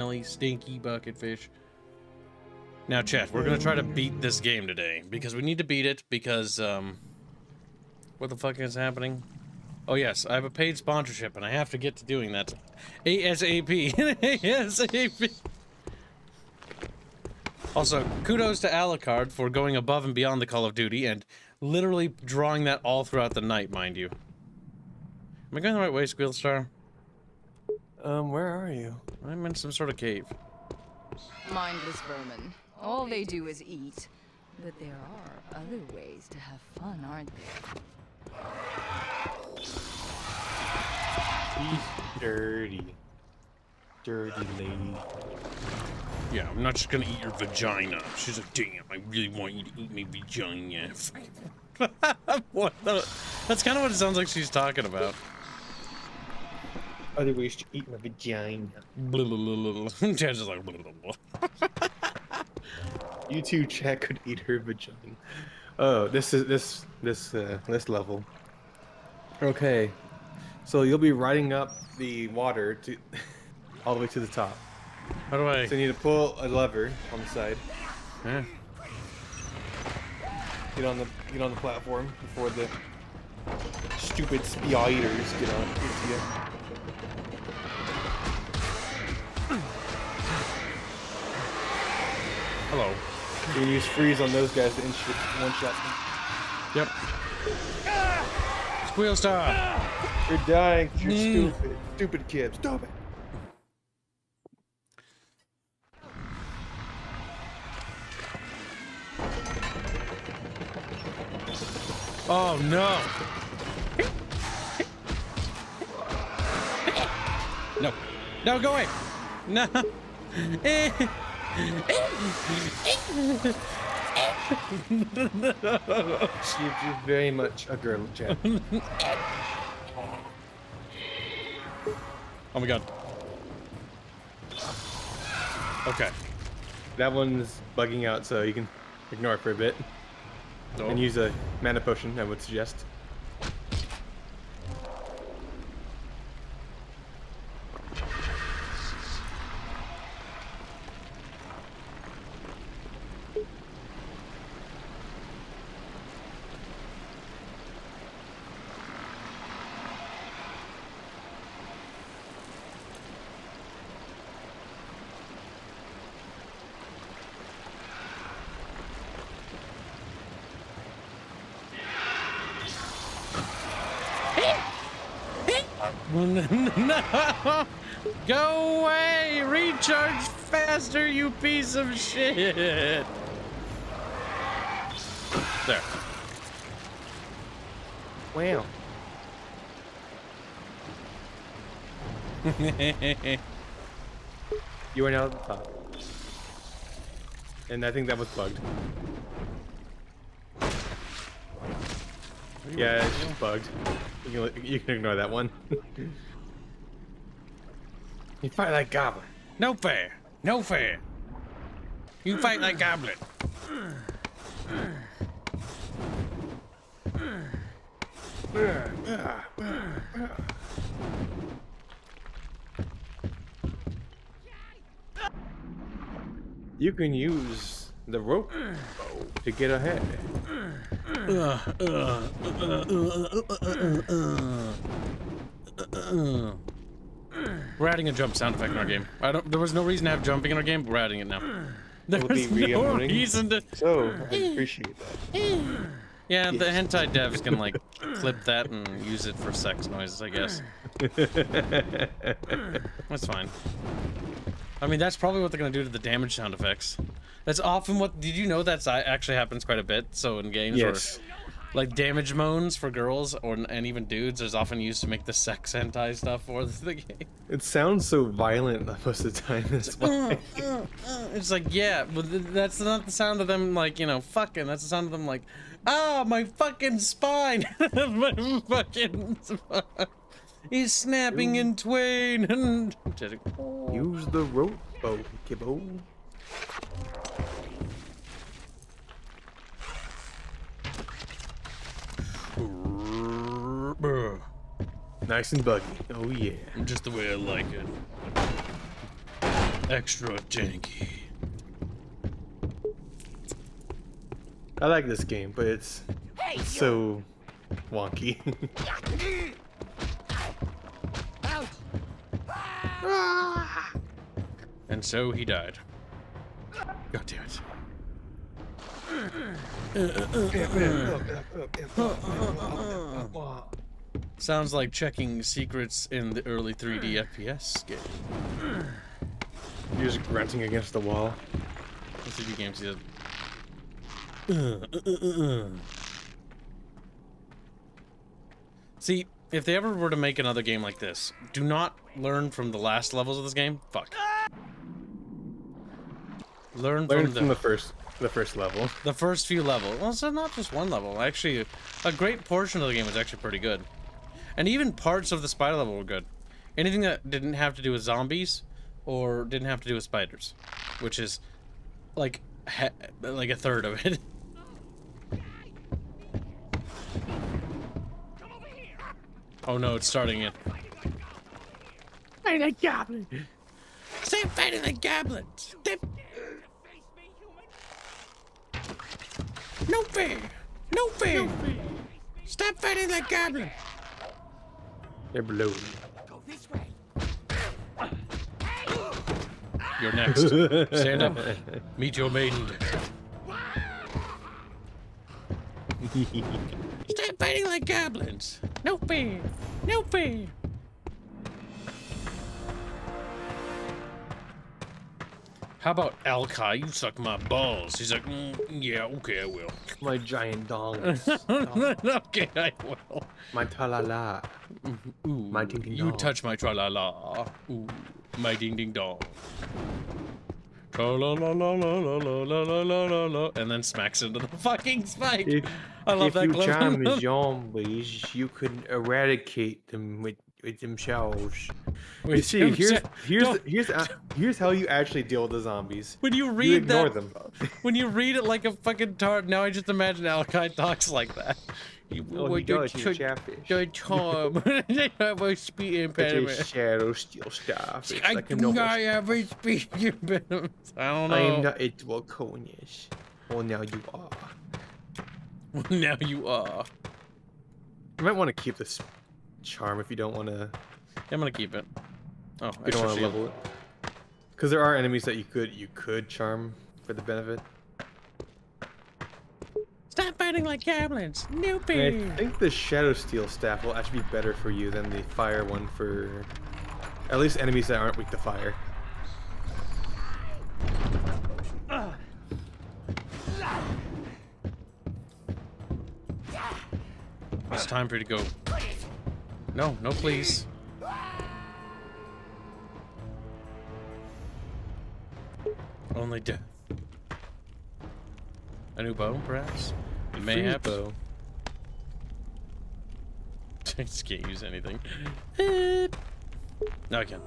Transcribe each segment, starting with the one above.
smelly, stinky bucket fish. Now, chat, we're gonna try to beat this game today because we need to beat it because what the fuck is happening? Oh yes, I have a paid sponsorship and I have to get to doing that ASAP. ASAP. Also, kudos to Alucard for going above and beyond the Call of Duty and literally drawing that all throughout the night, mind you. Am I going the right way, Squeal Star? Where are you? I'm in some sort of cave. Mindless vermin. All they do is eat. But there are other ways to have fun, aren't there? She's dirty. Dirty lady. Yeah, I'm not just gonna eat your vagina. She's like, damn, I really want you to eat my vagina. What the? That's kind of what it sounds like she's talking about. Other ways to eat my vagina. Blah, blah, blah, blah. Chad's just like, blah, blah, blah. You two, Chad could eat her vagina. Oh, this level. Okay, so you'll be riding up the water to all the way to the top. How do I? So you need to pull a lever on the side. Yeah. Get on the platform before the stupid spiders get on into you. Hello. You can use freeze on those guys to one-shot them. Yep. Squeal Star. You're dying 'cause you're stupid. Stupid kid. Stop it. Oh no. No. No, go away. No. She's very much a girl, Chad. Oh my god. Okay. That one's bugging out, so you can ignore it for a bit. Oh. And use a mana potion, I would suggest. No! Go away! Recharge faster, you piece of shit! There. Wow. You are now at the top. And I think that was bugged. Yeah, it's just bugged. You can ignore that one. You fight like goblin. No fair! No fair! You fight like goblin! You can use the rope to get ahead. We're adding a jump sound effect in our game. There was no reason to have jumping in our game, but we're adding it now. There's no reason to. So, I appreciate that. Yeah, the hentai devs can like clip that and use it for sex noises, I guess. That's fine. I mean, that's probably what they're gonna do to the damage sound effects. That's often what. Did you know that's actually happens quite a bit? So in games, Yes. where, like damage moans for girls and even dudes is often used to make the sex hentai stuff for the game. It sounds so violent most of the time. That's why. It's like, yeah, but that's not the sound of them like, you know, fucking. That's the sound of them like, ah, my fucking spine, my fucking spine. He's snapping in twain. Use the rope, kibbo. Nice and buggy. Oh yeah. Just the way I like it. Extra janky. I like this game, but it's so wonky. And so he died. God damn it. Sounds like checking secrets in the early 3D FPS game. You're just grunting against the wall. The 3D games, he does. See, if they ever were to make another game like this, do not learn from the last levels of this game. Fuck. Learn from the first level. The first few levels. Well, so not just one level. Actually, a great portion of the game was actually pretty good. And even parts of the spider level were good. Anything that didn't have to do with zombies or didn't have to do with spiders, which is like a third of it. Oh no, it's starting it. Fight a goblin! Stop fighting the goblins! No fear! No fear! Stop fighting the goblin! They're blue. Go this way. You're next. Stand up. Meet your maiden. Stop fighting like goblins. No fear. No fear. How about Al-Kai? You suck my balls. He's like, yeah, okay, I will. My giant dong. Okay, I will. My ta-la-la. Ooh, my ding ding you dong. touch my tra-la-la. Ooh, my ding ding dong. Tra-la-la-la-la-la-la-la-la-la-la. And then smacks into the fucking spike. I love that clip. If you charm the zombies, you can eradicate them with themselves. You see, here's how you actually deal with the zombies. When you read You ignore that, them. when you read it like a fucking tart, now I just imagine Al-Kai talks like that. You, Oh, he does, he's a catfish. Your charm. I have a speech It's a impediment. shadow steel staff. It's I like a do normal not have a speech impediment. I don't know. I am not a Draconius. Well, now you are. Now you are. You might want to keep this charm if you don't want to. I'm gonna keep it. Oh, You don't extra want to shield. level it. Because there are enemies that you could charm for the benefit. Stop fighting like goblins. And Noopy. I think the shadow steel staff will actually be better for you than the fire one for at least enemies that aren't weak to fire. It's time for you to go. No, no, please. Only death. A new bow, perhaps? Mayhaps? Bow. I just can't use anything. No, I can.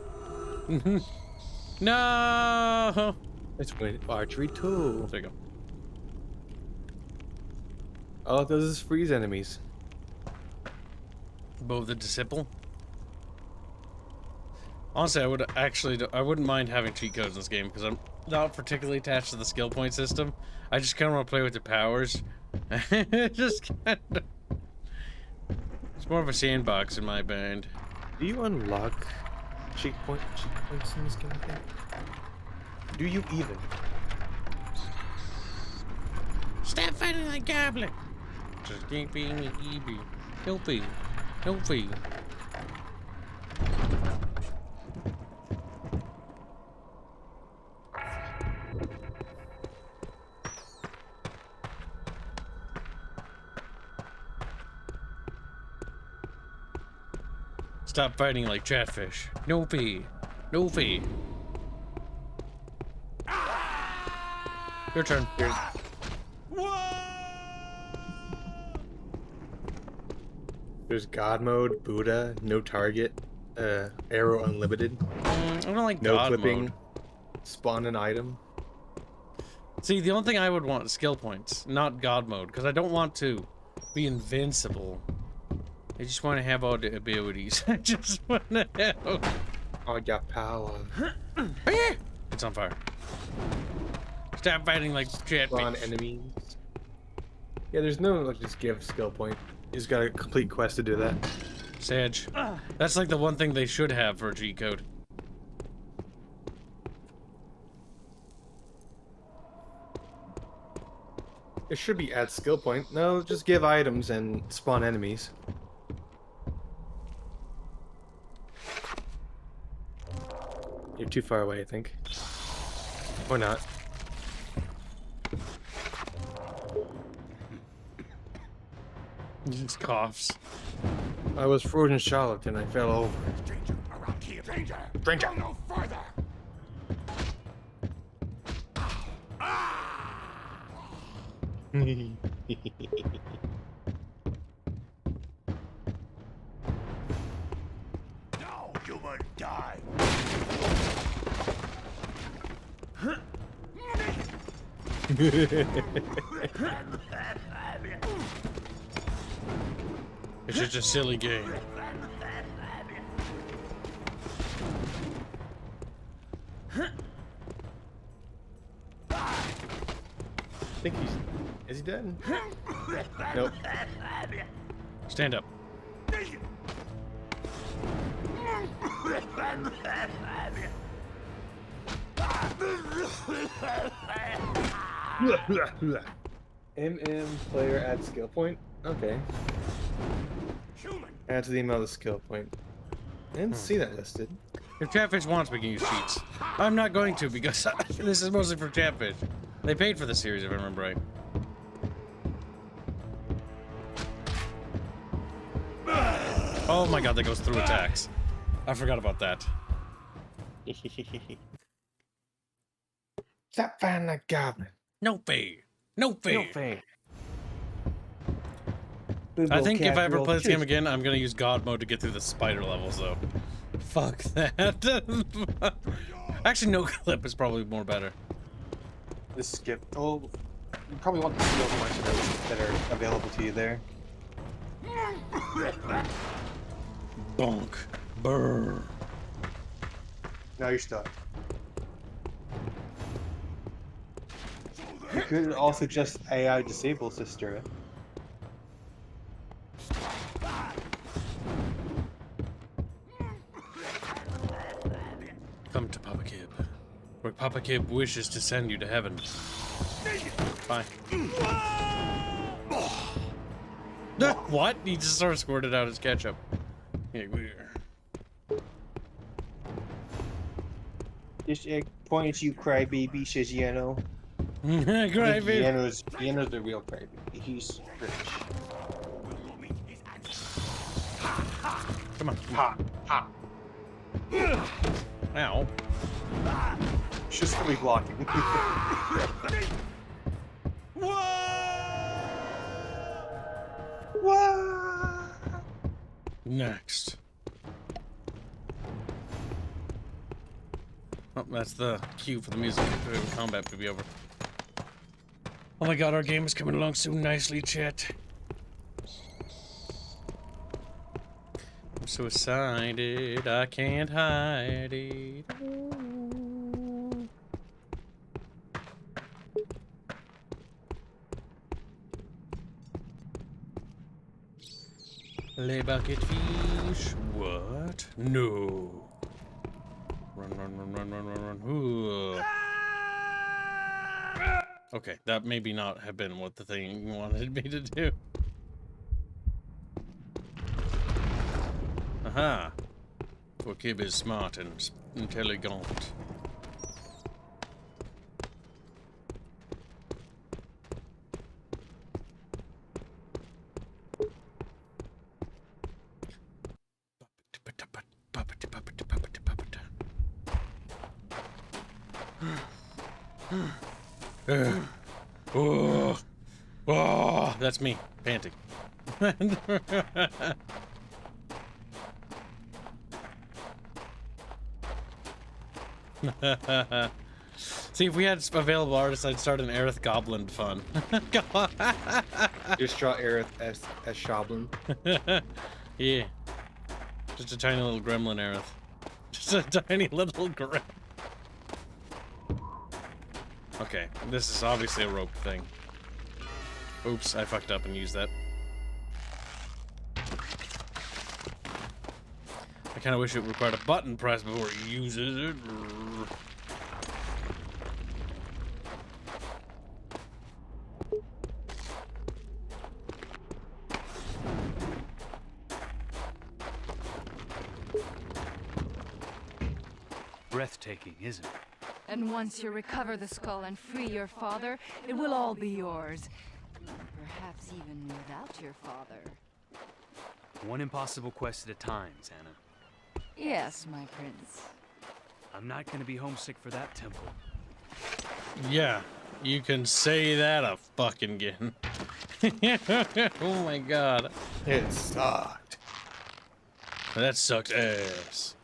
No! It's win archery too. There you go. All it does is freeze enemies. Bow of the Disciple? Honestly, I wouldn't mind having cheat codes in this game because I'm not particularly attached to the skill point system. I just kind of want to play with the powers. Just kind of. It's more of a sandbox in my band. Do you unlock cheat points in this game? I think? Do you even? Stop fighting like goblin. Just keep being easy. Healthy. Healthy. Stop fighting like Chatfish. No fee. No fee. Your turn. There's God mode, Buddha, no target, arrow unlimited, I don't like no God clipping, mode. spawn an item. See, the only thing I would want is skill points, not God mode, because I don't want to be invincible. I just want to have all the abilities. I just want to have... All your power. It's on fire. Stop fighting like shit. Spawn enemies. Yeah, there's no like just give skill point. You just gotta complete quest to do that. Sage. That's like the one thing they should have for a G code. It should be add skill point. No, just give items and spawn enemies. You're too far away, I think. Or not. He just coughs. I was frozen Charlotte and I fell over. Danger around here. Danger. Danger. Go no further. Now you will die. It's just a silly game. I think he's... Is he dead? Nope. Stand up. MM player add skill point? Okay. Add to the email the skill point. I didn't see that listed. If Chatfish wants, we can use cheats. I'm not going to because this is mostly for Chatfish. They paid for the series, if I remember right. Oh my god, that goes through attacks. I forgot about that. Stop fighting that goblin. No fee. No fee. No fair. I think if I ever play this game again, I'm gonna use God mode to get through the spider levels, though. Fuck that. Actually, no clip is probably more better. This skip. Oh, you probably want the skill points that are available to you there. Bonk. Brr. Now you're stuck. You could also just AI disable sister. Come to Papa Kib, where Papa Kib wishes to send you to heaven. Bye. What? He just sort of squirted out his ketchup. Yeah, Just pointing to you, crybaby, says Yano. Crybaby. Yano's the real crybaby. He's rich. Come on. Ha! Ha! Ow. Just gonna be blocking. Next. Oh, that's the cue for the music combat to be over. Oh my god, our game is coming along so nicely, chat. I'm so excited, I can't hide it. Lay bucket fish. What? No. Run, run, run, run, run, run, run. Ooh. Okay, that maybe not have been what the thing wanted me to do. Aha. For Kib is smart and intelligent. Oh, oh, that's me panting. See, if we had available artists, I'd start an Aerith Goblin fun. Just draw Aerith as Shoblin. Yeah. Just a tiny little gremlin Aerith. Just a tiny little gremlin. Okay, this is obviously a rope thing. Oops, I fucked up and used that. I kind of wish it required a button press before it uses it. Breathtaking, isn't it? And once you recover the skull and free your father, it will all be yours. Perhaps even without your father. One impossible quest at a time, Xana. Yes, my prince. I'm not gonna be homesick for that temple. Yeah, you can say that a fucking again. Oh my god. It sucked. That sucked ass.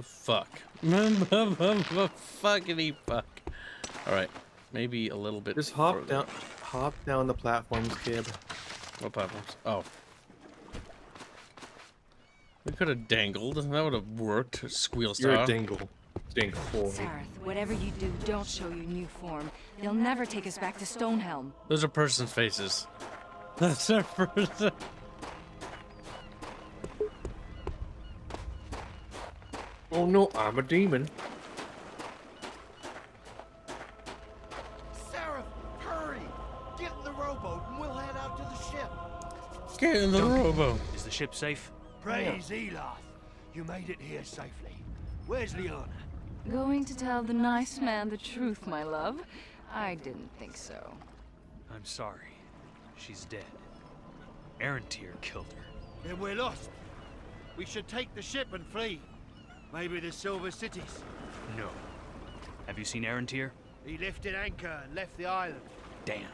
Fuck. Fuckity fuck. Alright. Maybe a little bit. Just hop further. down the platforms, kid. What platforms? Oh. We could have dangled. That would have worked. Squeal You're style. a dingle. Dingle boy. Sareth, whatever you do, don't show your new form. They'll never take us back to Stonehelm. Those are persons' faces. That's a person. Oh no, I'm a demon. Sarah, hurry! Get in the rowboat and we'll head out to the ship. Get in the rowboat. Is the ship safe? Praise Eloth. You made it here safely. Where's Leona? Going to tell the nice man the truth, my love? I didn't think so. I'm sorry. She's dead. Arentir killed her. Then we're lost. We should take the ship and flee. Maybe the Silver Cities. No. Have you seen Arentir? He lifted anchor and left the island. Damn.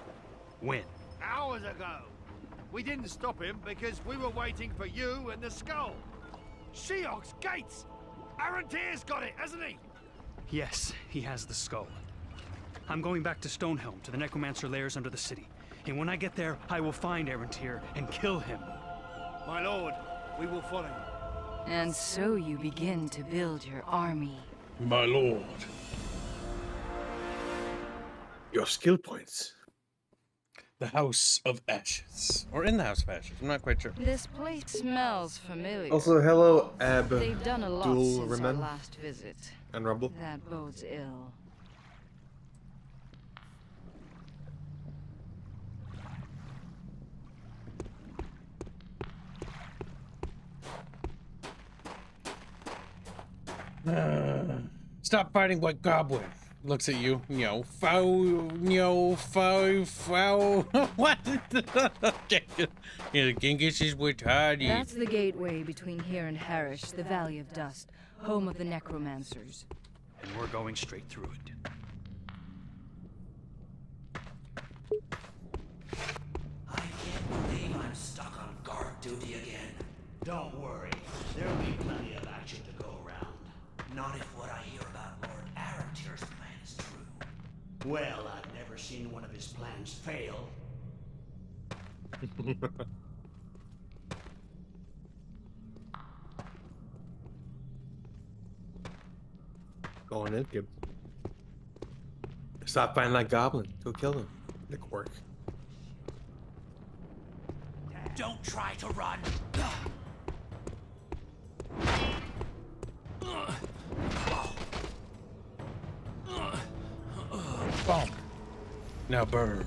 When? Hours ago. We didn't stop him because we were waiting for you and the skull. Sheogh's gates! Arentir's got it, hasn't he? Yes, he has the skull. I'm going back to Stonehelm, to the necromancer lairs under the city. And when I get there, I will find Arentir and kill him. My lord, we will follow you. And so you begin to build your army. My lord. Your skill points. The House of Ashes. Or in the House of Ashes. I'm not quite sure. This place smells familiar. Also, hello, Ab. They've done a lot Dual since our Remen last visit. and Rumble. That bodes ill. Stop fighting like Goblin. Looks at you. No. Foul. No. Foul. Foul. What? Genghis is retarded. That's the gateway between here and Harish, the Valley of Dust, home of the necromancers. And we're going straight through it. I can't believe I'm stuck on guard duty again. Don't worry. There'll be plenty of action to go around. Not if what I hear about Lord Arentir's plan is true. Well, I've never seen one of his plans fail. Go on in, kid. Stop fighting like Goblin. Go kill him. Nick work. Don't try to run. Bonk. Now burn.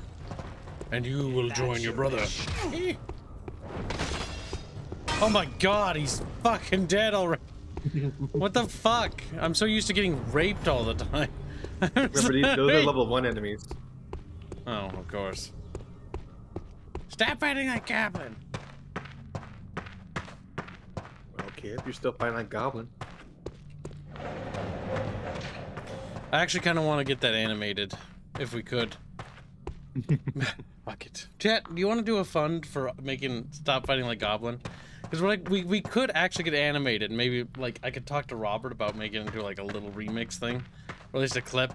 And you will join your brother. Oh my god, he's fucking dead already. What the fuck? I'm so used to getting raped all the time. Remember, those are level 1 enemies. Oh, of course. Stop fighting like Goblin. Well, kid, you're still fighting like Goblin. I actually kind of want to get that animated, if we could. Fuck it. Chat, do you want to do a fund for making Stop Fighting Like Goblin? Because we could actually get animated. Maybe like I could talk to Robert about making it into like a little remix thing, or at least a clip,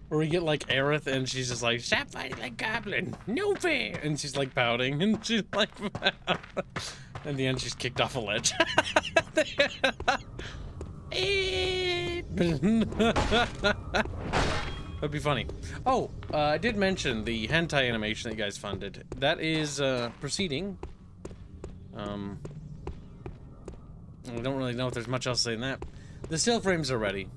where we get like Aerith and she's just like, "Stop fighting like goblin, no fair," and she's like pouting and she's like, in the end she's kicked off a ledge. That'd be funny. Oh, I did mention the hentai animation that you guys funded. That is proceeding. I don't really know if there's much else to say than that. The still frames are ready.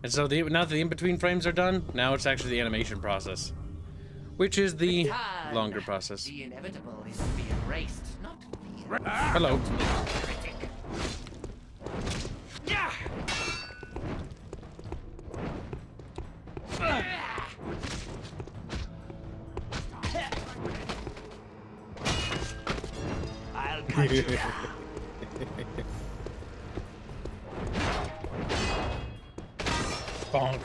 And so now that the in-between frames are done, now it's actually the animation process. Which is the longer process. The inevitable is to be erased, not to be erased. Hello. Yeah. I'll cut you. Bonk.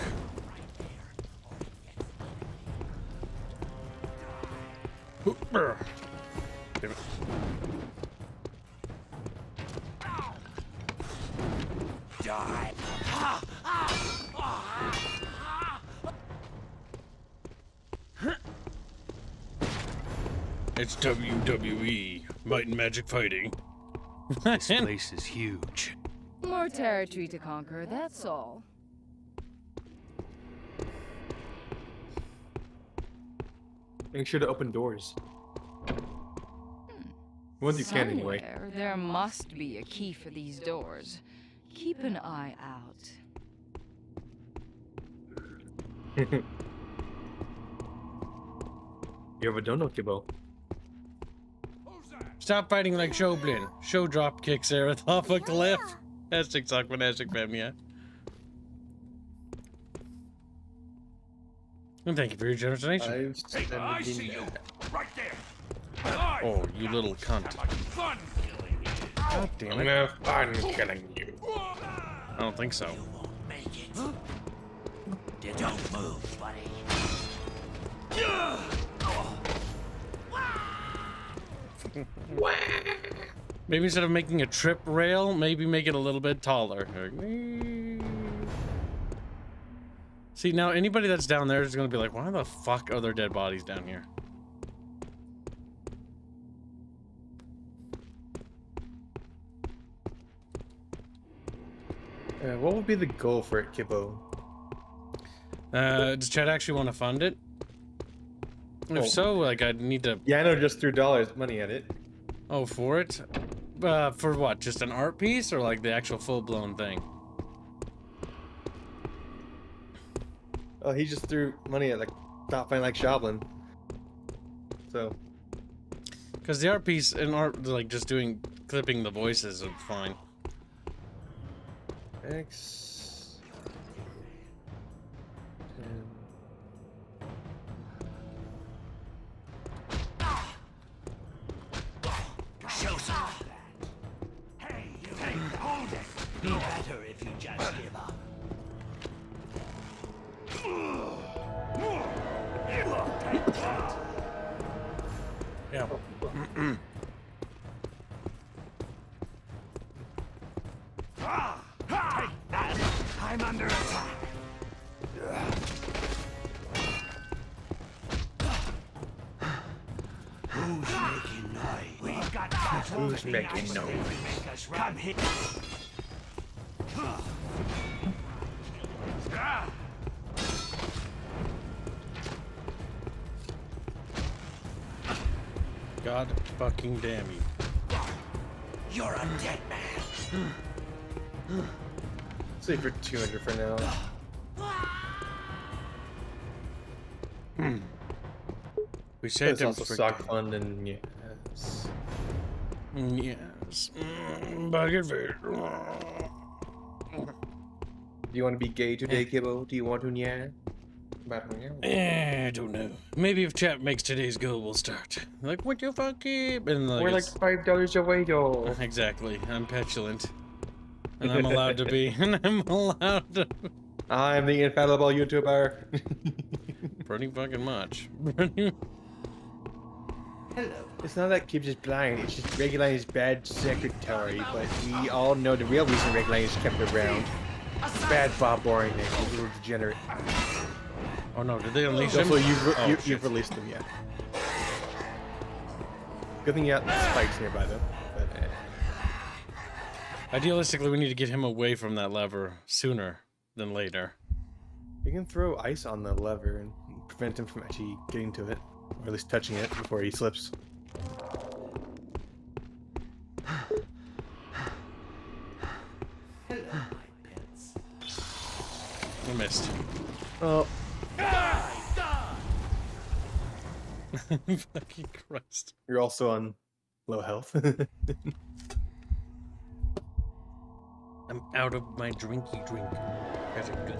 Damn it. Die. It's WWE, Might and Magic Fighting. This place is huge. More territory to conquer, that's all. Make sure to open doors. Once you can, anyway. Somewhere there must be a key for these doors. Keep an eye out. You ever done no kibbo? Stop fighting like Shoblin. Show drop kicks Aerith off a cliff. Hashtag Sockman, hashtag Fem, yeah. And thank you for your generous donation. I see you right there. Oh, you little cunt. Fun killing you. God damn it. have fun killing you. I don't think so. You won't make it. Don't move, buddy. Maybe instead of making a trip rail, maybe make it a little bit taller. See, now anybody that's down there is going to be like, why the fuck are there dead bodies down here? What would be the goal for it, kibbo? Does Chad actually want to fund it? If so, like, I'd need to... Yeah, I know, just threw money at it. Oh, for it? For what? Just an art piece or like the actual full-blown thing? Oh, he just threw money at like Stop Fighting Like Shoblin. So. Because the art piece and art, like just clipping the voices are fine. X. 10. Show some of that. Hey, you. Hey, hold it. Be better if you just give up. Yeah. Take that. I'm under attack. Who's making noise? We've got Who's making noise? Make us run. Come here. God fucking damn you. You're a dead man. Say for 200 for now. We said It's also sock fund and yes. Yes. Bucket fish. Do you want to be gay today, kibbo? Do you want to yeah? I don't know. Maybe if chat makes today's goal, we'll start. Like, what the fuck? And We're like $5 away, though. Exactly. I'm petulant. And I'm allowed to be. And I'm allowed to. I'm the infallible YouTuber. Pretty fucking much. It's not that Kib's just blind, it's just Reguline is bad secretary, but we all know the real reason Reguline is kept around. Bad Bob Boring, a little degenerate. Oh no, did they unleash him? So Oh, you've released him, yeah. Good thing you got the spikes nearby though. But, Idealistically, we need to get him away from that lever sooner than later. you can throw ice on the lever and prevent him from actually getting to it, or at least touching it before he slips. I missed. Oh, Fucking Christ. you're also on low health. I'm out of my drinky drink. Got a good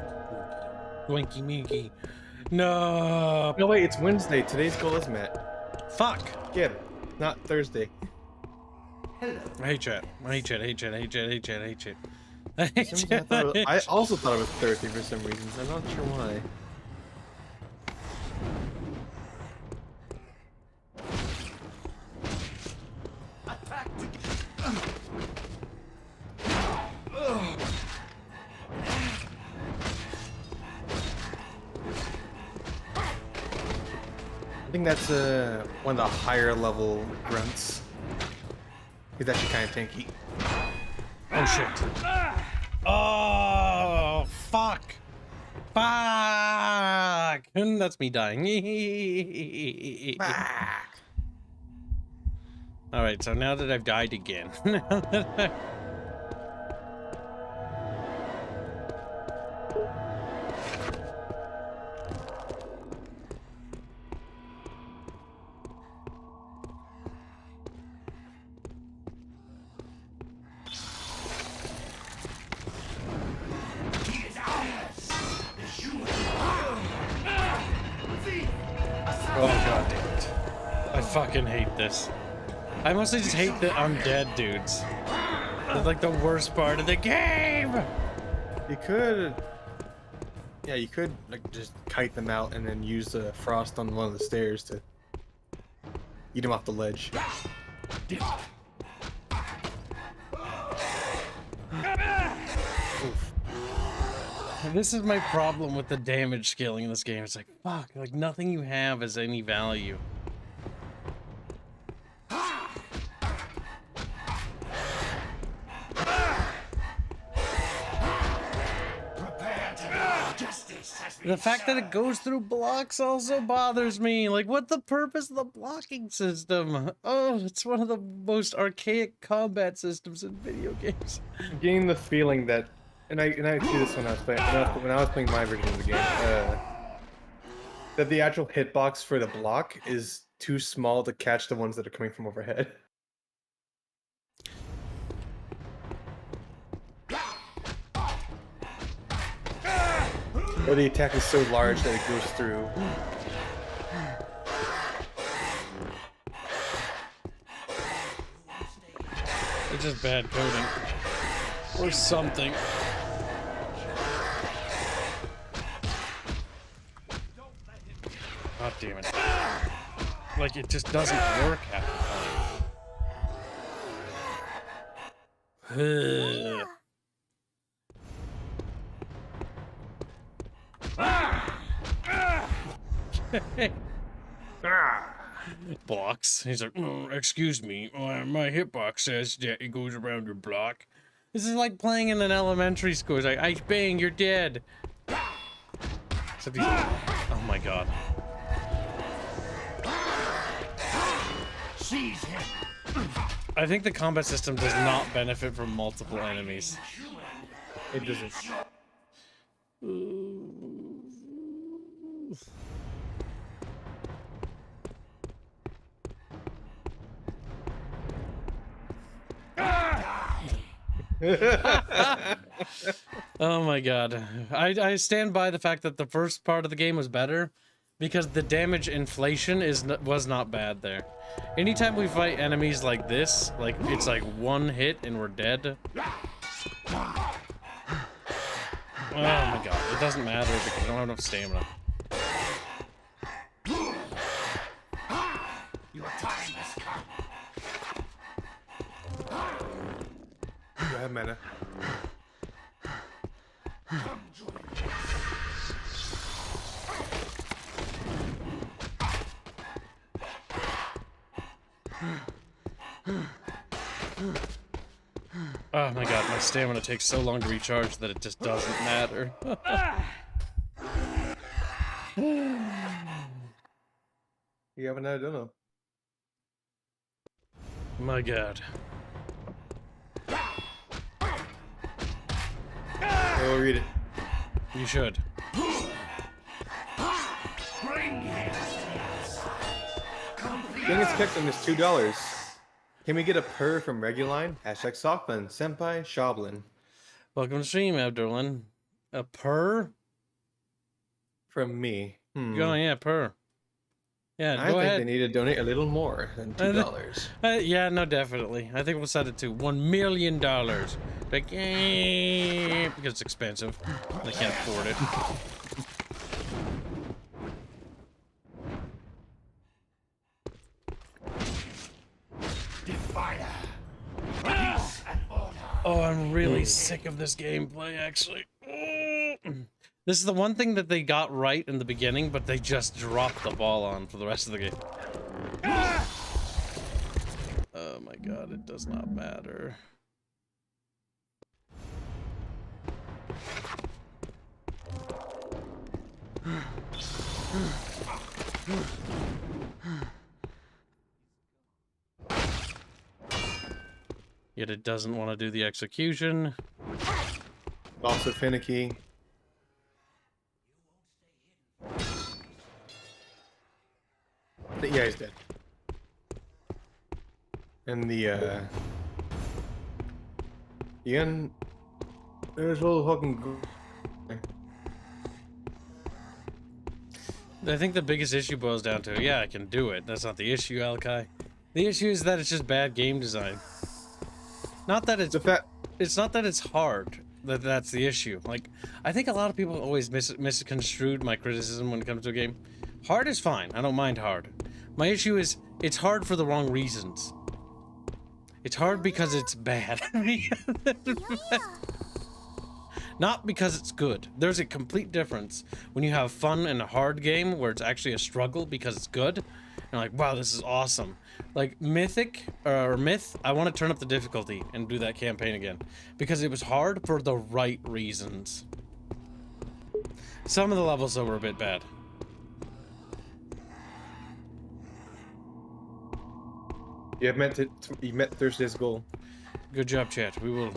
drinky minky. No. No, wait, it's Wednesday. Today's goal is met. Fuck. Gib, not Thursday. I hate chat. I hate chat. I hate chat. I hate chat. I hate chat. I hate chat. I hate For some reason, chat. I also thought it was Thursday for some reasons. I'm not sure why. I think that's one of the higher level grunts. He's actually kind of tanky. Oh shit. Oh fuck. Fuck. And that's me dying. Alright, so now that I've died again. Oh god damn it. I fucking hate this. I mostly just hate the undead dudes. They're like the worst part of the game! You could, yeah, you could like just kite them out and then use the frost on one of the stairs to eat them off the ledge. Oof. This is my problem with the damage scaling in this game. It's like, fuck, like nothing you have has any value. The fact that it goes through blocks also bothers me. Like, what the purpose of the blocking system? Oh, it's one of the most archaic combat systems in video games. I'm getting the feeling that, and I see this when I was playing when I was playing my version of the game, that the actual hitbox for the block is too small to catch the ones that are coming from overhead. Or the attack is so large that it goes through. It's just bad coding. Or something. God damn it. Like, it just doesn't work half the time. Ugh. Blocks. He's like, excuse me, my hitbox says that it goes around your block. This is like playing in an elementary school. It's like, ice bang, you're dead. Except he's like, oh my god. Seize him. I think the combat system does not benefit from multiple enemies. It doesn't. Oh my god. I stand by the fact that the first part of the game was better because the damage inflation was not bad there. Anytime we fight enemies like this, like it's like one hit and we're dead. Oh my god, it doesn't matter because I don't have enough stamina. Your time have mana. Oh my god, my stamina takes so long to recharge that it just doesn't matter. You have another dono. My god. I'll read it. You should. Gungan's kicked on this $2. Can we get a purr from Reguline? Hashtag Sockman, Senpai, Shoblin. Welcome to stream, Abdurlan. A purr? From me. Go on, yeah, purr. Yeah, I go think ahead. they need to donate a little more than $2. Yeah, no, definitely. I think we'll set it to $1 million. Like, because it's expensive. I can't afford it. Oh, I'm really sick of this gameplay, actually. This is the one thing that they got right in the beginning, but they just dropped the ball on for the rest of the game. Oh my god, it does not matter. Yet it doesn't want to do the execution. Also finicky. Yeah, he's dead. And the again, there's a little fucking. I think the biggest issue boils down to, yeah, I can do it. That's not the issue, Alkai. The issue is that it's just bad game design. Not that it's it's not that it's hard. That's the issue. Like, I think a lot of people always misconstrued my criticism when it comes to a game. Hard is fine. I don't mind hard. My issue is it's hard for the wrong reasons. It's hard because it's bad. Not because it's good. There's a complete difference when you have fun in a hard game where it's actually a struggle because it's good. You're like, wow, this is awesome. Like Mythic or Myth, I want to turn up the difficulty and do that campaign again because it was hard for the right reasons. Some of the levels though were a bit bad. You met Thursday's goal. Good job, chat. We will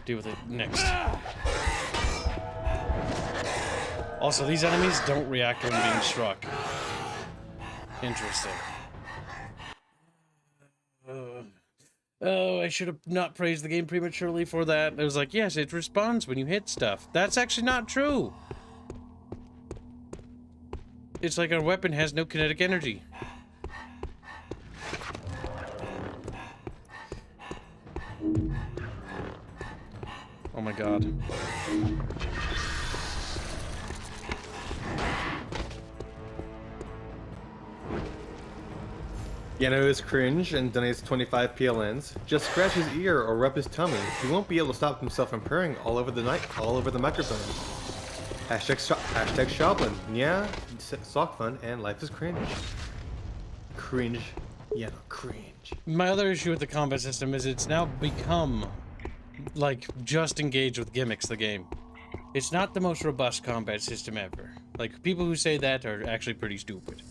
deal with it next. Also, these enemies don't react when being struck. Interesting. Oh, I should have not praised the game prematurely for that. It was like, yes, it responds when you hit stuff. That's actually not true. It's like our weapon has no kinetic energy. Oh my god. Yano is cringe and donates 25 PLNs. Just scratch his ear or rub his tummy. He won't be able to stop himself from purring all over the microphone. Hashtag Shoblin. Yeah, sock fun and life is cringe. Cringe. Yano, cringe. My other issue with the combat system is it's now become like just engage with gimmicks the game. It's not the most robust combat system ever. Like people who say that are actually pretty stupid.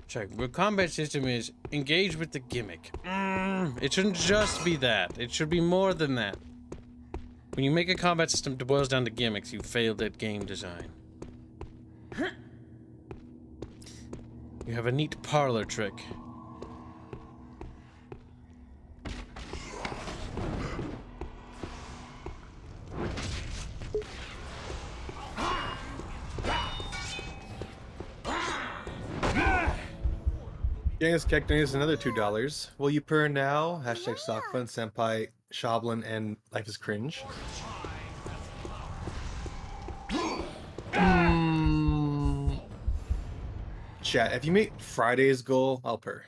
Check. The combat system is engage with the gimmick. It shouldn't just be that. It should be more than that. When you make a combat system that boils down to gimmicks, you failed at game design. You have a neat parlor trick. Genghis Kekton is another $2. Will you purr now? Hashtag Sockfun, Senpai, Shoblin, and Life is Cringe. Chat, if you meet Friday's goal, I'll purr.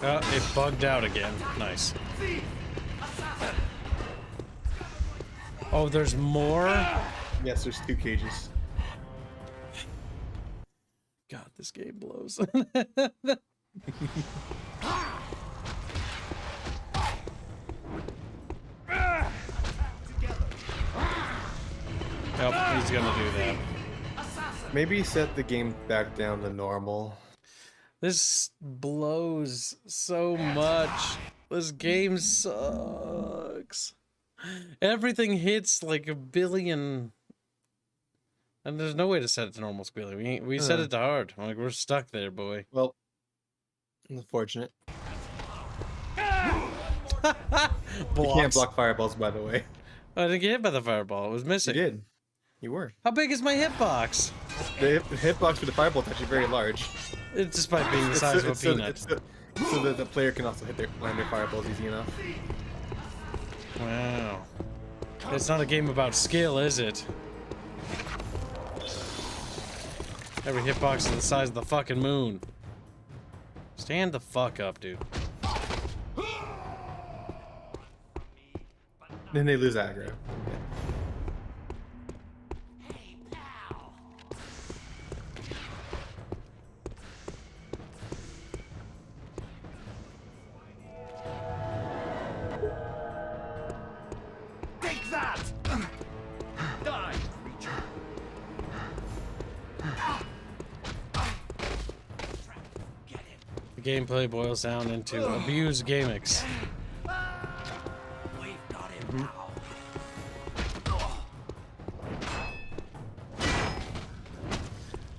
It bugged out again. Nice. Oh, there's more? Yes, there's 2 cages. God, this game blows. Yep, he's gonna do that. Maybe set the game back down to normal. This blows so much. This game sucks. Everything hits like a billion. And there's no way to set it to normal squealing. We set it to hard. Like, we're stuck there, boy. Well, unfortunate. You can't block fireballs, by the way. I didn't get hit by the fireball. It was missing. You did. You were. How big is my hitbox? The hitbox for the fireball is actually very large. It's despite being the size of a peanut. So that the player can also land their fireballs easy enough. Wow. It's not a game about skill, is it? Every hitbox is the size of the fucking moon. Stand the fuck up, dude. Then they lose aggro. Take that! Die, creature! The gameplay boils down into abused gimmicks. We've got him now.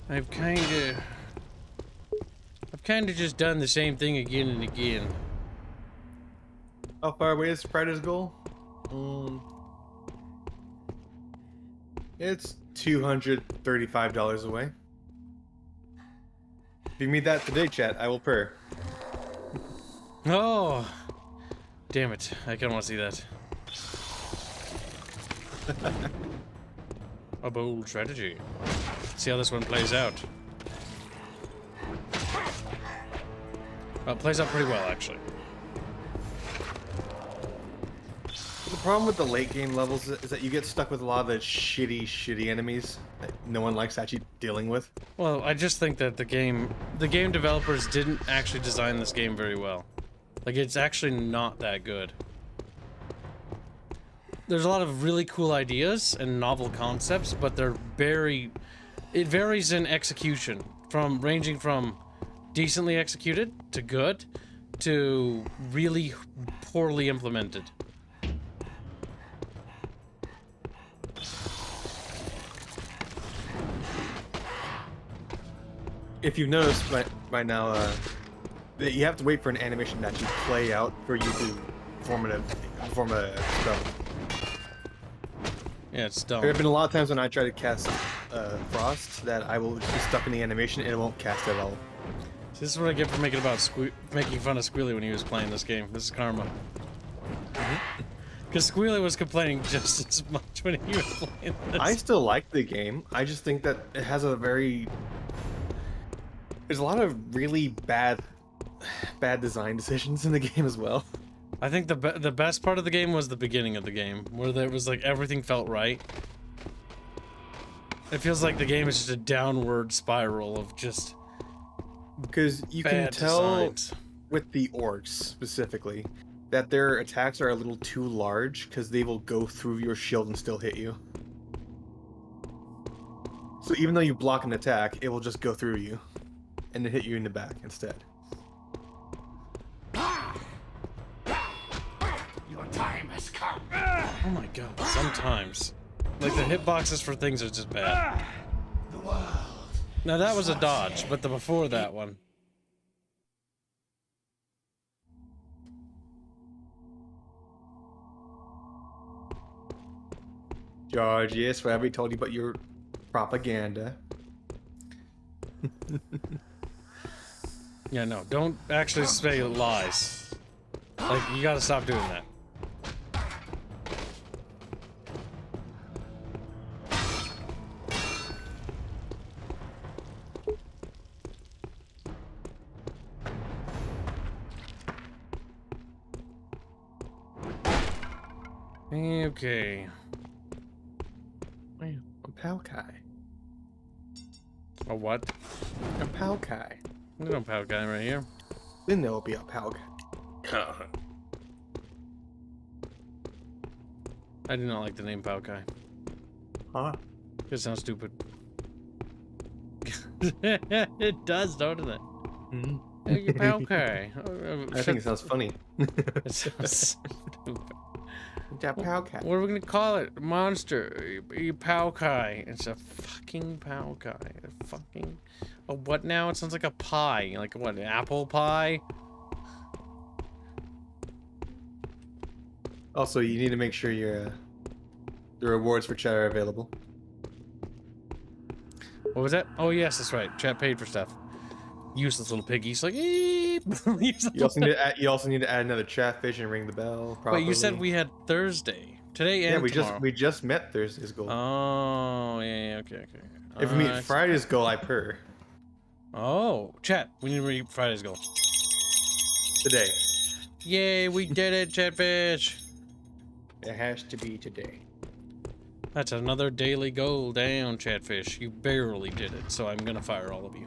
I've kinda just done the same thing again and again. How far away is Spider's goal? It's $235 away. If you meet that today, chat, I will purr. Oh, damn it! I kind of want to see that. A bold strategy. See how this one plays out. Well, it plays out pretty well, actually. The problem with the late game levels is that you get stuck with a lot of the shitty enemies that no one likes actually dealing with. Well, I just think that the game developers didn't actually design this game very well. Like, it's actually not that good. There's a lot of really cool ideas and novel concepts, but they're it varies in execution, ranging from decently executed to good to really poorly implemented. If you've noticed by now, that you have to wait for an animation to actually play out for you to form a spell. Yeah, it's dumb. There have been a lot of times when I try to cast Frost that I will be stuck in the animation and it won't cast at all. This is what I get for making fun of Squealy when he was playing this game. This is karma. Because Squealy was complaining just as much when he was playing this. I still like the game. I just think that it has there's a lot of really bad design decisions in the game as well. I think the best part of the game was the beginning of the game, where there was like everything felt right. It feels like the game is just a downward spiral of just because you can tell with the orcs specifically that their attacks are a little too large because they will go through your shield and still hit you. So even though you block an attack, it will just go through you and then hit you in the back instead. Your time has come. Oh my god, sometimes. Like the hitboxes for things are just bad. The world. Now that was a dodge, but the before that one. George, yes, whatever he told you about your propaganda. Yeah, no, don't actually say lies. Like, you gotta stop doing that. Okay. Man, a Palkai. A what? A Palkai. There's no power guy right here. Then there will be a Palkai. I do not like the name Palkai. Huh? It sounds stupid. It does, doesn't it? Mm-hmm. Hey, Palkai. I think it sounds funny. It sounds stupid. Yeah, Palkai. What are we gonna call it? Monster. Palkai. It's a fucking Palkai. A fucking. A what now? It sounds like a pie. Like what? An apple pie? Also, you need to make sure your the rewards for chat are available. What was that? Oh yes, that's right. Chat paid for stuff. Useless little piggies. Like. Eep. You also need to add another chatfish and ring the bell properly. Wait, you said we had Thursday. Today and tomorrow. we just met Thursday's goal. Oh yeah, okay. If we meet Friday's goal, I purr. Oh, chat. We need to read Friday's goal. Today. Yay, we did it, Chatfish. It has to be today. That's another daily goal down, Chatfish. You barely did it, so I'm gonna fire all of you.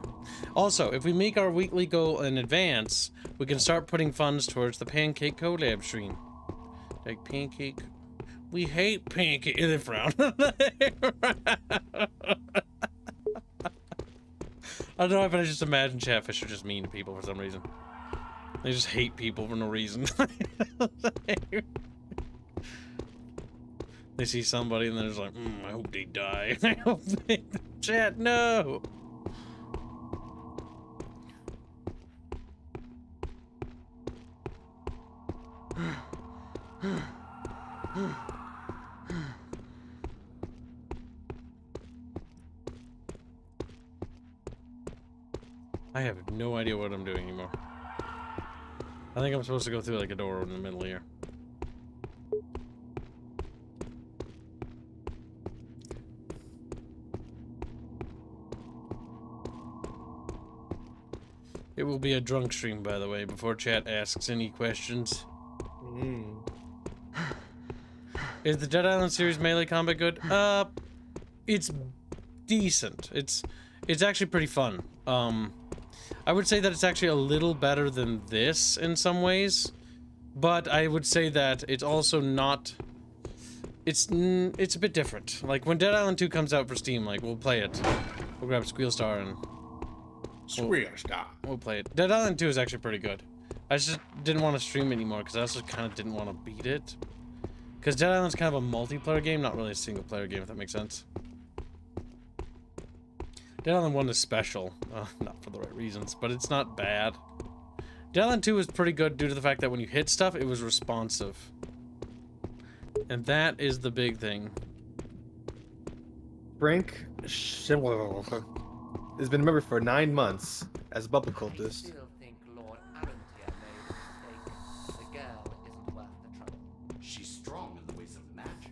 Also, if we make our weekly goal in advance, we can start putting funds towards the Pancake collab stream. Like Pancake. We hate Pancake. They frown. I don't know if I just imagine Chatfish are just mean to people for some reason. They just hate people for no reason. They see somebody and they're just like, I hope they die. I hope they... Chat, no! I have no idea what I'm doing anymore. I think I'm supposed to go through like a door in the middle here. It will be a drunk stream, by the way, before chat asks any questions. Is the Dead Island series melee combat good? It's decent. It's actually pretty fun. I would say that it's actually a little better than this in some ways, but I would say that it's also not. It's a bit different. Like when Dead Island 2 comes out for Steam, like we'll play it. We'll grab Squeal Star and we'll play it. Dead Island 2 is actually pretty good. I just didn't want to stream anymore because I also kind of didn't want to beat it. Because Dead Island's kind of a multiplayer game, not really a single player game, if that makes sense. Dead Island 1 is special, not for the right reasons, but it's not bad. Dead Island 2 is pretty good due to the fact that when you hit stuff, it was responsive. And that is the big thing. Frank Schindler has been a member for 9 months as a bubble cultist. Still think Lord Arantier made a mistake. The girl isn't worth the trouble. She's strong in the ways of magic.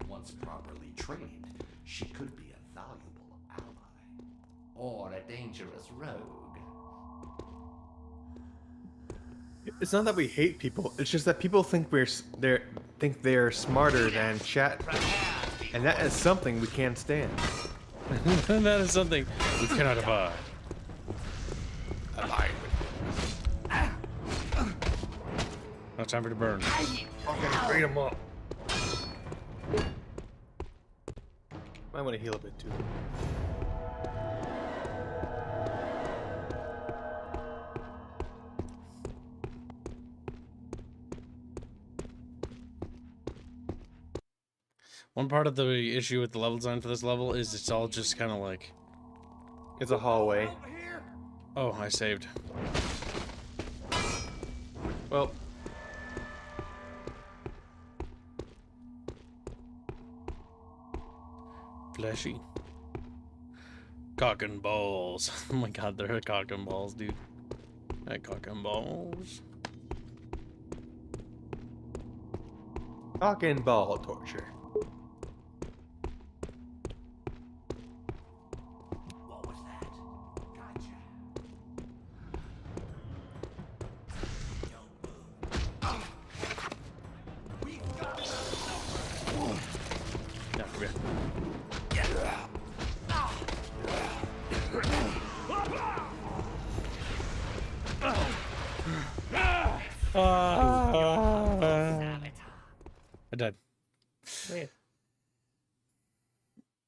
Once properly trained, she could be a valuable ally. Or a dangerous rogue. It's not that we hate people. It's just that people think they're smarter than chat, and that is something we can't stand. That is something we cannot abide. No time for the burn. Okay, beat him up. Might want to heal a bit too. One part of the issue with the level design for this level is it's all just kind of like... It's a hallway. Oh, I saved. Well, fleshy. Cock and balls. Oh my god, they're cock and balls, dude. Hey, cock and balls. cock and ball torture. What was that? Gotcha. Don't move. We've got Come here. I died. Wait.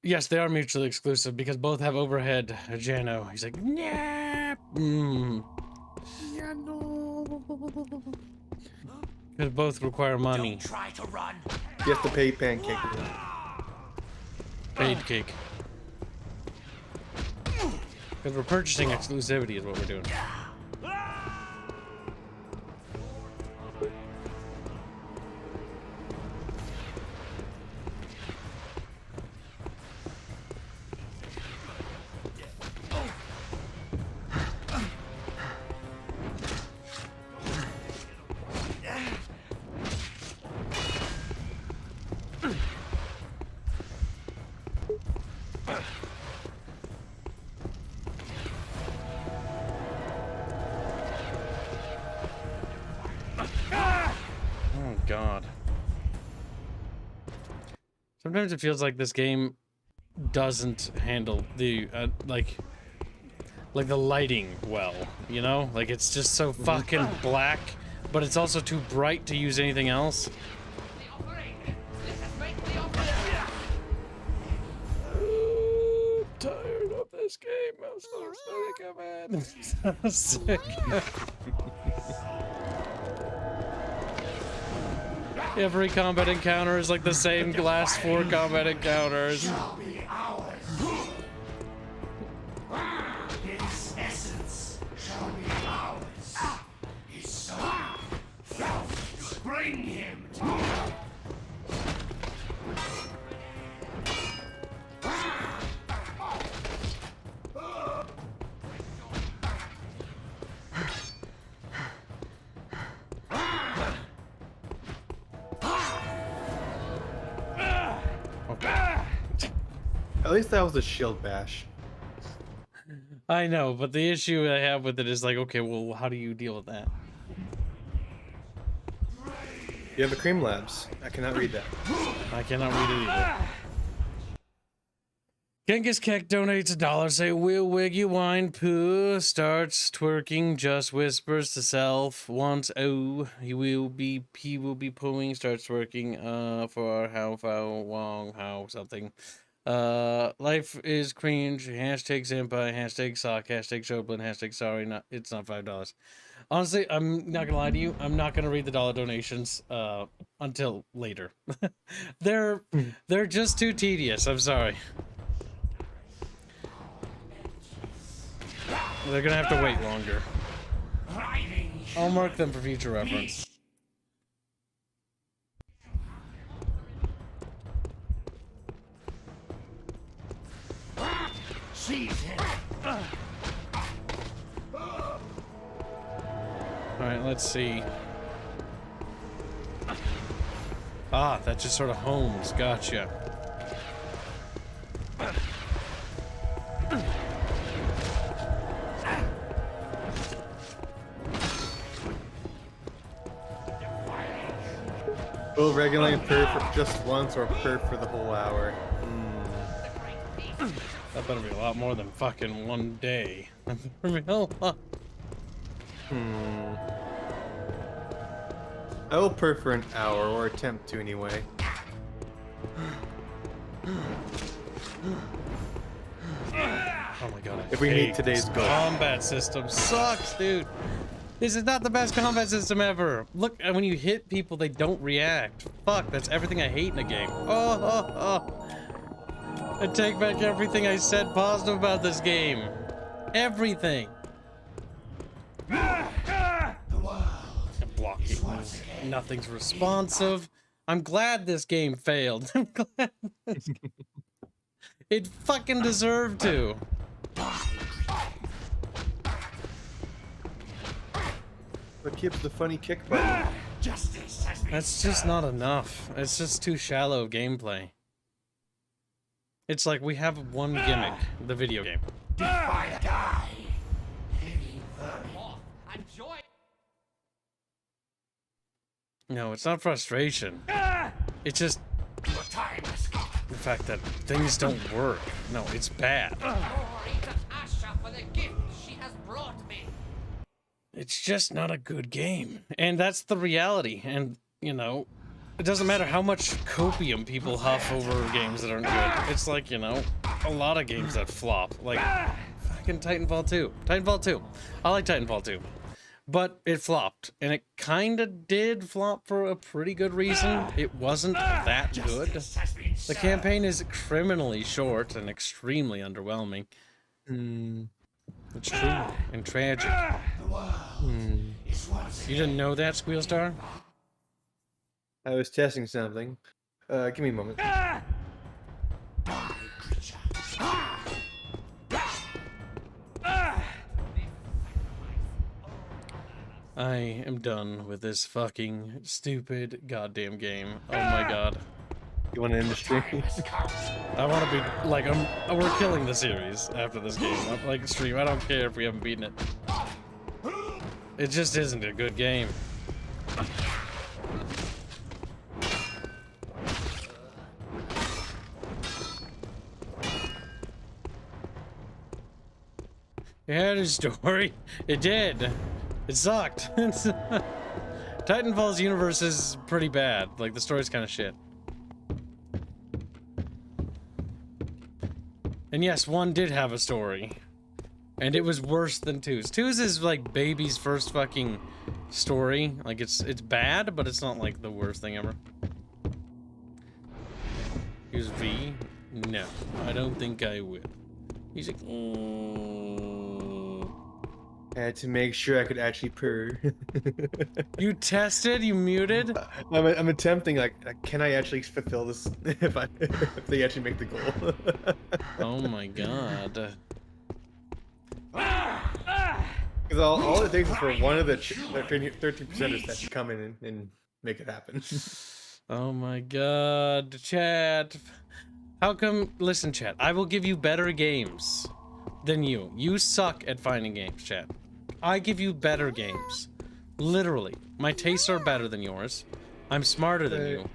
Yes, they are mutually exclusive because both have overhead. Jano, he's like, yeah. Yeah, no. Because both require money. Try to run. You have to pay pancake. Paid cake. Because we're purchasing exclusivity is what we're doing. God. Sometimes it feels like this game doesn't handle the like the lighting well, you know? Like it's just so fucking black, but it's also too bright to use anything else. I'm tired of this game. I'm so sick of it. I'm so sick. Every combat encounter is like the same last 4 combat encounters. His essence shall be ours. His soul shall bring him to us. At least that was a shield bash. I know, but the issue I have with it is like, okay, well, how do you deal with that? You have the cream labs. I cannot read that. I cannot read it either. Genghis Kek donates $1. Say, we'll wig you wine. Pooh starts twerking, just whispers to self. Once, oh, he will be pooing, starts twerking, for how, wong, how, something. Life is cringe. Hashtag senpai, hashtag sock, hashtag Shoplin, hashtag sorry, it's not $5. Honestly, I'm not gonna lie to you. I'm not gonna read the dollar donations until later. They're just too tedious. I'm sorry. They're gonna have to wait longer. I'll mark them for future reference. Alright, let's see. Ah, that just sort of homes. Gotcha. Will regularly purr for just once or purr for the whole hour? That better be a lot more than fucking one day. I will purr for an hour, or attempt to anyway. Oh my god. If we meet today's goal. Combat system sucks, dude. This is not the best combat system ever. Look, when you hit people, they don't react. Fuck, that's everything I hate in a game. I take back everything I said positive about this game. Everything. Blocking. Nothing's responsive. I'm glad this game failed. I'm glad it fucking deserved to. What keeps the funny kick button? That's just not enough. It's just too shallow gameplay. It's like we have one gimmick, the video game. No, it's not frustration. It's just the fact that things don't work. No, it's bad. Asha for the gift she has brought me. It's just not a good game. And that's the reality. And, you know, it doesn't matter how much copium people huff over games that aren't good. It's like, you know, a lot of games that flop. Like, fucking Titanfall 2. Titanfall 2. I like Titanfall 2. But it flopped. And it kinda did flop for a pretty good reason. It wasn't that good. The campaign is criminally short and extremely underwhelming. It's true and tragic. You didn't know that, Squealstar? I was testing something. Give me a moment. I am done with this fucking stupid goddamn game. Oh my god. You want to end the stream? I want to be like, we're killing the series after this game. I'm like stream. I don't care if we haven't beaten it. It just isn't a good game. It had a story. It did. It sucked. Titanfall's universe is pretty bad. Like, the story's kind of shit. And yes, 1 did have a story. And it was worse than 2's. 2's is like baby's first fucking story. Like, it's bad, but it's not like the worst thing ever. Here's V. No, I don't think I will. He's like, I had to make sure I could actually purr. You tested? You muted? I'm attempting, like, can I actually fulfill this if they actually make the goal? Oh my god. Because all it takes is for one of the 13%ers to come in and make it happen. Oh my god, chat. How come? Listen, chat. I will give you better games than you. You suck at finding games, chat. I give you better games. Literally. My tastes are better than yours. I'm smarter than you.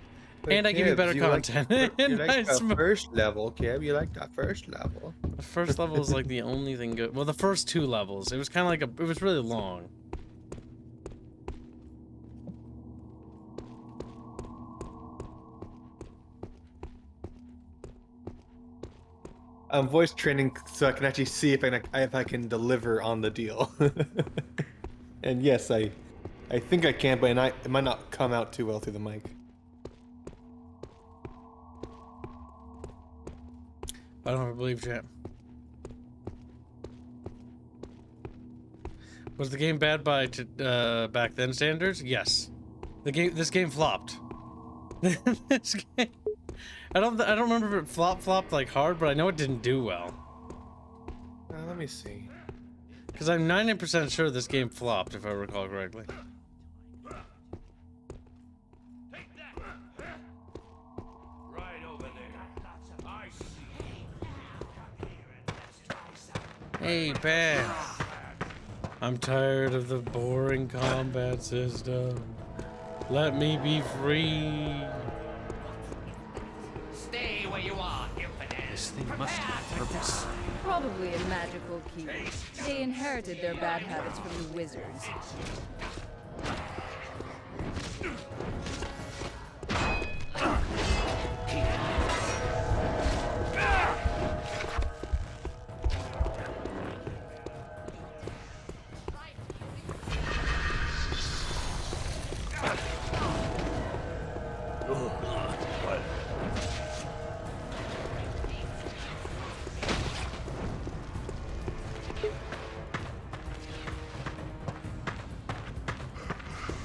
And I give you better content. You like the first level, Kev. You like that first level. The first level is like the only thing good. Well, the first 2 levels. It was kind of like it was really long. I'm voice training so I can actually see if I can deliver on the deal. And yes, I think I can, but it might not come out too well through the mic. I don't ever believe chat. Was the game bad by back then standards? Yes. This game flopped. This game. I don't remember if it flopped like hard, but I know it didn't do well. Let me see. Because I'm 90% sure this game flopped, if I recall correctly. Right over there. I see. Hey, Ben. I'm tired of the boring combat system. Let me be free. Stay where you are, infidel. This thing must have a purpose. Probably a magical key. They inherited their bad habits from the wizards.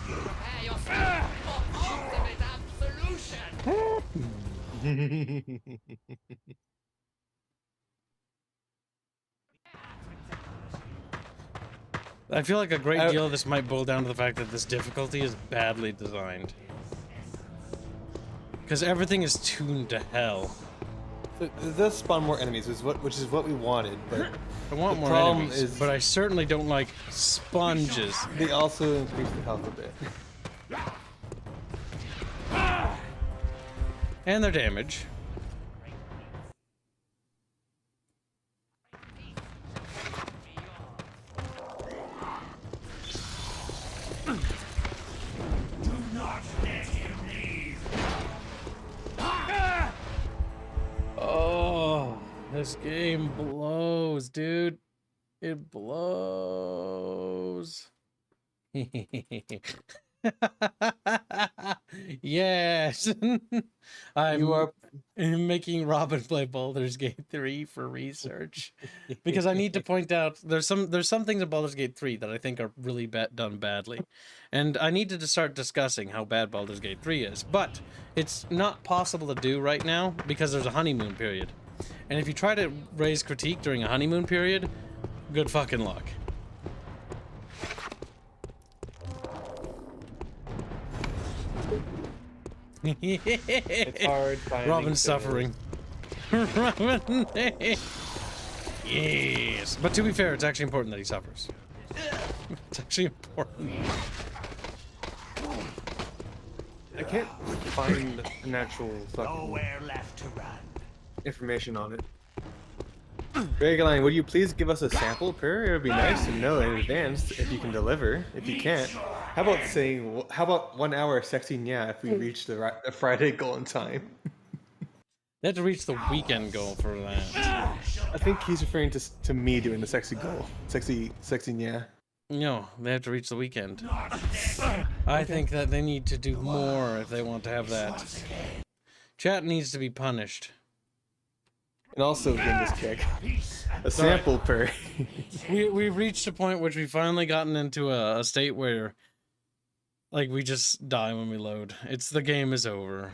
Prepare yourself for ultimate absolution. I feel like a great deal of this might boil down to the fact that this difficulty is badly designed. Because everything is tuned to hell. It does spawn more enemies, which is what we wanted, but I want more problem enemies, is- but I certainly don't like sponges. they also increase the health a bit. And their damage. This game blows, dude. It blows. Yes. I'm making Robin play Baldur's Gate 3 for research because I need to point out there's some things in Baldur's Gate 3 that I think are really done badly, and I need to start discussing how bad Baldur's Gate 3 is. But it's not possible to do right now because there's a honeymoon period, and if you try to raise critique during a honeymoon period, good fucking luck. It's hard finding Robin's suffering. Robin. Yes. But to be fair, it's actually important that he suffers. It's actually important. I can't find an actual fucking Nowhere left to run. information on it. Reguline, would you please give us a sample per? It would be nice to know in advance if you can deliver. If you can't, how about 1 hour sexy nya if we reach the Friday goal in time? They have to reach the weekend goal for that. I think he's referring to me doing the sexy goal. Sexy nya. No, they have to reach the weekend. I think that they need to do more if they want to have that. Chat needs to be punished. And also Genghis kick. A sample per. We've reached a point which we've finally gotten into a state where, like, we just die when we load. The game is over.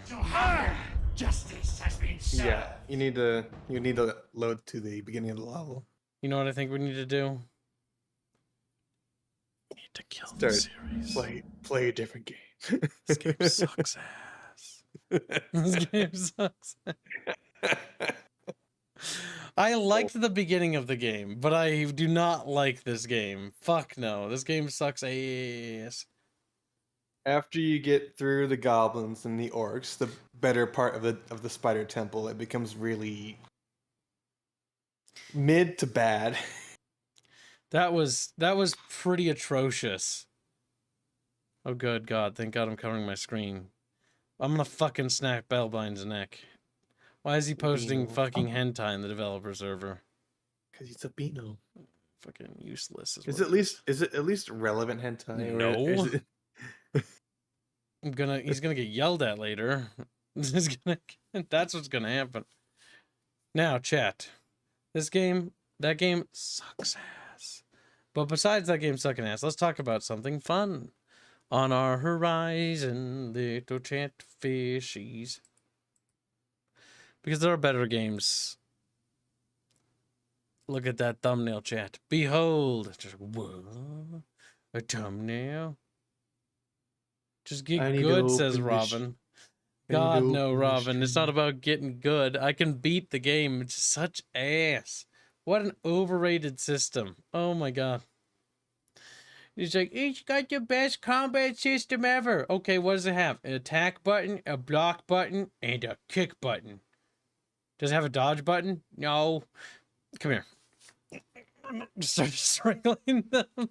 Justice has been served. Yeah, you need to load to the beginning of the level. You know what I think we need to do? We need to kill the series. Play a different game. This game sucks ass. This game sucks. I liked the beginning of the game, but I do not like this game. Fuck no, this game sucks ass. After you get through the goblins and the orcs, the better part of the spider temple, it becomes really mid to bad. That was pretty atrocious. Oh good God, thank God I'm covering my screen. I'm gonna fucking snap Bellbine's neck. Why is he posting fucking hentai in the developer server? Because he's a Beano. Fucking useless. Is it at least relevant hentai? No. Or is it... He's gonna get yelled at later. That's what's gonna happen. Now, chat. That game sucks ass. But besides that game sucking ass, let's talk about something fun. On our horizon, little chatfishies. Because there are better games. Look at that thumbnail, chat. Behold. Just, whoa. A thumbnail. Just get good, says Robin. God, no, Robin. It's not about getting good. I can beat the game. It's such ass. What an overrated system. Oh, my God. He's like, it's got the best combat system ever. Okay, what does it have? An attack button, a block button, and a kick button. Does it have a dodge button? No. Come here. Just start strangling them.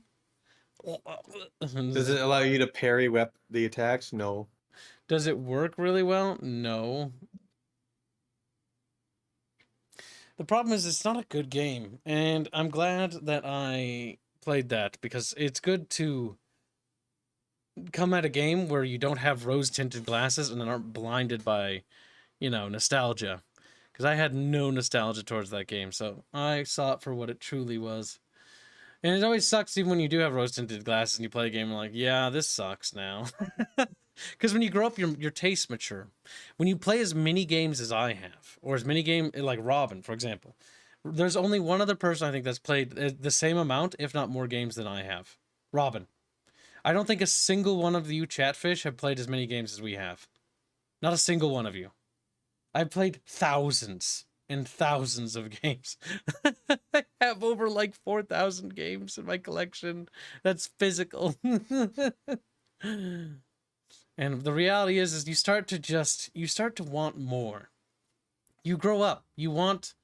Does it allow you to parry the attacks? No. Does it work really well? No. The problem is it's not a good game, and I'm glad that I played that because it's good to come at a game where you don't have rose-tinted glasses and then aren't blinded by, nostalgia. Because I had no nostalgia towards that game, so I saw it for what it truly was. And it always sucks even when you do have rose-tinted glasses and you play a game and like, yeah, this sucks now. Because when you grow up, your tastes mature. When you play as many games as I have, or as many games, like Robin, for example, there's only one other person I think that's played the same amount, if not more games than I have. Robin. I don't think a single one of you chatfish have played as many games as we have. Not a single one of you. I've played thousands and thousands of games. I have over like 4,000 games in my collection. That's physical. And the reality is you start to want more. You grow up. You want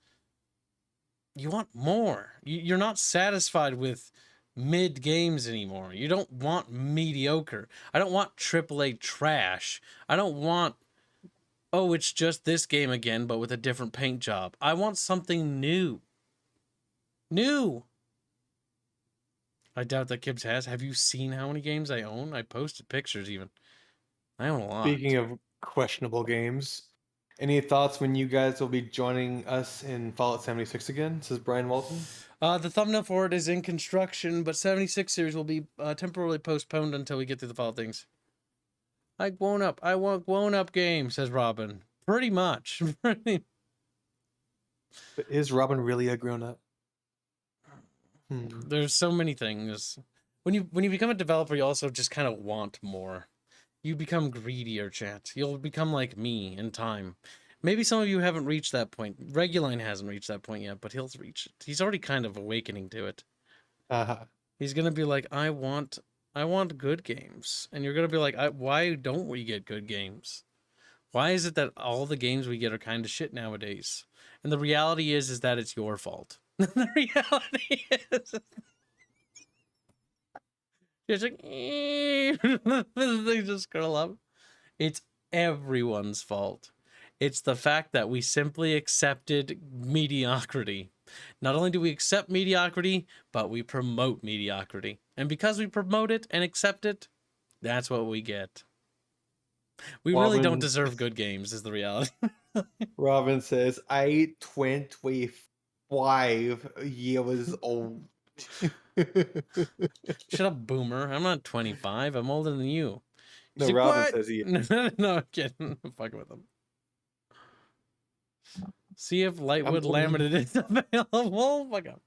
more. You're not satisfied with mid games anymore. You don't want mediocre. I don't want AAA trash. I don't want oh, it's just this game again, but with a different paint job. I want something new. New! I doubt that Kibbs has. Have you seen how many games I own? I posted pictures even. I own a lot. Speaking of questionable games, any thoughts when you guys will be joining us in Fallout 76 again? Says Brian Walton. The thumbnail for it is in construction, but 76 series will be temporarily postponed until we get through the fall things. I want grown up games, says Robin. Pretty much. But is Robin really a grown up? There's so many things. When you become a developer, you also just kind of want more. You become greedier, chat. You'll become like me in time. Maybe some of you haven't reached that point. Reguline hasn't reached that point yet, but he'll reach it. He's already kind of awakening to it. He's gonna be like, I want good games. And you're gonna be like, why don't we get good games? Why is it that all the games we get are kind of shit nowadays? And the reality is that it's your fault. The reality is... It's like, they just curl up. It's everyone's fault. It's the fact that we simply accepted mediocrity. Not only do we accept mediocrity, but we promote mediocrity. And because we promote it and accept it, that's what we get. We really don't deserve good games, is the reality. Robin says, I 25 years old. Shut up, boomer. I'm not 25. I'm older than you. No, Like, Robin what? says he. No, I'm kidding. I'm fucking with him. See if Lightwood laminate is available. Fuck up.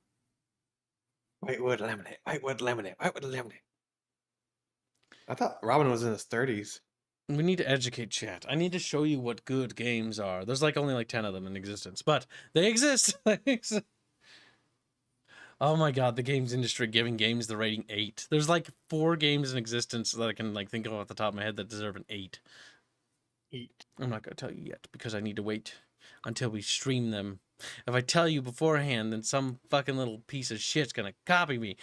Whitewood laminate. Whitewood laminate. Whitewood laminate. I thought Robin was in his 30s. We need to educate chat. I need to show you what good games are. There's like only like 10 of them in existence, but they exist. They exist. Oh my god, the games industry giving games the rating 8. There's like 4 games in existence that I can like think of off the top of my head that deserve an 8. 8. I'm not gonna tell you yet because I need to wait until we stream them. If I tell you beforehand, then some fucking little piece of shit's gonna copy me.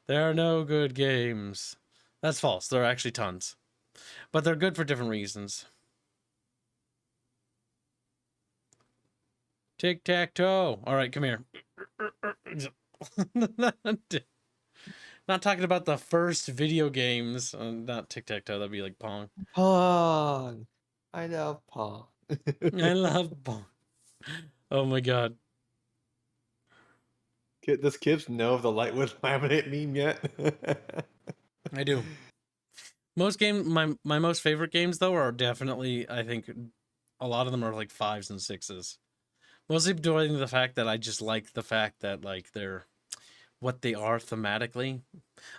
There are no good games. That's false. There are actually tons. But they're good for different reasons. Tic-tac-toe. All right, come here. Not talking about the first video games. Not tic-tac-toe. That'd be like Pong. Pong. I love Pong. I love Pong. Oh my god. Does Kibbs know of the Lightwood laminate meme yet? I do. Most games, my most favorite games though are definitely, I think, a lot of them are like 5s and 6s. Mostly due to the fact that I just like the fact that like they're what they are thematically.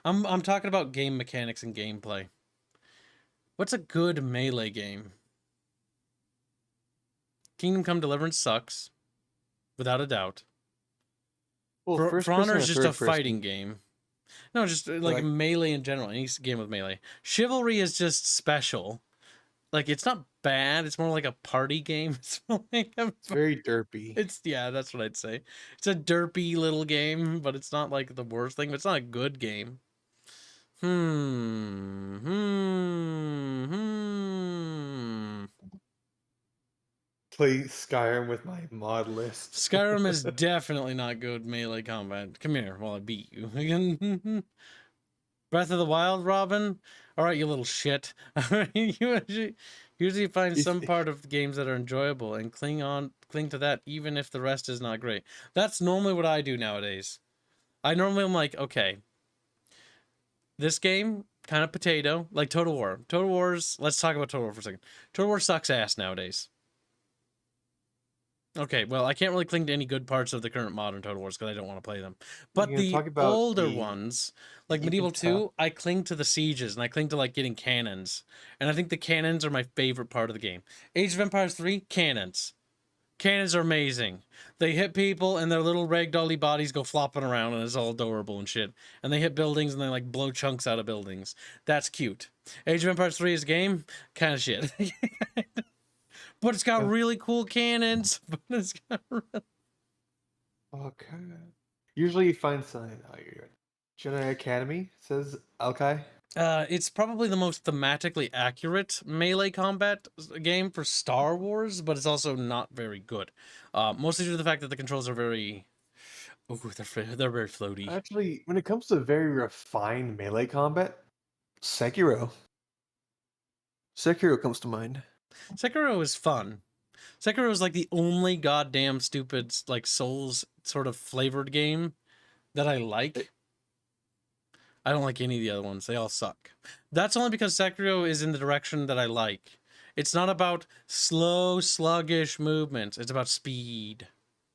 I'm talking about game mechanics and gameplay. What's a good melee game? Kingdom Come Deliverance sucks, without a doubt. Well, For Honor is just a fighting game. No, just like melee in general. Any game with melee. Chivalry is just special. Like, it's not bad. It's more like a party game. It's very derpy. Yeah, that's what I'd say. It's a derpy little game, but it's not like the worst thing. But it's not a good game. Play Skyrim with my mod list. Skyrim is definitely not good melee combat. Come here while I beat you. Breath of the Wild, Robin? Alright, you little shit. You usually find some part of the games that are enjoyable and cling to that even if the rest is not great. That's normally what I do nowadays. I normally am like, okay, this game, kind of potato, like Total War. Total War's, let's talk about Total War for a second. Total War sucks ass nowadays. Okay, well, I can't really cling to any good parts of the current modern Total Wars because I don't want to play them. But the older ones, like Medieval 2, I cling to the sieges and I cling to like getting cannons. And I think the cannons are my favorite part of the game. Age of Empires 3, cannons. Cannons are amazing. They hit people and their little ragdolly bodies go flopping around and it's all adorable and shit. And they hit buildings and they like blow chunks out of buildings. That's cute. Age of Empires 3 is a game, kind of shit. But it's got really cool cannons. But it's got okay. Usually you find something. Jedi Academy, says Alkai. It's probably the most thematically accurate melee combat game for Star Wars, but it's also not very good. Mostly due to the fact that the controls are very... Oh, they're very floaty. Actually, when it comes to very refined melee combat, Sekiro. Sekiro comes to mind. Sekiro is fun. Sekiro is like the only goddamn stupid, like, Souls sort of flavored game that I like. I don't like any of the other ones. They all suck. That's only because Sekiro is in the direction that I like. It's not about slow, sluggish movements. It's about speed.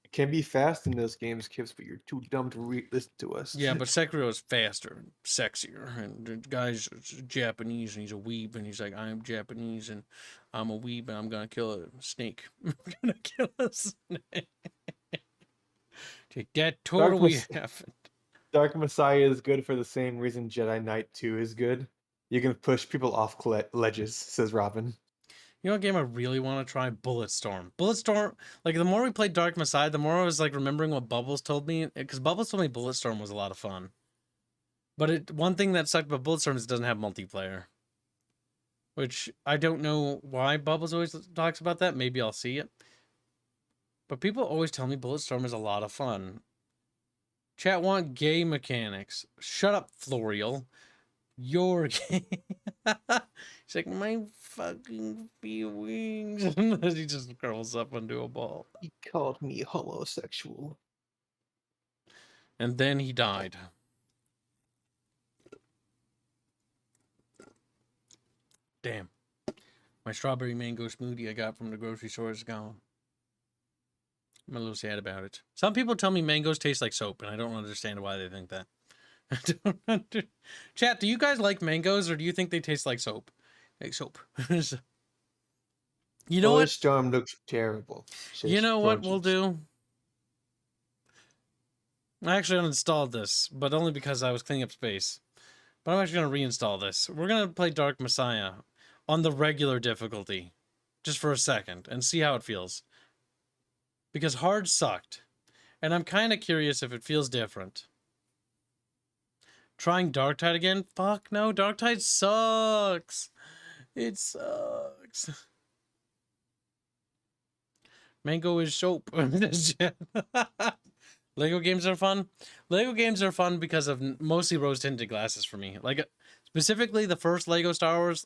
It can be fast in those games, Kips, but you're too dumb to listen to us. Yeah, but Sekiro is faster and sexier. And the guy's Japanese and he's a weeb and he's like, I'm Japanese and I'm a weeb and I'm gonna kill a snake. I'm gonna kill a snake. Take that turtle we have. Dark Messiah is good for the same reason Jedi Knight 2 is good. You can push people off ledges, says Robin. You know what game I really want to try? Bulletstorm. Bulletstorm, like, the more we played Dark Messiah, the more I was, like, remembering what Bubbles told me. Because Bubbles told me Bulletstorm was a lot of fun. But one thing that sucked about Bulletstorm is it doesn't have multiplayer. Which, I don't know why Bubbles always talks about that. Maybe I'll see it. But people always tell me Bulletstorm is a lot of fun. Chat want gay mechanics. Shut up, Florial. Your game. He's like, my fucking feelings. He just curls up into a ball. He called me homosexual. And then he died. Damn. My strawberry mango smoothie I got from the grocery store is gone. I'm a little sad about it. Some people tell me mangoes taste like soap, and I don't understand why they think that. Chat, do you guys like mangoes, or do you think they taste like soap? Like soap. You know what? Storm looks terrible. You know what we'll do? I actually uninstalled this, but only because I was cleaning up space. But I'm actually going to reinstall this. We're going to play Dark Messiah on the regular difficulty, just for a second, and see how it feels. Because hard sucked, and I'm kind of curious if it feels different. Trying Darktide again? Fuck no, Darktide sucks. It sucks. Mango is soap. Lego games are fun. Lego games are fun because of mostly rose-tinted glasses for me. Like, specifically the first Lego Star Wars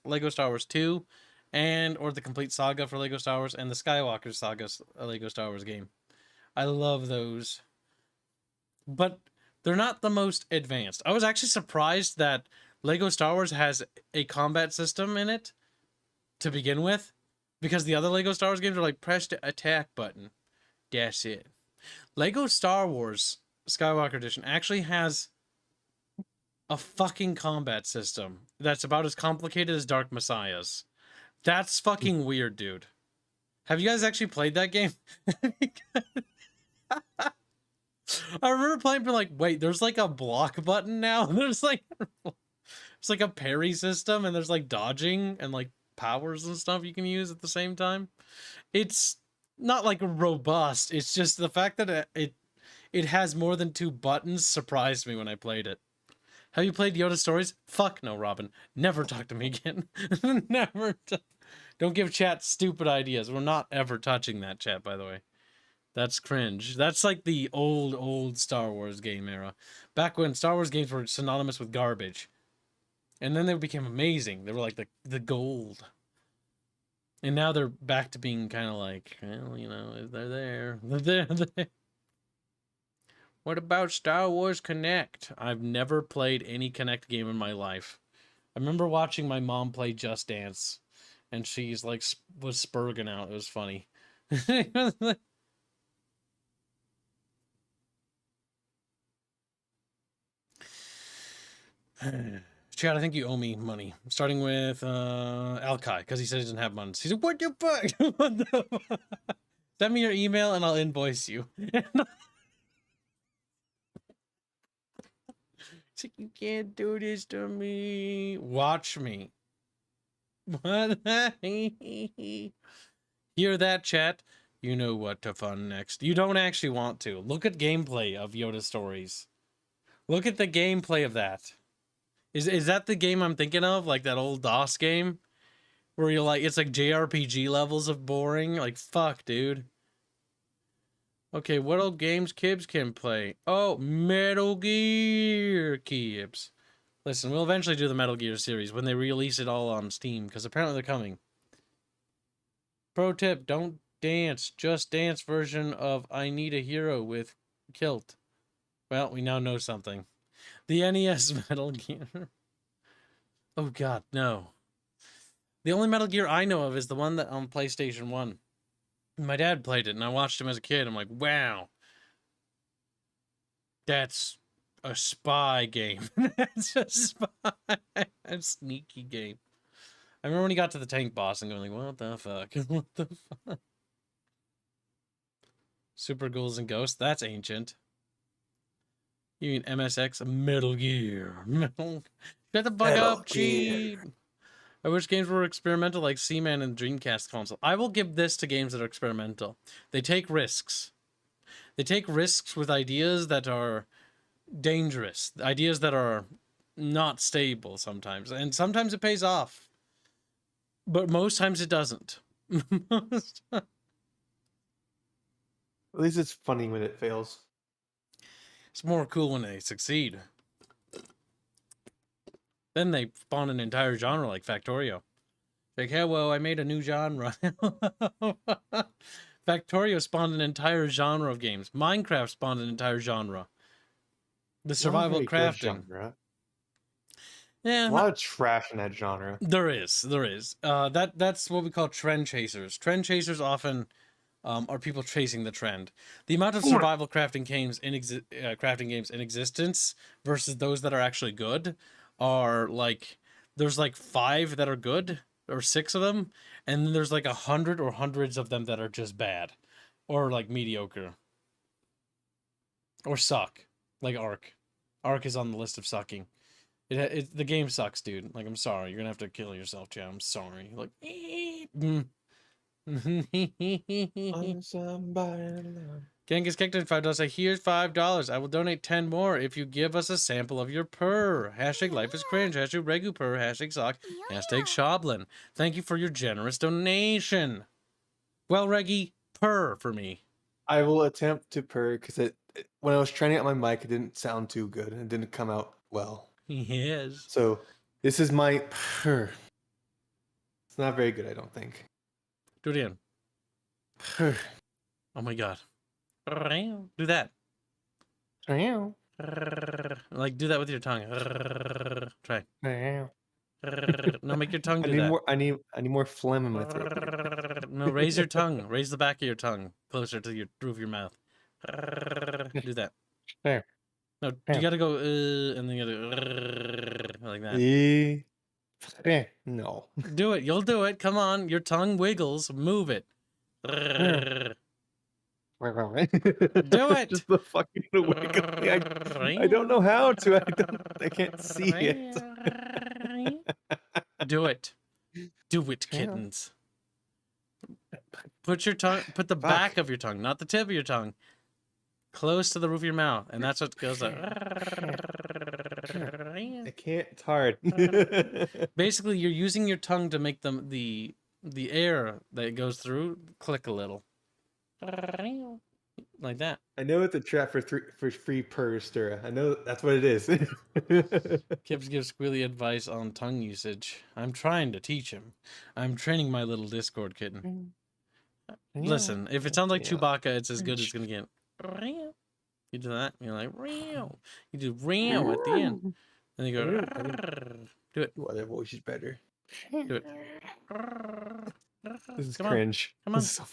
2, or the complete saga for Lego Star Wars, and the Skywalker saga Lego Star Wars game. I love those. But they're not the most advanced. I was actually surprised that Lego Star Wars has a combat system in it to begin with, because the other Lego Star Wars games are like, press the attack button. That's it. Lego Star Wars Skywalker Edition actually has a fucking combat system that's about as complicated as Dark Messiah's. That's fucking weird, dude. Have you guys actually played that game? I remember playing for like, wait, there's like a block button now? There's like a parry system, and there's like dodging and like powers and stuff you can use at the same time. It's not like robust. It's just the fact that it has more than 2 buttons surprised me when I played it. Have you played Yoda Stories? Fuck no, Robin. Never talk to me again. Never. Don't give chat stupid ideas. We're not ever touching that, chat, by the way. That's cringe. That's like the old Star Wars game era. Back when Star Wars games were synonymous with garbage. And then they became amazing. They were like the gold. And now they're back to being kind of like, well, you know, they're there. They're there. What about Star Wars Connect? I've never played any Connect game in my life. I remember watching my mom play Just Dance. And she's like, was spurging out. It was funny. Chad, I think you owe me money. Starting with Alkai, because he said he doesn't have money. He's like, what the fuck? What the fuck? Send me your email and I'll invoice you. It's like, you can't do this to me. Watch me. What? Hear that, chat? You know what to fund next. You don't actually want to. Look at gameplay of Yoda Stories. Look at the gameplay of that. Is that the game I'm thinking of? Like that old DOS game? Where you're like, it's like JRPG levels of boring? Like, fuck, dude. Okay, what old games Kibbs can play? Oh, Metal Gear, Kibbs. Listen, we'll eventually do the Metal Gear series when they release it all on Steam, because apparently they're coming. Pro tip, don't dance. Just Dance version of I Need a Hero with Kilt. Well, we now know something. The NES Metal Gear. Oh god, no. The only Metal Gear I know of is the one that on PlayStation 1. My dad played it, and I watched him as a kid. I'm like, wow. That's a spy game. That's a spy. A sneaky game. I remember when he got to the tank boss and going like, what the fuck? What the fuck? Super Ghouls and Ghosts? That's ancient. You mean MSX? Metal Gear. Metal... Shut the fuck up, cheat! I wish games were experimental like Seaman and Dreamcast console. I will give this to games that are experimental. They take risks. They take risks with ideas that are dangerous. Ideas that are not stable sometimes. And sometimes it pays off. But most times it doesn't. At least it's funny when it fails. It's more cool when they succeed. Then they spawn an entire genre like Factorio. Like, hey, well, I made a new genre. Factorio spawned an entire genre of games. Minecraft spawned an entire genre. The survival crafting. Yeah, a lot of trash in that genre. There is. That's what we call trend chasers. Trend chasers often are people chasing the trend. The amount of survival crafting games in existence versus those that are actually good are like, there's like 5 that are good, or 6 of them, and then there's like 100 or hundreds of them that are just bad, or like mediocre, or suck, like Ark. Ark is on the list of sucking. The game sucks, dude. Like, I'm sorry, you're gonna have to kill yourself, Chad. I'm sorry. Like, Gang gets kicked in $5. Say, here's $5. I will donate 10 more if you give us a sample of your purr. Hashtag life is cringe. Hashtag regu purr. Hashtag sock. Hashtag Shoblin. Thank you for your generous donation. Well, Reggie, purr for me. I will attempt to purr because when I was trying out my mic, it didn't sound too good. It didn't come out well. Yes. So this is my purr. It's not very good, I don't think. Do it again. Purr. Oh my god. Do that. Like, do that with your tongue. Try. No, make your tongue do that. I need more phlegm in my throat. No, raise your tongue. Raise the back of your tongue closer to your roof of your mouth. Do that. There. No, you gotta go and then you gotta like that. No. Do it. You'll do it. Come on. Your tongue wiggles. Move it. Do it. Just the fucking wiggling. I don't know how to. I can't see it. Do it. Do it, kittens. Put your tongue. Put the back of your tongue, not the tip of your tongue, close to the roof of your mouth, and that's what goes like. I can't. It's hard. Basically, you're using your tongue to make them the air that goes through click a little. Like that. I know it's a trap for free purr, Stura. I know that's what it is. Kibbs gives Squealy advice on tongue usage. I'm trying to teach him. I'm training my little Discord kitten. Listen, if it sounds like Chewbacca, it's as good as it's gonna get. You do that, you're like, you do at the end. And you go, do it. Other voice is better. Do it. This is Come cringe. On. Come on. So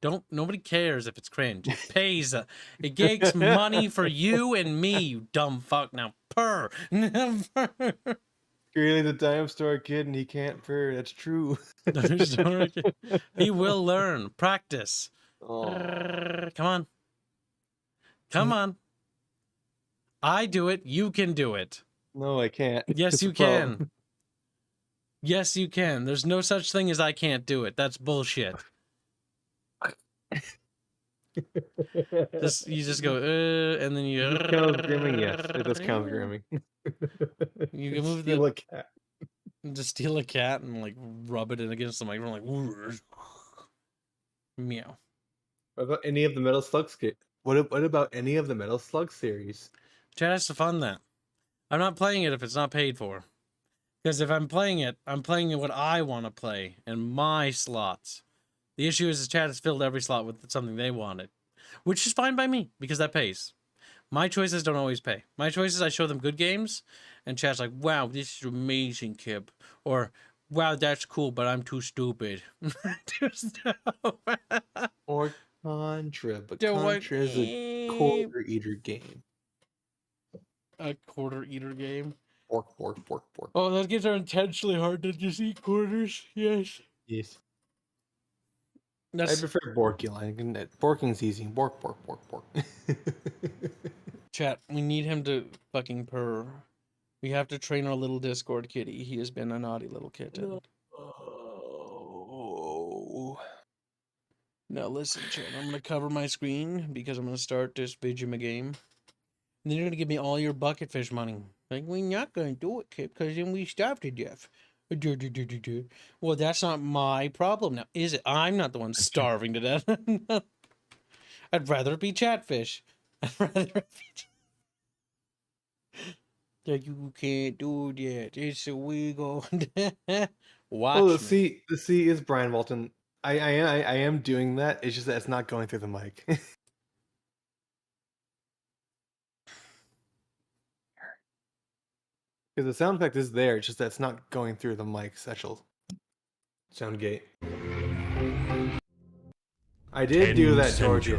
Do it. Nobody cares if it's cringe. It pays. It takes money for you and me, you dumb fuck. Now purr. Really, the dime store kid and he can't purr. That's true. He will learn. Practice. Oh. Come on. Come on. I do it. You can do it. No, I can't. Yes, you can. Yes, you can. There's no such thing as I can't do it. That's bullshit. You just go, and then you. This counts grooming, yes. It does count grooming. You can move Steal the. a cat. Just steal a cat and like rub it in against the microphone, like. Meow. What about any of the Metal Slug what about any of the Metal Slug series? Chad has to fund that. I'm not playing it if it's not paid for. Because if I'm playing it what I want to play in my slots. The issue is Chad has filled every slot with something they wanted, which is fine by me because that pays. My choices don't always pay. My choices, I show them good games, and Chad's like, wow, this is amazing, Kip. Or, wow, that's cool, but I'm too stupid. Or Contra, but Do Contra is a it. quarter eater game. A quarter eater game. Bork. Oh, those games are intentionally hard to just eat quarters. Yes. Yes. I That's prefer Borky line. Borking's easy. Bork. chat. We need him to fucking purr. We have to train our little Discord kitty. He has been a naughty little kitten. Oh. Now listen, chat. I'm gonna cover my screen because I'm gonna start this Vigima game. And then you're gonna give me all your bucket fish money. Like, we're not gonna do it, Kip, because then we starve to death. Well, that's not my problem now, is it? I'm not the one starving to death. I'd rather it be Chatfish. I'd rather it be. That you can't do that. It's illegal. Watch Well, me. the C is Brian Walton. I am doing that. It's just that it's not going through the mic. Because the sound effect is there, it's just that it's not going through the mic special sound gate. I did do that, Georges.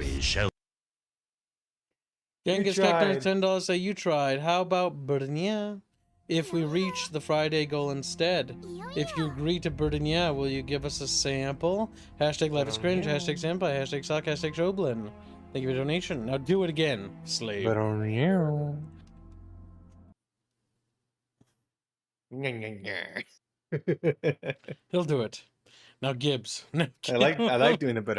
Genghis tried. Cactus $10 say you tried. How about Burnia? If we reach the Friday goal instead. If you agree to Burnia, will you give us a sample? Hashtag life is cringe, hashtag senpai, hashtag suck, hashtag Joblin. Thank you for your donation. Now do it again, slave. He'll do it. Now Gibbs. I like doing it, but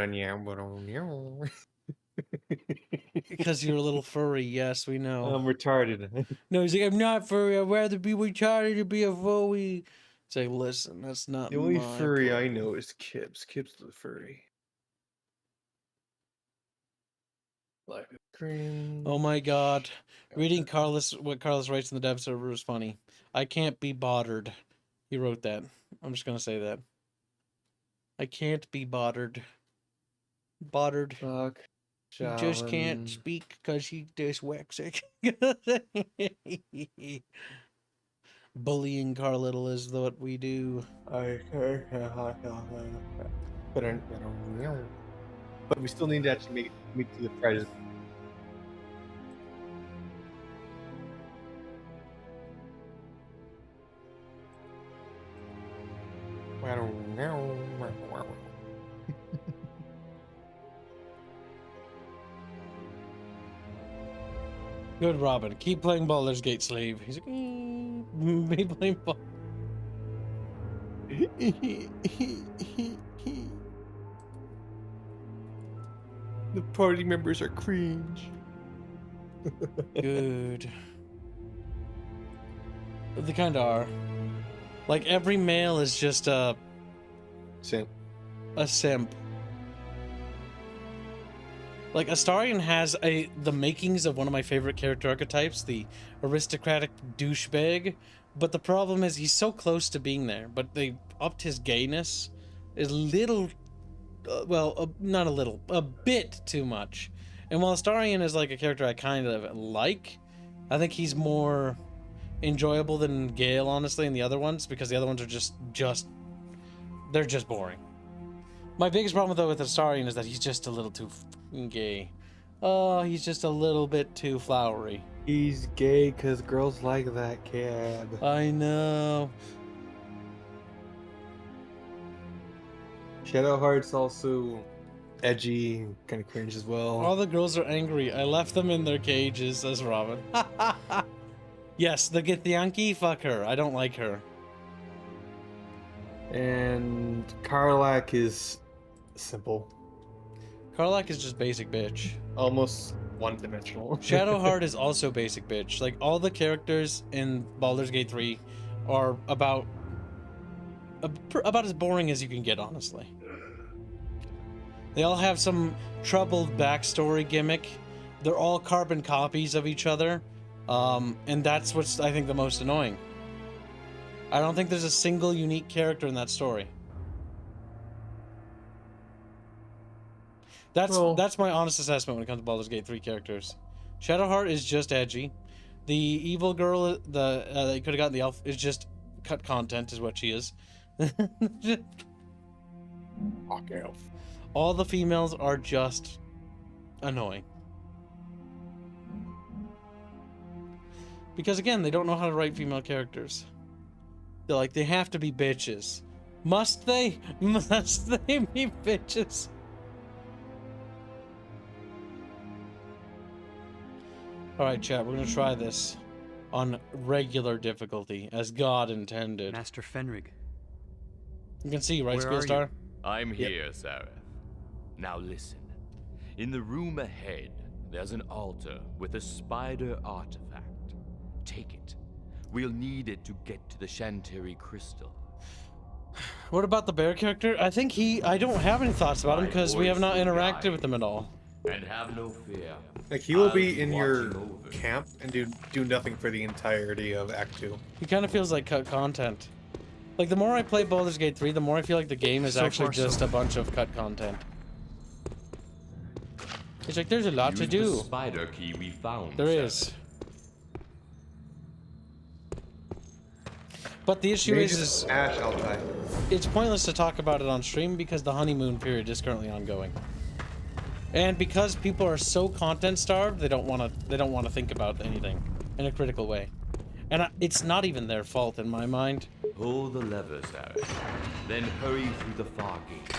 Because you're a little furry, yes, we know. I'm retarded. No, he's like, I'm not furry, I'd rather be retarded to be a furry. It's like, listen, that's not The only my furry I problem. know is Kibs. Kibs the furry. Life is cringe. Oh my god. Reading what Carlos writes in the dev server is funny. I can't be bothered. He wrote that. I'm just gonna say that. I can't be bothered. Bothered. Fuck. He just can't Shaolin. speak because he's dyslexic. Bullying Carlittle is what we do. But we still need to actually make to the prize. Good, Robin. Keep playing Baldur's Gate, slave. He's like, be playing ball. The party members are cringe. Good. They kind of are. Like, every male is just a Simp. simp. Like, Astarion has the makings of one of my favorite character archetypes, the aristocratic douchebag, but the problem is he's so close to being there, but they upped his gayness is little, not a little, a bit too much. And while Astarion is like a character I kind of like, I think he's more enjoyable than Gale, honestly, and the other ones, because the other ones are they're just boring. My biggest problem, though, with Astarion is that he's just a little too gay. Oh, he's just a little bit too flowery. He's gay because girls like that cab. I know. Shadowheart's also edgy, kind of cringe as well. All the girls are angry. I left them in their cages, says Robin. Yes, the Githyanki, fuck her. I don't like her. And Karlak is simple. Karlach is just basic bitch. Almost one-dimensional. Shadowheart is also basic bitch. Like, all the characters in Baldur's Gate 3 are about as boring as you can get, honestly. They all have some troubled backstory gimmick. They're all carbon copies of each other. And that's what's, I think, the most annoying. I don't think there's a single unique character in that story. That's my honest assessment when it comes to Baldur's Gate 3 characters. Shadowheart is just edgy. The evil girl, that you could have gotten the elf, is just cut content, is what she is. Fuck elf. All the females are just annoying. Because again, they don't know how to write female characters. They're like, they have to be bitches. Must they? Must they be bitches? Alright, chat, we're gonna try this on regular difficulty, as God intended. Master Fenrig. You can see, right, Where are Skillstar? I'm here, Sarah. Now listen. In the room ahead, there's an altar with a spider artifact. Take it. We'll need it to get to the Shantiri crystal. What about the bear character? I think I don't have any thoughts about him because we have not interacted with him at all. And have no fear. Like, he will I'll be in your watching over you. camp and do nothing for the entirety of Act 2. He kind of feels like cut content. Like, the more I play Baldur's Gate 3, the more I feel like the game is So actually far, so just a bunch of cut content. It's like, there's a lot to Use do. the spider key we found. There Sarah. is. But the issue is Ash Altai. it's pointless to talk about it on stream because the honeymoon period is currently ongoing. And because people are so content starved, they don't want to think about anything in a critical way. And it's not even their fault in my mind. Pull the lever, Sarah. Then hurry through the fog gate.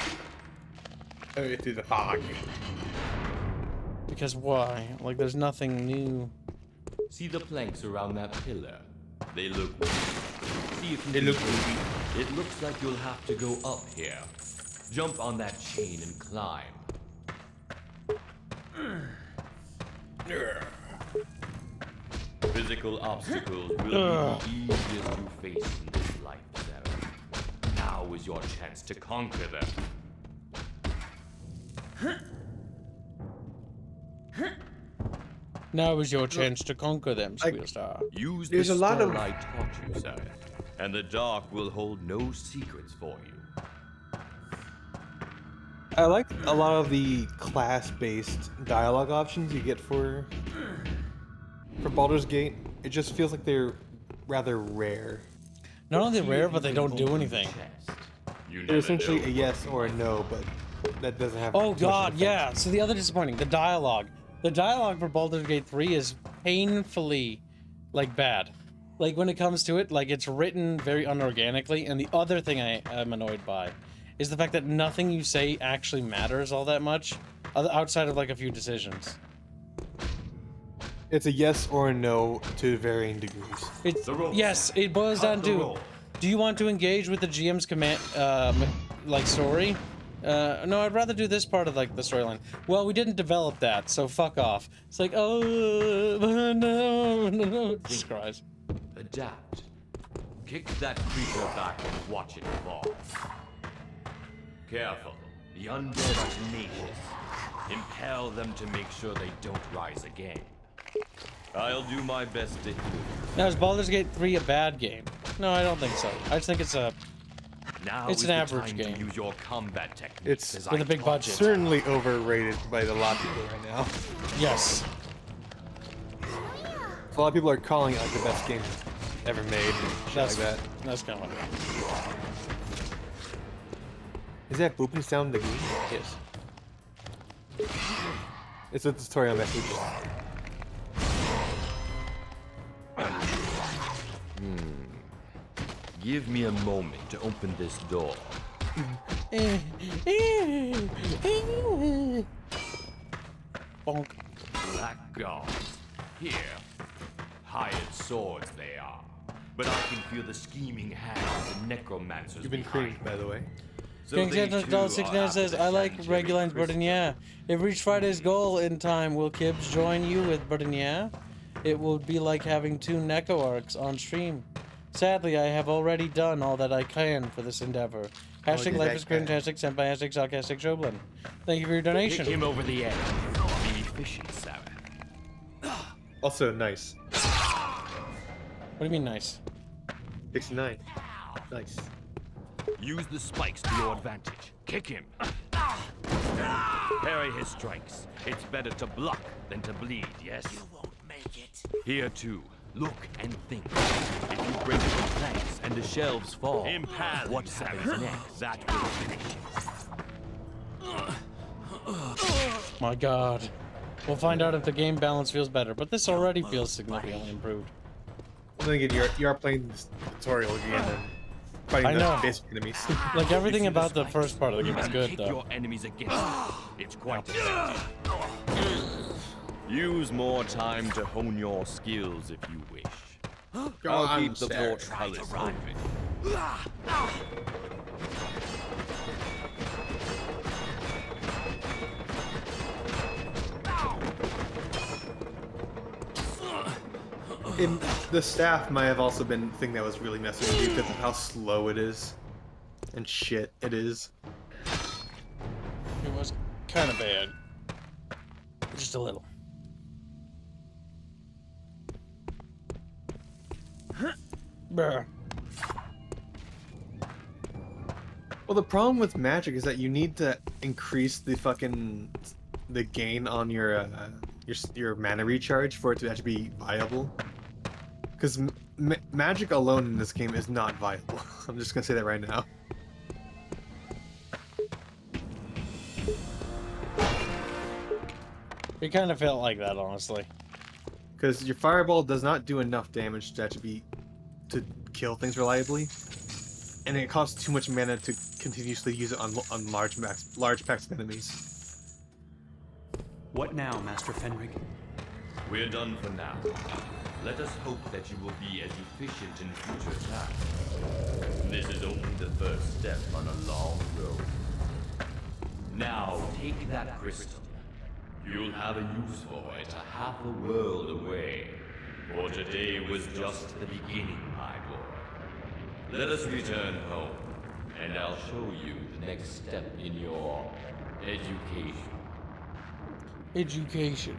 Hurry through the fog. Because why? Like, there's nothing new. See the planks around that pillar? They look weak. See if you They can look see. It looks like you'll have to go up here. Jump on that chain and climb. Physical obstacles will be the easiest you face in this life, Sarah. Now is your chance to conquer them. Now is your chance to conquer them, Skillstar. Use There's the a lot of- spell I taught you, Sarah, and the dark will hold no secrets for you. I like a lot of the class-based dialogue options you get for Baldur's Gate. It just feels like they're rather rare. Not only See rare, if but you they can don't do open the anything. chest. You They're never essentially know a yes what's or a in no, but that doesn't have. Oh too much of god, an yeah. effect. So the other disappointing, the dialogue. The dialogue for Baldur's Gate 3 is painfully, like, bad. Like, when it comes to it, like, it's written very unorganically. And the other thing I am annoyed by is the fact that nothing you say actually matters all that much, outside of, like, a few decisions. It's a yes or a no to varying degrees. It's, The ropes. yes, it boils Cut down the to, rope. do you want to engage with the GM's command, like, story? No, I'd rather do this part of, like, the storyline. Well, we didn't develop that, so fuck off. It's like, oh, no. Jesus Christ. Adapt. Kick that creature back and watch it fall. Careful. The undead are tenacious. Impel them to make sure they don't rise again. I'll do my best to heal. Now, is Baldur's Gate 3 a bad game? No, I don't think so. I just think it's a... Now It's is an the average time game. to use your combat techniques. It's as with I a big taught budget. you. Certainly overrated by a lot of people right now. Yes. A lot of people are calling it like the best game ever made. And shit That's, like that. that's kind of what Is that booping sound the game? it is. It's a tutorial message. Give me a moment to open this door. Bonk. Blackguards. Here. Hired swords they are. But I can feel the scheming hands of the necromancers You've been behind creamed, by the way. So King they Santa too Dollar are 69 after says, the I like Chantilly regular Burden, yeah. If reach Friday's goal in time, will Kibbs join you with Burden, yeah? It will be like having 2 Neko arcs on stream. Sadly, I have already done all that I can for this endeavor. Hashtag did life that is cringe, guy. hashtag senpai, hashtag sock, hashtag Shoblin. Thank you for your donation. Kick him over the edge. Be efficient, Sarah. Also nice. What do you mean nice? 69. Nice. Use the spikes to your advantage. Kick him. Parry his strikes. It's better to block than to bleed, yes? You won't make it. Here too. Look and think. If you break the planks and the shelves fall, Impale what him, happens next? That will finish it. My god. We'll find out if the game balance feels better, but this already feels significantly improved. Then again, you are playing this tutorial again and fighting I the know. basic enemies. Like, everything about the first part of the game is And good, kick though. your enemies against it. It's quite effective. Use more time to hone your skills if you wish. Go I'll on, keep the Sarah. portcullis open. The staff might have also been the thing that was really messing with you because of how slow it is. And shit it is. It was kind of bad. Just a little. Bruh. Well, the problem with Magic is that you need to increase the gain on your mana recharge for it to actually be viable. Because Magic alone in this game is not viable. I'm just gonna say that right now. It kind of felt like that, honestly. Because your fireball does not do enough damage to actually to kill things reliably, and it costs too much mana to continuously use it on large packs of enemies. What now, Master Fenrig? We're done for now. Let us hope that you will be as efficient in future tasks. This is only the first step on a long road. Now, take that crystal. You'll have a use for it a half a world away. For today was just the beginning, my boy. Let us return home, and I'll show you the next step in your education. Education.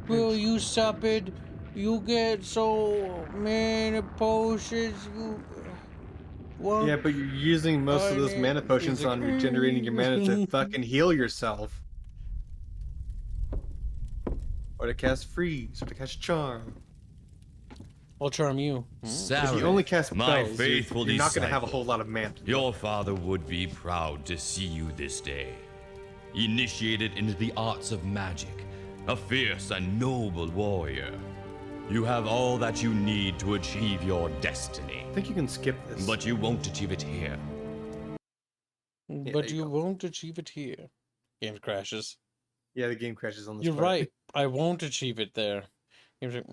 Will you stop it? You get so many potions. You. Well, Yeah, but you're using most of those mana potions on regenerating your mana to fucking heal yourself. Or to cast freeze, or to cast charm. I'll charm you. If you only cast my spells, faithful you're not going to have a disciple. whole lot of mana. Your father would be proud to see you this day. Initiated into the arts of magic, a fierce and noble warrior. You have all that you need to achieve your destiny. I think you can skip this. But you won't achieve it here. But there you you go. won't achieve it here. Game crashes. Yeah, the game crashes on this You're part. right. I won't achieve it there. Game's like,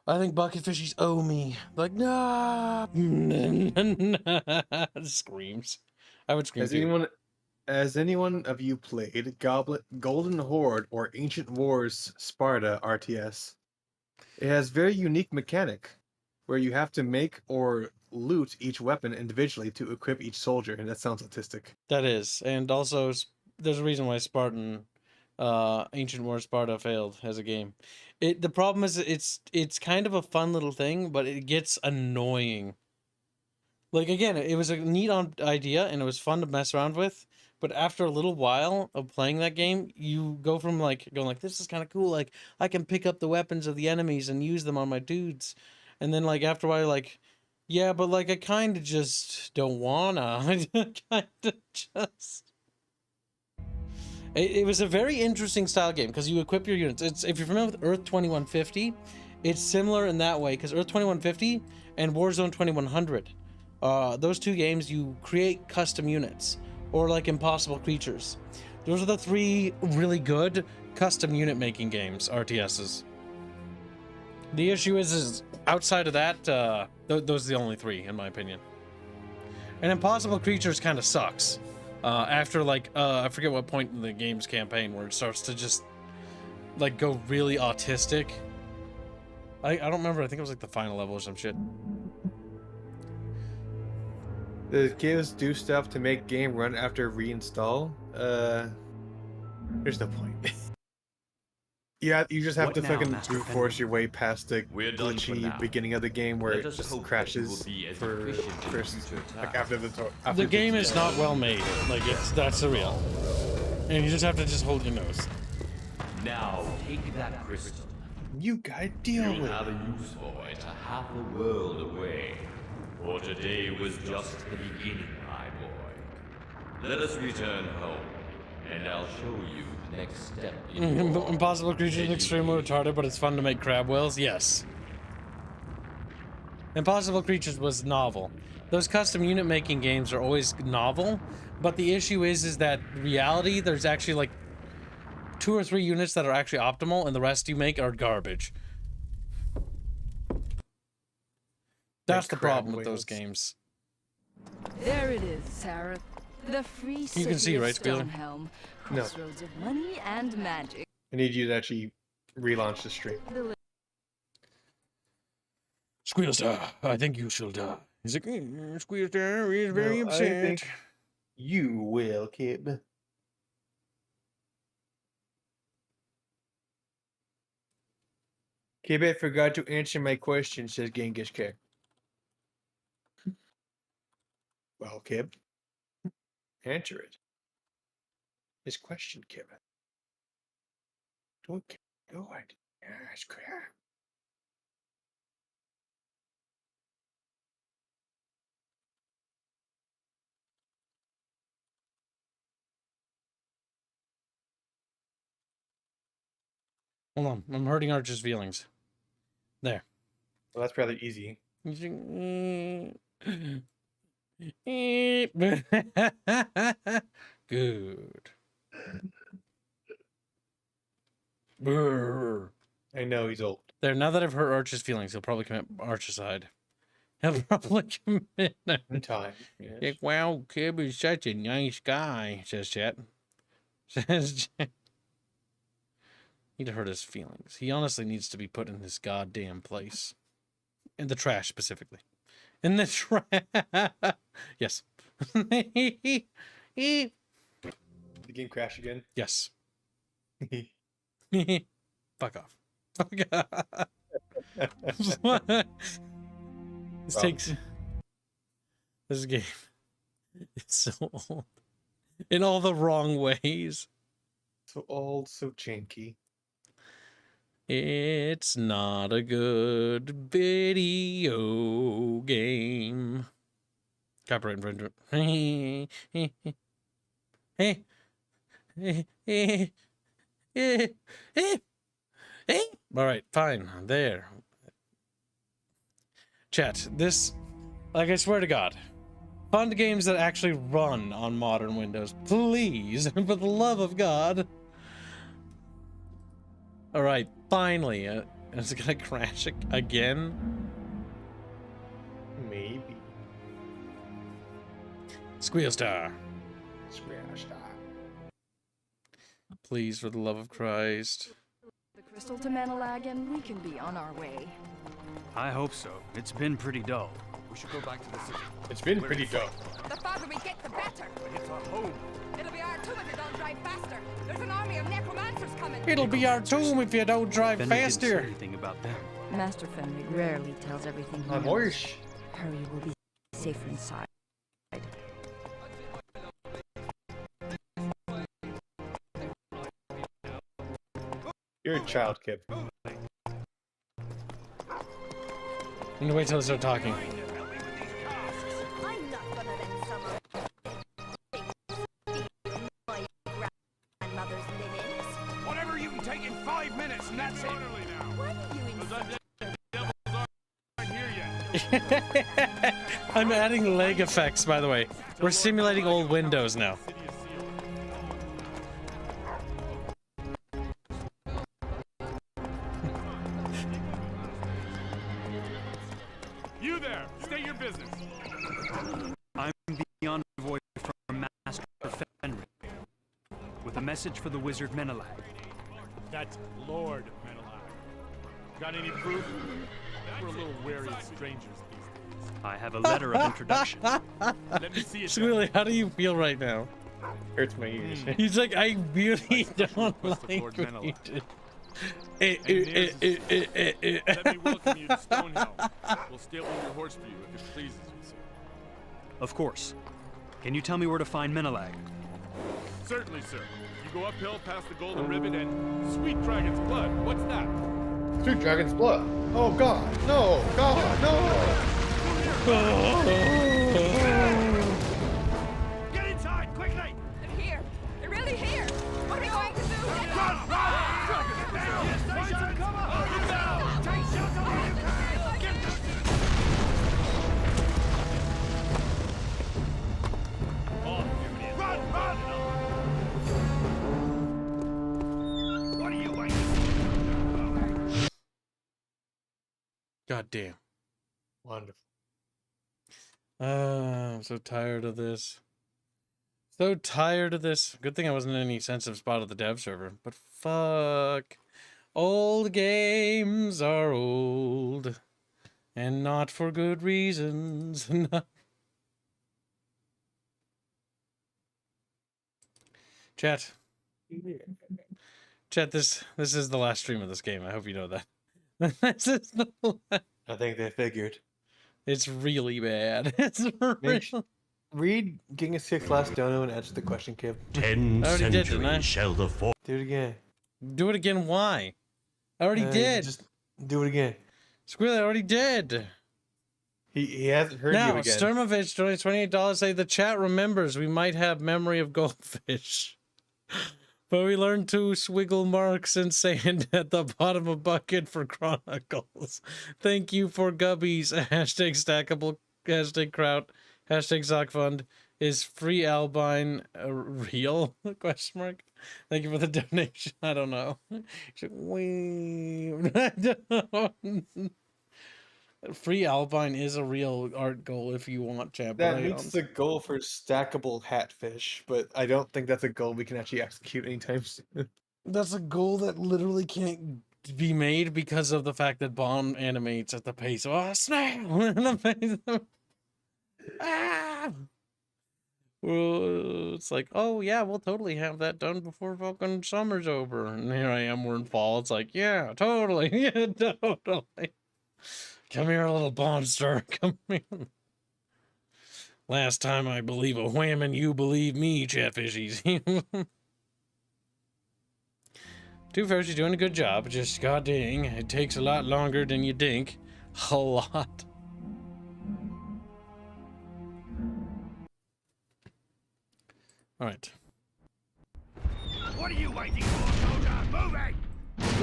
I think bucket fishies owe me. Like, nah. Screams. I would scream too. Has anyone of you played Golden Horde or Ancient Wars Sparta RTS? It has very unique mechanic where you have to make or loot each weapon individually to equip each soldier, and that sounds autistic. That is, and also there's a reason why Ancient War Sparta failed as a game. The problem is it's kind of a fun little thing, but it gets annoying. Like, again, it was a neat idea and it was fun to mess around with, but after a little while of playing that game, you go from like going like, this is kind of cool, like I can pick up the weapons of the enemies and use them on my dudes, and then like after a while, like, yeah, but like I kind of just don't wanna. I kind of just. It was a very interesting style game because you equip your units. If you're familiar with Earth 2150, it's similar in that way because Earth 2150 and Warzone 2100, those two games you create custom units or like impossible creatures. Those are the three really good custom unit making games, RTSs. The issue is outside of that, those are the only three, in my opinion. And Impossible Creatures kind of sucks. After, like, I forget what point in the game's campaign where it starts to just, like, go really autistic. I don't remember. I think it was, like, the final level or some shit. Does Gibbs do stuff to make game run after reinstall? There's no point. Yeah, you just have What to now, fucking Master brute force your way past the We're done for glitchy now. beginning of the game where Let it us just hope that crashes you will be as for efficient in first, future like tasks. The game is not well made. Like, that's the real. And you just have to just hold your nose. Now, take that crystal. You gotta deal You'll with have it. a use for it half a world away. For today was just the beginning, my boy. Let us return home, and I'll show you the next step in your Impossible Creatures is extremely education. retarded, but it's fun to make crab whales. Yes. Impossible Creatures was novel. Those custom unit making games are always novel, but the issue is that reality, there's actually like 2 or 3 units that are actually optimal, and the rest you make are garbage. That's the crab problem with those whales. games. There it is, Sarah. The free city can see, of right, Squealer? Stonehelm. No. Crossroads of money and magic. I need you to actually relaunch the stream. Squealstar, I think you shall die. He's like, Squealstar is very No, I upset. think you will, kid. Kibet forgot to answer my question, says Genghis Khan. Well, Kib, answer it. His question, Kib. Don't do it. Ask her. Hold on, I'm hurting Archer's feelings. There. Well, that's rather easy. Good. Brr. I know he's old. There, now that I've hurt Archer's feelings, he'll probably commit archicide. He'll probably commit. In time. Yes. Like, wow, Kib is such a nice guy, says Chat. Says Chat. Need to hurt his feelings. He honestly needs to be put in his goddamn place. In the trash, specifically. In the trash. Yes. The game crash again. Yes. Fuck off. Fuck off. This takes... This game is so old. In all the wrong ways. So old, so janky. It's not a good video game. Copyright infringement. All right, fine. There. Chat, this, like, I swear to God, fund games that actually run on modern Windows, please, for the love of God. All right, finally. Is it gonna crash again? Maybe. Squealstar. Squash that. Please, for the love of Christ. The crystal to Manilag, and we can be on our way. I hope so. It's been pretty dull. We should go back to the city. It's been pretty dope. The farther we get, the better. It's our home. It'll be our tomb if it don't drive faster. There's an army of necromancers coming. It'll be our tomb if you don't drive Fenrir didn't say faster. anything about them. Master Fenrir rarely tells everything he I'm knows. Irish. Harry will be safer inside. You're a child, kid. You need to wait till they start talking. I'm not gonna let someone steal my grandmother's linens. Whatever you can take in 5 minutes, and that's it. What are you in? I'm adding leg effects, by the way. We're simulating old Windows now. You there, state your business. I'm the envoy from Master Fenrir, with a message for the wizard Menelag. That's Lord Menelag. Got any proof? We're a little wary of strangers these days. I have a letter of introduction. Let me see it. Squealy, how do you feel right now? Hurts my ears. He's like, I really don't request of like Lord what Menelag. you did. Let me welcome you to Stonehelm. We'll stable your horse for you if it pleases you, sir. Of course. Can you tell me where to find Menelag? Certainly, sir. You go uphill past the Golden Ribbon and Sweet Dragon's Blood. What's that? Sweet Dragon's blood. Oh God, no, God, no. Get inside, quickly! They're here. They're really here. What are we going to do? Run! Run! Station, come on! Take shelter where you can! Get Run! Run! What are you waiting for? God damn. Wonderful. I'm so tired of this. So tired of this. Good thing I wasn't in any sensitive spot of the dev server. But fuck. Old games are old. And not for good reasons. Chat. Chat, this is the last stream of this game. I hope you know that. This is the last. I think they figured. It's really bad. It's real. Read Gingas Kick's last dono and answer the question, Kib. 10 I already did, didn't I? centuries shall the four. Do it again. Do it again. Why? I already did. Just do it again. Squealy, I already did. He hasn't heard Now, you again. Sturmovich donates $28. Say the chat remembers we might have memory of goldfish. But we learned to swiggle marks and sand at the bottom of bucket for chronicles. Thank you for gubbies. Hashtag stackable. Hashtag kraut. Hashtag sock fund. Is free albine real? Question mark. Thank you for the donation. I don't know. I don't know. Free albine is a real art goal if you want, champ. That meets the goal for stackable hatfish, but I don't think that's a goal we can actually execute anytime soon. That's a goal that literally can't be made because of the fact that Bomb animates at the pace of a snail in the face of... Ah! Well, it's like, oh yeah, we'll totally have that done before fucking summer's over. And here I am, we're in fall. It's like, yeah, totally. Yeah, totally. Come here, little monster. Come here. Last time I believe a wham and you believe me, Chatfishies. Two Fishies doing a good job. Just god dang, it takes a lot longer than you think. A lot. Alright. What are you waiting for, soldier? Moving!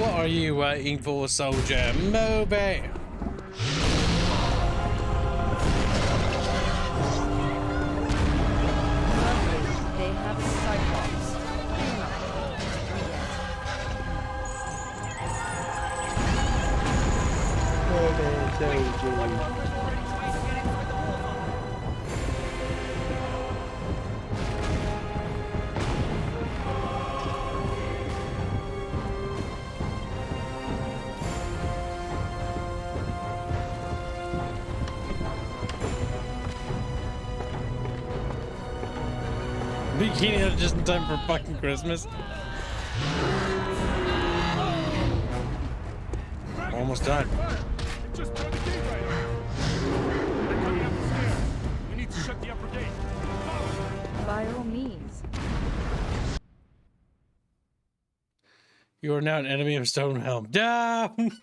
What are you waiting for, soldier? Move it! They have sidewalks. Bikini just in time for fucking Christmas. Almost done. Just turn the gate right on. They're coming up the stairs. We need to shut the upper gate. By all means. You are now an enemy of Stonehelm. Down!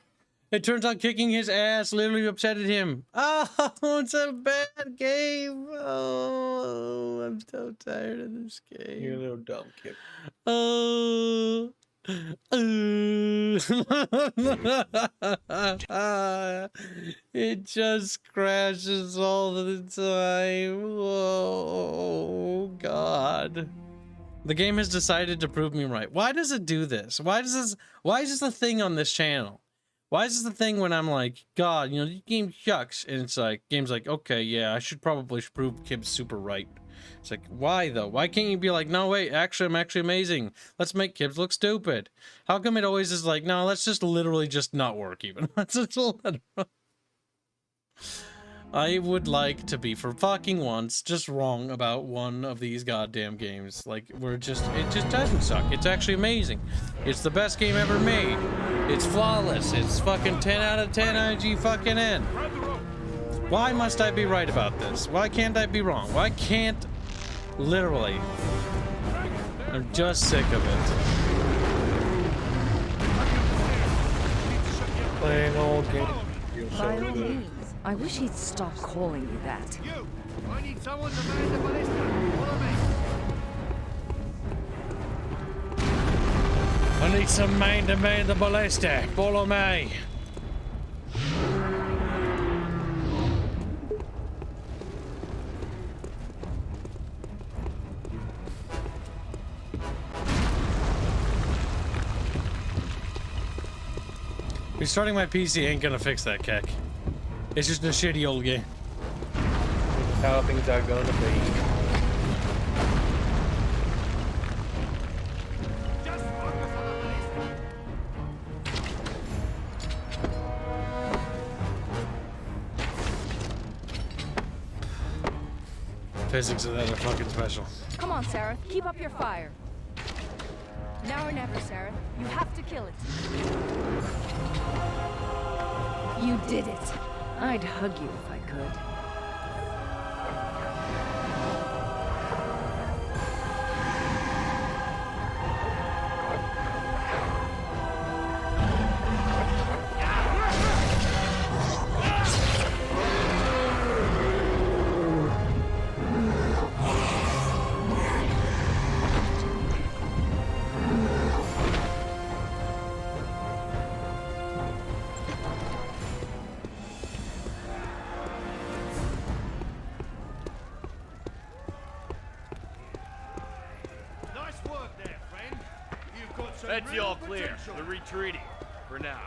It turns out kicking his ass literally upsetted him. Oh, it's a bad game. Oh, I'm so tired of this game. You're a little dumb, kid. Oh. It just crashes all the time. Oh, God. The game has decided to prove me right. Why does it do this? Why is this a thing on this channel? Why is this the thing when I'm like, God, you know, this game sucks, and it's like, game's like, okay, yeah, I should probably prove Kib's super right. It's like, why though? Why can't you be like, no, wait, actually, I'm actually amazing. Let's make Kibs look stupid. How come it always is like, no, let's just literally just not work even. Let's just I would like to be for fucking once just wrong about one of these goddamn games. Like, it just doesn't suck. It's actually amazing. It's the best game ever made. It's flawless. It's fucking 10 out of 10 IG fucking N. Why must I be right about this? Why can't I be wrong? Why can't... Literally. I'm just sick of it. Playing old game. By all means. I wish he'd stop calling you that. You! I need someone to man the ballista. Follow me. I need some man to man the ballista. Follow me. Restarting my PC ain't gonna fix that, Keck. It's just a shitty old game. How things are gonna be. Just focus on the ballista. Physics of that are fucking special. Come on, Sarah. Keep up your fire. Now or never, Sarah. You have to kill it. You did it. I'd hug you if I could. Nice work there, friend. You've got some That's real all clear. potential. They're retreating. For now.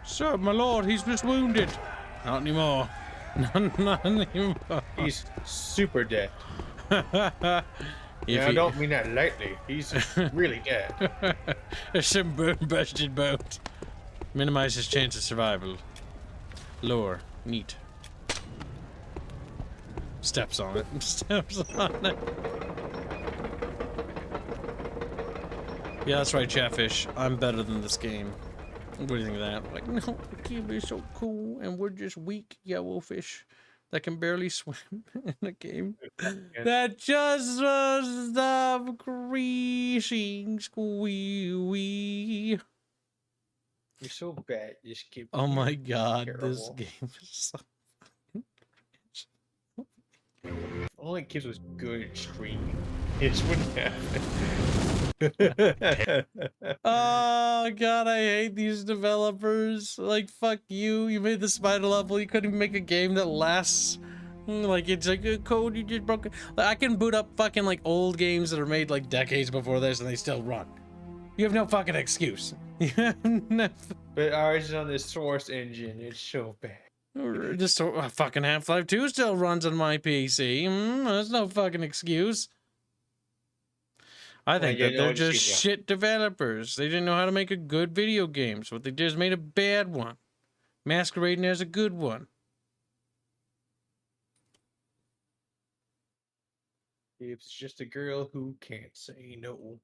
Sir, my lord, he's just wounded. Not anymore. Not anymore. He's super dead. If Yeah, I he- don't mean that lightly. He's really dead. There's some busted bones. Minimize his chance of survival. Lower. Neat. Steps on it. Steps on it. Yeah, that's right, Chatfish. I'm better than this game. What do you think of that? Like, no, the cube is so cool, and we're just weak yellow fish that can barely swim in a game that just stop creasing squee. You're so bad. You just keep. Oh my god, this terrible. game is so... Only kids was good at streaming. It just wouldn't happen. Oh god, I hate these developers. Like, fuck you. You made the spider level. You couldn't even make a game that lasts. Like, it's like a code you just broke. Like, I can boot up fucking like old games that are made like decades before this and they still run. You have no fucking excuse. You have no... But ours is on the source engine. It's so bad. Just fucking Half-Life 2 still runs on my PC. That's no fucking excuse. I think yeah, that no, they're just yeah. shit developers. They didn't know how to make a good video game, so they just made a bad one, masquerading as a good one. It's just a girl who can't say no.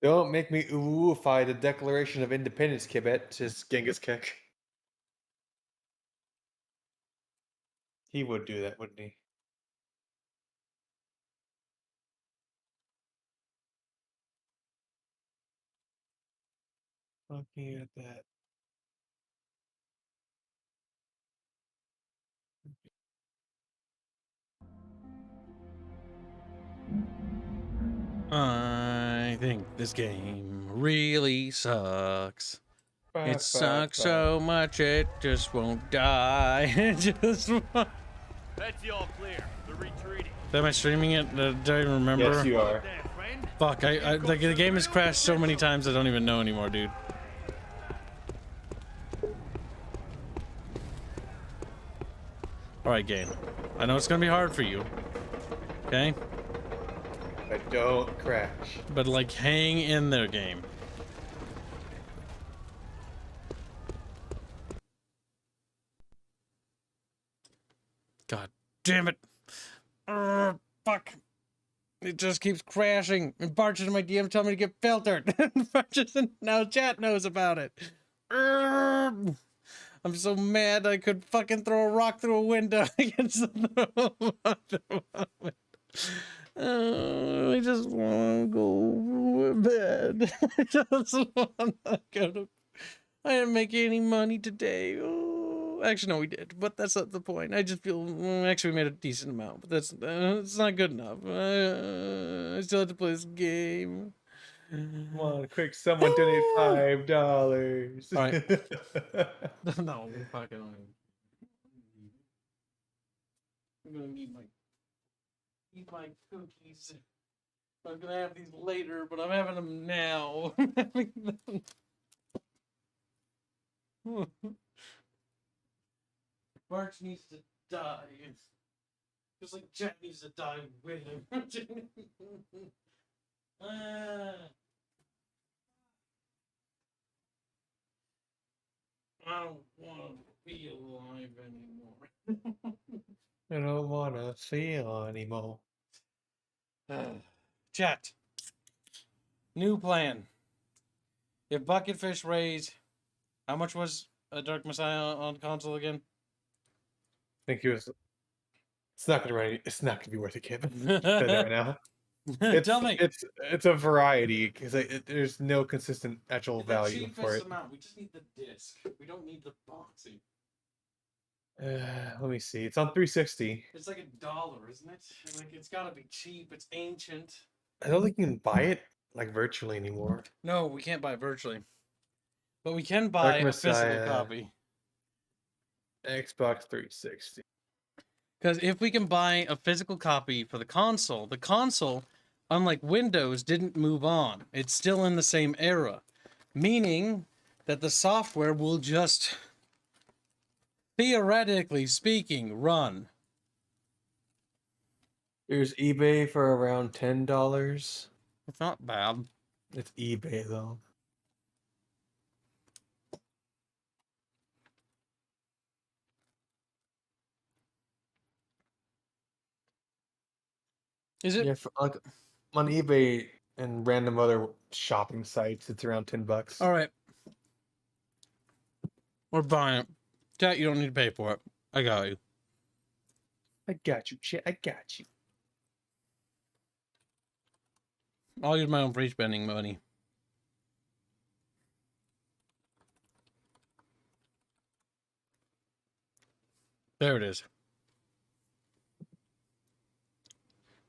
Don't make me ooh-ify the Declaration of Independence, Kibet, says Genghis Kek. He would do that, wouldn't he? Looking at that. I think this game really sucks. It sucks so much it just won't die. It just won't. That's all clear. They're retreating. Am I streaming it? Don't I even remember? Yes, you are. There, friend. Fuck, the game has crashed so many times I don't even know anymore, dude. Alright, game. I know it's gonna be hard for you. Okay? But don't crash. But, like, hang in there, game. God damn it. Fuck. It just keeps crashing. And Bart's in my DM telling me to get filtered. Now chat knows about it. I'm so mad I could fucking throw a rock through a window against the I just want to go to bed. I just want to go to... I didn't make any money today. Oh, actually, no, we did, but that's not the point. I just feel... actually, we made a decent amount, but that's it's not good enough. I still have to play this game. Come on, quick, someone donate $5. All right. No, we fucking don't. I'm gonna eat my cookies. I'm gonna have these later, but I'm having them now. I'm having them. March needs to die. Just like Jack needs to die with him. I don't want to be alive anymore. I don't want to feel anymore. Chat. New plan. If Bucketfish raised, how much was a Dark Messiah on console again? I think it was. It's not gonna run. It's not gonna be worth it, kid. Say that right now. Tell me. It's a variety because there's no consistent actual value for it. Amount. We just need the disc. We don't need the boxing. Let me see. It's on 360. It's like $1, isn't it? Like it's gotta be cheap. It's ancient. I don't think you can buy it like virtually anymore. No, we can't buy it virtually. But we can buy a physical copy. Xbox 360. Because if we can buy a physical copy for the console, unlike Windows, didn't move on. It's still in the same era. Meaning that the software will just, theoretically speaking, run. There's eBay for around $10. It's not bad. It's eBay though. Is it? Yeah, like on eBay and random other shopping sites, it's around $10. All right. We're buying it. Chat, you don't need to pay for it. I got you. I got you, shit. I got you. I'll use my own free spending money. There it is.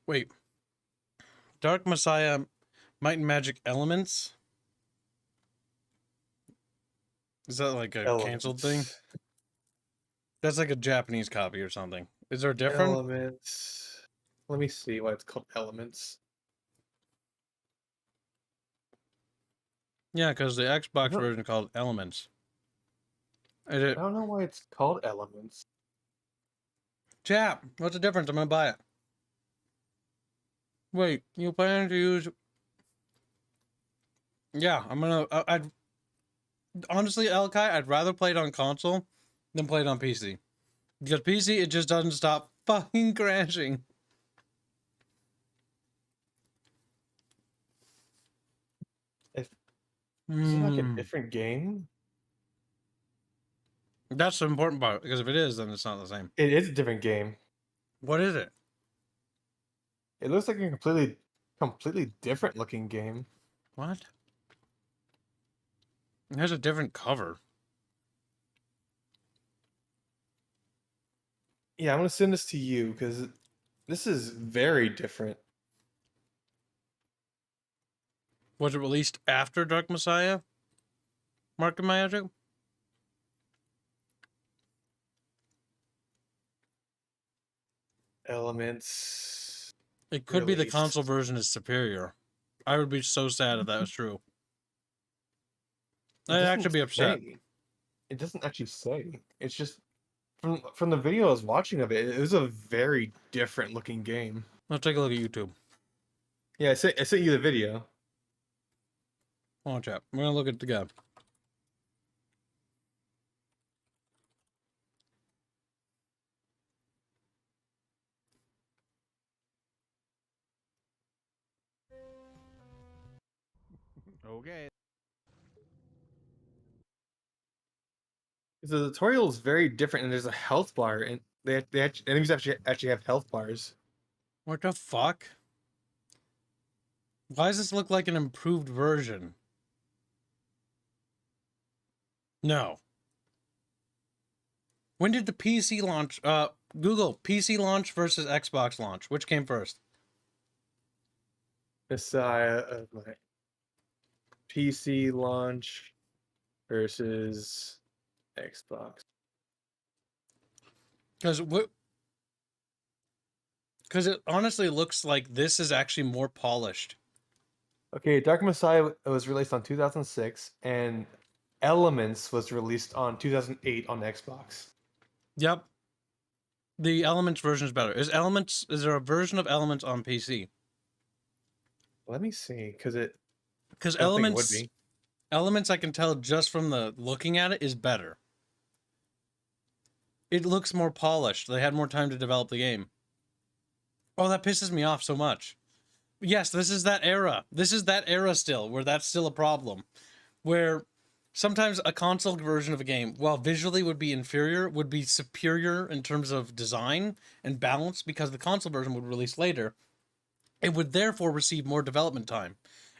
Wait. Dark Messiah, Might and Magic Elements? Is that like a canceled thing? That's like a Japanese copy or something. Is there a different? Elements. Let me see why it's called Elements. Yeah, because the Xbox version is called Elements. Is it? I don't know why it's called Elements. Chat, what's the difference? I'm gonna buy it. Wait, you plan to use? Yeah, I'm gonna. I'd honestly, Elkai, I'd rather play it on console than play it on PC. Because PC, it just doesn't stop fucking crashing. Is it like a different game? That's the important part, because if it is, then it's not the same. It is a different game. What is it? It looks like a completely different looking game. What? It has a different cover. Yeah, I'm gonna send this to you because this is very different. Was it released after Dark Messiah? Mark of Magic? Elements. It could be the Released. console version is superior. I would be so sad if that was true. It I'd doesn't actually be upset. say. It doesn't actually say. It's just from the video I was watching of it. It was a very different looking game. Let's take a look at YouTube. Yeah, I sent you the video. Hold on, chat. We're gonna look at it together. Okay. The tutorial is very different, and there's a health bar, and enemies actually have health bars. What the fuck? Why does this look like an improved version? No. When did the PC launch? Google PC launch versus Xbox launch. Which came first? Messiah of my PC launch versus Xbox. Because it honestly looks like this is actually more polished. Okay, Dark Messiah was released on 2006, and Elements was released on 2008 on Xbox. Yep. The Elements version is better. Is there a version of Elements on PC? Let me see, because Elements I can tell just from the looking at it is better. It looks more polished. They had more time to develop the game. Oh, that pisses me off so much. Yes, this is that era. This is that era still, where that's still a problem. Where sometimes a console version of a game, while visually would be inferior, would be superior in terms of design and balance because the console version would release later. It would therefore receive more development time.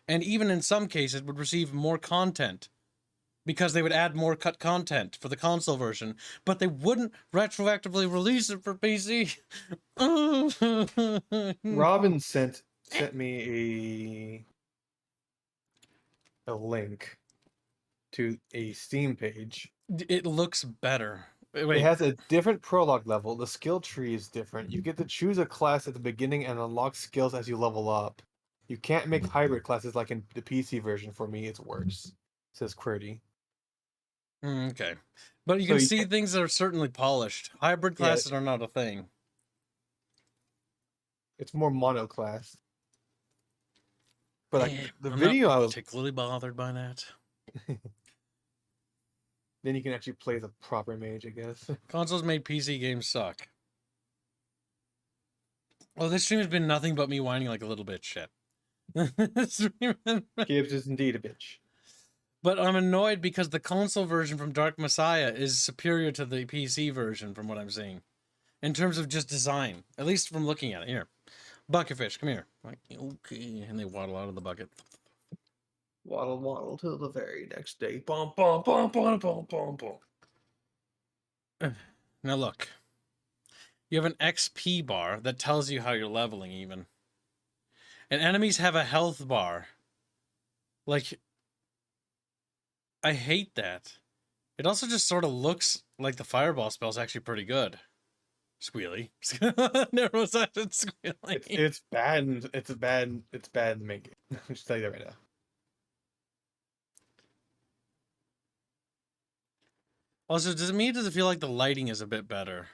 And even in some cases would receive more content because they would add more cut content for the console version, but they wouldn't retroactively release it for PC. Robin sent me a link to a Steam page. It looks better. It Wait, has a different prologue level. The skill tree is different. You get to choose a class at the beginning and unlock skills as you level up. You can't make hybrid classes like in the PC version. For me, it's worse, says QWERTY. okay. But you can see things that are certainly polished. Hybrid classes are not a thing. It's more monoclass. But like the I'm video, not I was particularly bothered by that. Then you can actually play the proper mage, I guess. Consoles made PC games suck. Oh, this stream has been nothing but me whining like a little bitch. Shit. Gibbs is indeed a bitch. But I'm annoyed because the console version from Dark Messiah is superior to the PC version from what I'm seeing. In terms of just design. At least from looking at it. Here. Bucketfish, come here. Like, okay. And they waddle out of the bucket. Waddle, waddle till the very next day. Bum, bum, bum, bum, bum, bum, bum. Now look. You have an XP bar that tells you how you're leveling even. And enemies have a health bar. Like, I hate that. It also just sort of looks like the fireball spell is actually pretty good. Squealy. Narrow sided squealy. It's bad and it's bad to make it. I'll just tell you that right now. Also, does it feel like the lighting is a bit better?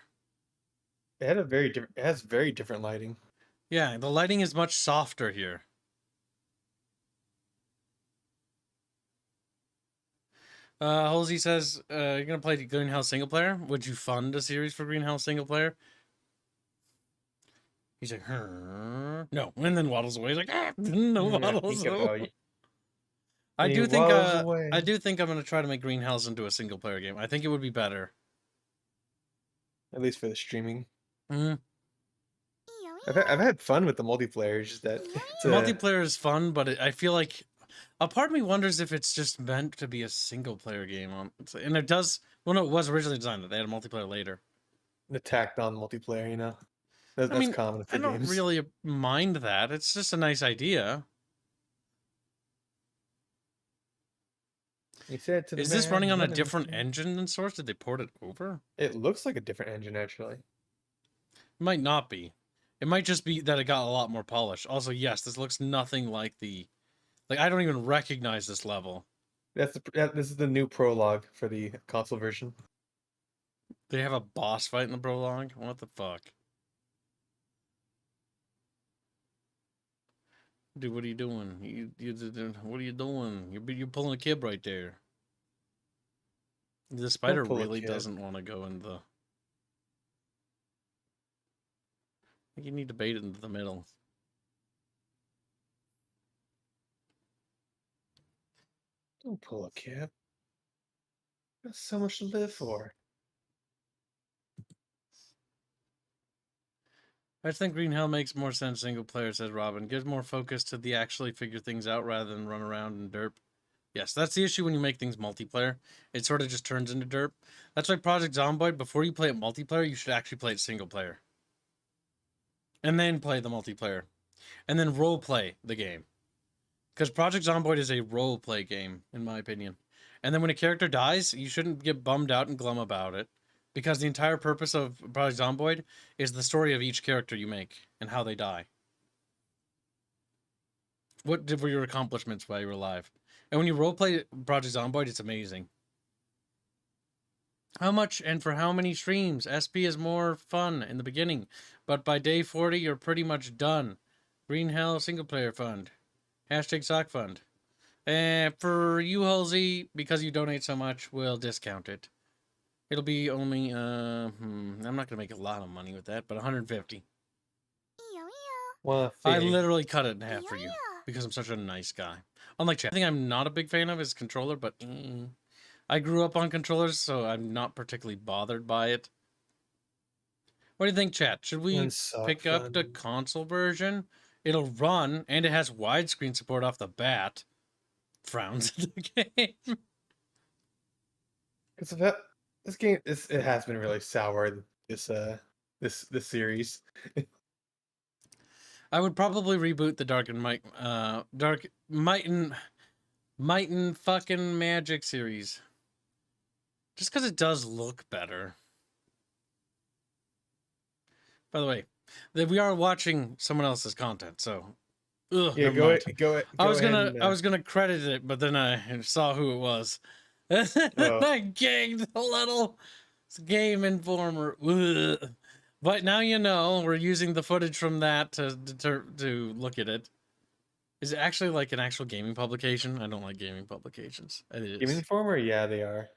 It has very different lighting. Yeah, the lighting is much softer here. Halsey says, you're gonna play Greenhouse single player? Would you fund a series for Greenhouse single player? He's like, no, and then waddles away. He's like, no waddles away. I do think I'm gonna try to make Greenhouse into a single player game. I think it would be better. At least for the streaming. Mm-hmm. I've had fun with the multiplayer. It's just that multiplayer is fun, but I feel like a part of me wonders if it's just meant to be a single player game. And it does. Well, no, it was originally designed. They had a multiplayer later. The tacked on multiplayer, you know. That's common for games. I don't really mind that. It's just a nice idea. You said to the Is this man, running on a running different to- engine than Source? Did they port it over? It looks like a different engine, actually. It might not be. It might just be that it got a lot more polish. Also, yes, this looks nothing like the... Like, I don't even recognize this level. This is the new prologue for the console version. They have a boss fight in the prologue? What the fuck? Dude, what are you doing? What are you doing? You're pulling a kid right there. The spider pull a really kid. doesn't want to go in the... I think you need to bait it into the middle. Don't pull a kid. There's so much to live for. I just think Green Hell makes more sense single player, says Robin. Gives more focus to the actually figure things out rather than run around and derp. Yes, that's the issue when you make things multiplayer. It sort of just turns into derp. That's why Project Zomboid, before you play it multiplayer, you should actually play it single player. And then play the multiplayer. And then role play the game. Because Project Zomboid is a role play game, in my opinion. And then when a character dies, you shouldn't get bummed out and glum about it. Because the entire purpose of Project Zomboid is the story of each character you make and how they die. What were your accomplishments while you were alive? And when you roleplay Project Zomboid, it's amazing. How much and for how many streams? SP is more fun in the beginning, but by day 40, you're pretty much done. Green Hell single player fund. Hashtag sock fund. For you, Halsey, because you donate so much, we'll discount it. It'll be only, I'm not going to make a lot of money with that, but 150. Well, I literally cut it in half for you because I'm such a nice guy. Unlike chat, I think I'm not a big fan of his controller, but I grew up on controllers, so I'm not particularly bothered by it. What do you think, chat? Should we pick up the console version? It'll run, and it has widescreen support off the bat. Frowns at the game. Because of that, this game, it has been really sour. This series. I would probably reboot the Dark Might and fucking Magic series. Just because it does look better. By the way, we are watching someone else's content, so yeah, go ahead. I was gonna credit it, but then I saw who it was. I gagged a little. It's Game Informer. Ugh. But now you know we're using the footage from that to look at it. Is it actually like an actual gaming publication? I don't like gaming publications. It is. Game Informer? Yeah, they are.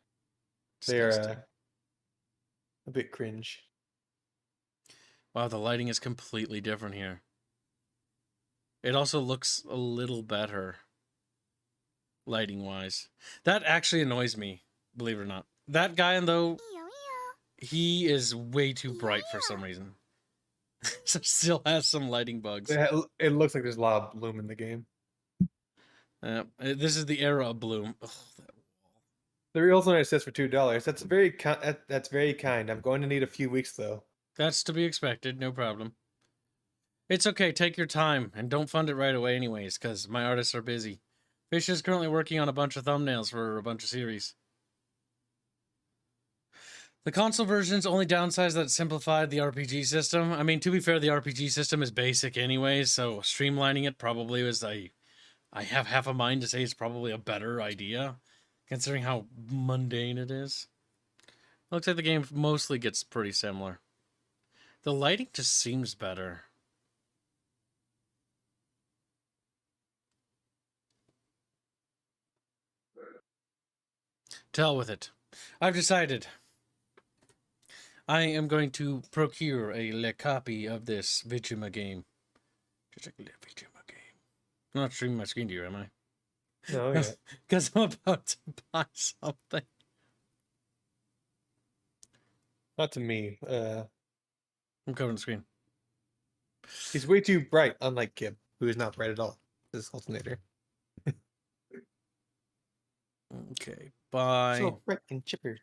Disgusting. They're a bit cringe. Wow, the lighting is completely different here. It also looks a little better, lighting-wise. That actually annoys me, believe it or not. That guy, though, he is way too bright for some reason. So still has some lighting bugs. It looks like there's a lot of bloom in the game. This is the era of bloom. Ugh, the real owner says for $2. That's very kind. I'm going to need a few weeks though. That's to be expected. No problem. It's okay. Take your time and don't fund it right away, anyways, because my artists are busy. Fish is currently working on a bunch of thumbnails for a bunch of series. The console version's only downside is that it simplified the RPG system. I mean, to be fair, the RPG system is basic anyways, so streamlining it probably was I have half a mind to say it's probably a better idea, considering how mundane it is. Looks like the game mostly gets pretty similar. The lighting just seems better. To hell with it. I've decided. I am going to procure a copy of this Vigima game. Just like a Vigima game. I'm not streaming my screen to you, am I? No, yeah. Because I'm about to buy something. Not to me. I'm covering the screen. He's way too bright, unlike Kib, who is not bright at all. This alternator. Okay, bye. So bright and chipper.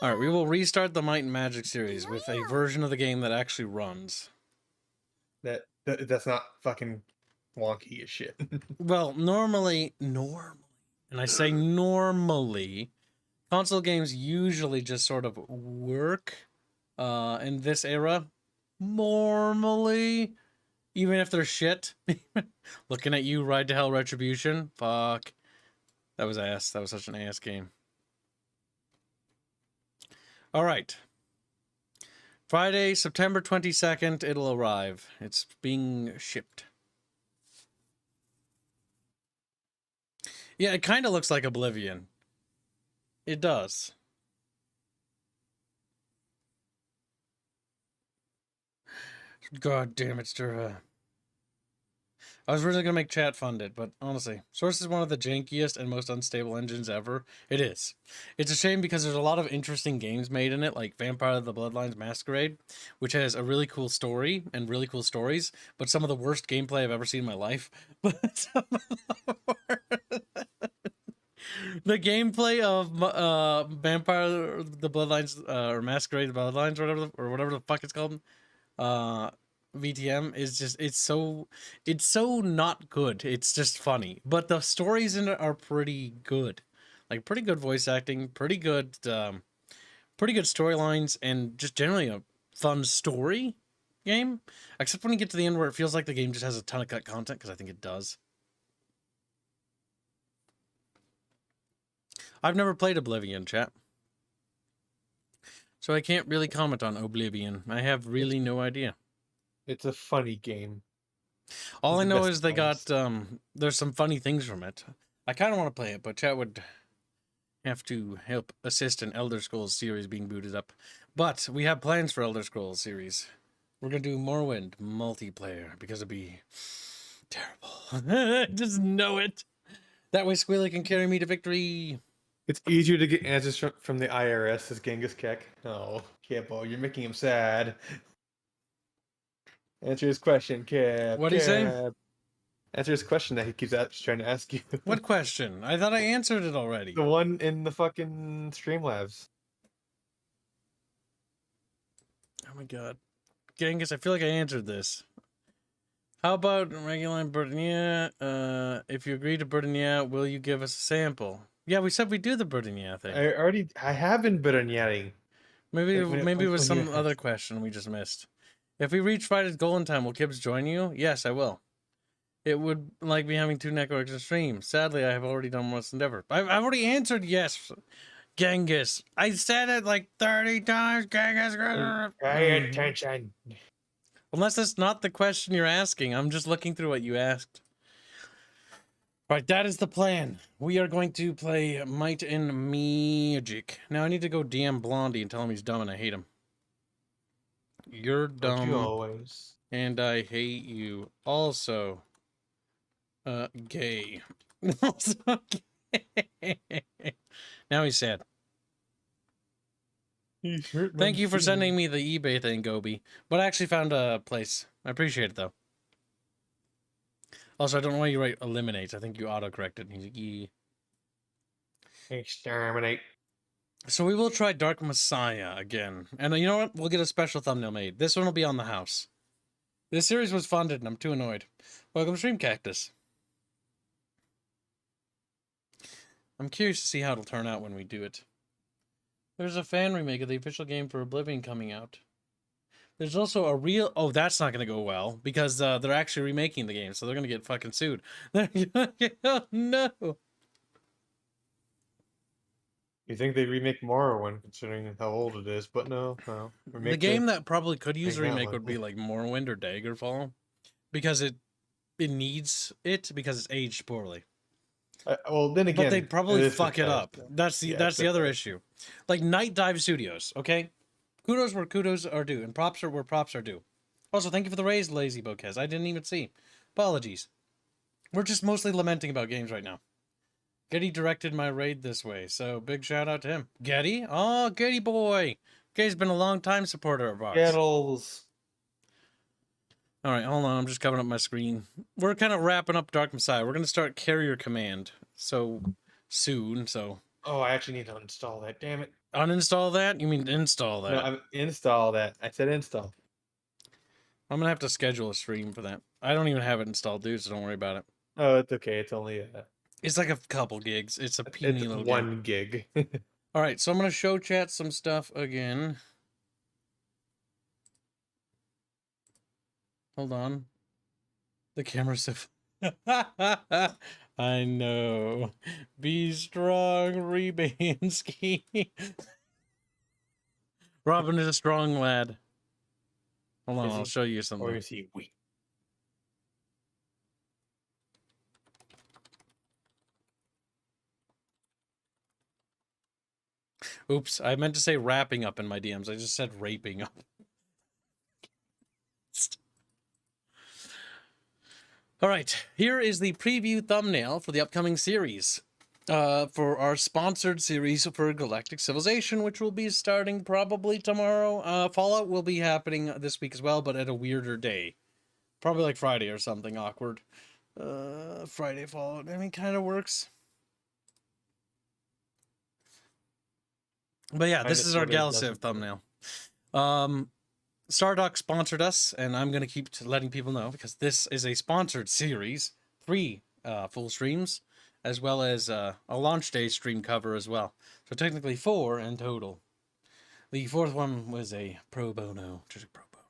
Alright, we will restart the Might and Magic series with a version of the game that actually runs. That's not fucking wonky as shit. Well, normally, and I say normally, console games usually just sort of work in this era. Normally, even if they're shit. Looking at you, Ride to Hell Retribution. Fuck. That was ass. That was such an ass game. Alright. Friday, September 22nd, it'll arrive. It's being shipped. Yeah, it kind of looks like Oblivion. It does. God damn it, Sturva. I was originally going to make chat fund it, but honestly, Source is one of the jankiest and most unstable engines ever. It is. It's a shame because there's a lot of interesting games made in it, like Vampire the Bloodlines Masquerade, which has a really cool story and really cool stories, but some of the worst gameplay I've ever seen in my life. But the gameplay of Vampire the Bloodlines or Masquerade the Bloodlines or whatever the fuck it's called, VTM is just it's so not good. It's just funny, but the stories in it are pretty good, like pretty good voice acting, pretty good storylines, and just generally a fun story game. Except when you get to the end where it feels like the game just has a ton of cut content, because I think it does. I've never played Oblivion, chat, so I can't really comment on Oblivion. I have really no idea. It's a funny game. All I The know best is they times. got there's some funny things from it. I kind of want to play it, but chat would have to help assist an Elder Scrolls series being booted up. But we have plans for Elder Scrolls series. We're gonna do Morrowind multiplayer because it'd be terrible. Just know it. That way Squealy can carry me to victory. It's easier to get answers from the IRS as Genghis Kek. Oh, Capo, you're making him sad. Answer his question, Cap. What'd he say? Answer his question that he keeps trying to ask you. What question? I thought I answered it already. The one in the fucking Streamlabs. Oh my god. Genghis, I feel like I answered this. How about regular Burtania? If you agree to Burtania, will you give us a sample? Yeah, we said we do the Burtania thing. I have been Burtaniaing. Maybe Like maybe it when was you some other question we just missed. If we reach Friday's golden time, will Kibbs join you? Yes, I will. It would like me having 2 networks to stream. Sadly, I have already done one endeavor. I've already answered yes, Genghis. I said it like 30 times, Genghis. Pay attention. Unless that's not the question you're asking. I'm just looking through what you asked. Right, that is the plan. We are going to play Might and Magic. Now I need to go DM Blondie and tell him he's dumb and I hate him. You're dumb. You always. And I hate you. Also, gay. Also gay. Now he's sad. Thank you for sending me the eBay thing, Gobi. But I actually found a place. I appreciate it, though. Also, I don't know why you write eliminate. I think you auto-corrected. He's like, yeah. Exterminate. So we will try Dark Messiah again. And you know what? We'll get a special thumbnail made. This one will be on the house. This series was funded, and I'm too annoyed. Welcome, Stream Cactus. I'm curious to see how it'll turn out when we do it. There's a fan remake of the official game for Oblivion coming out. There's also a real... Oh, that's not going to go well, because they're actually remaking the game, so they're going to get fucking sued. Oh, no! You think they remake Morrowind, considering how old it is, but no. The game that probably could use a remake would be like Morrowind or Daggerfall, because it needs it because it's aged poorly. Well, then again, but they'd probably fuck it up. That's the other issue. Like Night Dive Studios, okay? Kudos where kudos are due, and props are where props are due. Also, thank you for the raise, Lazy Bocaz. I didn't even see. Apologies. We're just mostly lamenting about games right now. Getty directed my raid this way, so big shout out to him. Getty? Oh, Getty boy! Getty's been a long time supporter of ours. Gettles. Alright, hold on, I'm just covering up my screen. We're kind of wrapping up Dark Messiah. We're going to start Carrier Command soon, so... Oh, I actually need to uninstall that, damn it. Uninstall that? You mean install that? No, install that. I said install. I'm going to have to schedule a stream for that. I don't even have it installed, dude, so don't worry about it. Oh, it's okay. It's only It's like a couple gigs. It's a puny It's little gig. 1 gig. All right, so I'm gonna show chat some stuff again. Hold on. The camera's so. I know. Be strong, Rebansky. Robin is a strong lad. Hold on, I'll show you something. Or is he weak? Oops, I meant to say wrapping up in my DMs. I just said raping up. All right, here is the preview thumbnail for the upcoming series. For our sponsored series for Galactic Civilization, which will be starting probably tomorrow. Fallout will be happening this week as well, but at a weirder day. Probably like Friday or something awkward. Friday Fallout, I mean, kind of works. But yeah, this is our Galciv thumbnail. Stardock sponsored us, and I'm going to keep letting people know because this is a sponsored series. 3 full streams, as well as a launch day stream cover as well. So technically 4 in total. The 4th one was a pro bono. Just a pro bono.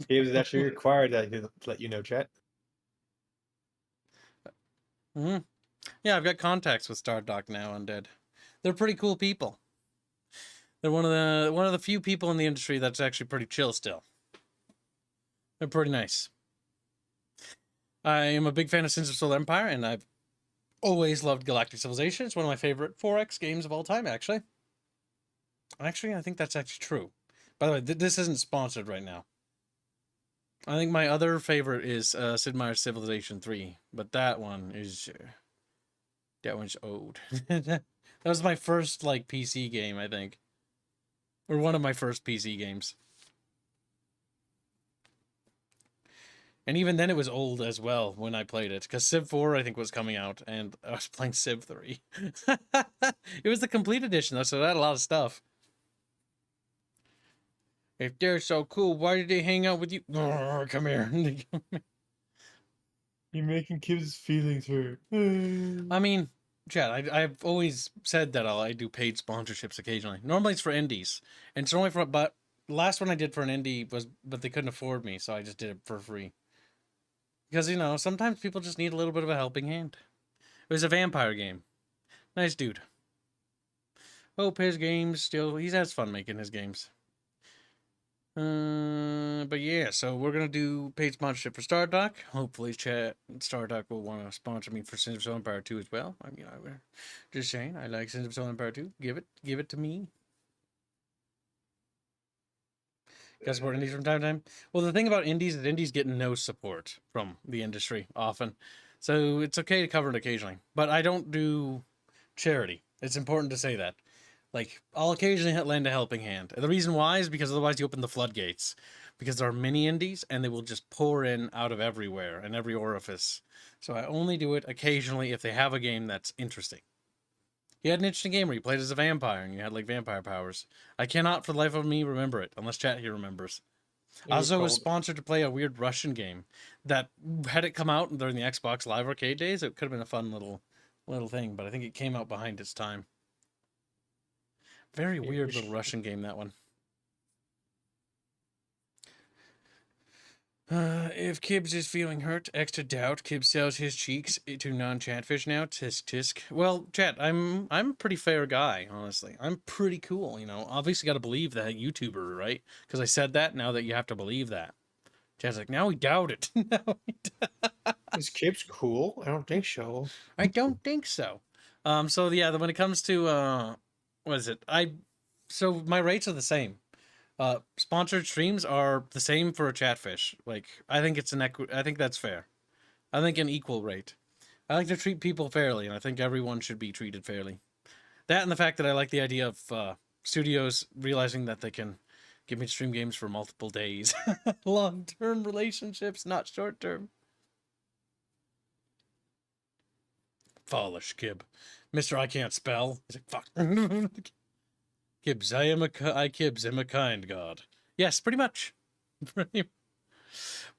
It was actually required that to let you know, chat. Yeah, I've got contacts with Stardock now, Undead. They're pretty cool people. They're one of the few people in the industry that's actually pretty chill still. They're pretty nice. I am a big fan of Sins of Solar Empire, and I've always loved Galactic Civilization. It's one of my favorite 4X games of all time, actually. Actually, I think that's actually true. By the way, this isn't sponsored right now. I think my other favorite is Sid Meier's Civilization 3, but that one is... that one's old. That was my first, like, PC game, I think. Or one of my first PC games. And even then it was old as well when I played it. Because Civ 4, I think, was coming out. And I was playing Civ 3. It was the complete edition, though, so it had a lot of stuff. If they're so cool, why did they hang out with you? Oh, come here. You're making Kib's feelings hurt. I mean... Chad, I've always said that I do paid sponsorships occasionally. Normally it's for indies. And it's only for, but the last one I did for an indie was, but they couldn't afford me, so I just did it for free. Because, you know, sometimes people just need a little bit of a helping hand. It was a vampire game. Nice dude. Hope his games still, he has fun making his games. But yeah, so we're gonna do paid sponsorship for Stardock. Hopefully, Stardock will want to sponsor me for Sins of Solar Empire 2 as well. I mean, just saying, I like Sins of Solar Empire 2. Give it to me. Guys support indies from time to time. Well, the thing about indies is indies get no support from the industry often, so it's okay to cover it occasionally. But I don't do charity. It's important to say that. Like, I'll occasionally lend a helping hand. And the reason why is because otherwise you open the floodgates. Because there are mini indies, and they will just pour in out of everywhere, and every orifice. So I only do it occasionally if they have a game that's interesting. You had an interesting game where you played as a vampire, and you had, like, vampire powers. I cannot, for the life of me, remember it, unless chat here remembers. I also was sponsored to play a weird Russian game that, had it come out during the Xbox Live Arcade days, it could have been a fun little thing, but I think it came out behind its time. Very weird little Russian game, that one. If Kibbs is feeling hurt, extra doubt, Kibbs sells his cheeks to non-chatfish now. Tisk tisk. Well, chat, I'm a pretty fair guy, honestly. I'm pretty cool, you know. Obviously got to believe that YouTuber, right? Because I said that, now that you have to believe that. Chat's like, now we doubt it. Is Kibbs cool? I don't think so. I don't think so. So yeah, when it comes to what is it? So my rates are the same. Sponsored streams are the same for a chatfish. Like, I think it's I think that's fair. I think an equal rate. I like to treat people fairly, and I think everyone should be treated fairly. That and the fact that I like the idea of studios realizing that they can give me to stream games for multiple days. Long-term relationships, not short-term. Fallish Kib. Mr. I can't spell. He's like, fuck. Kibbs, Kibbs am a kind god. Yes, pretty much. But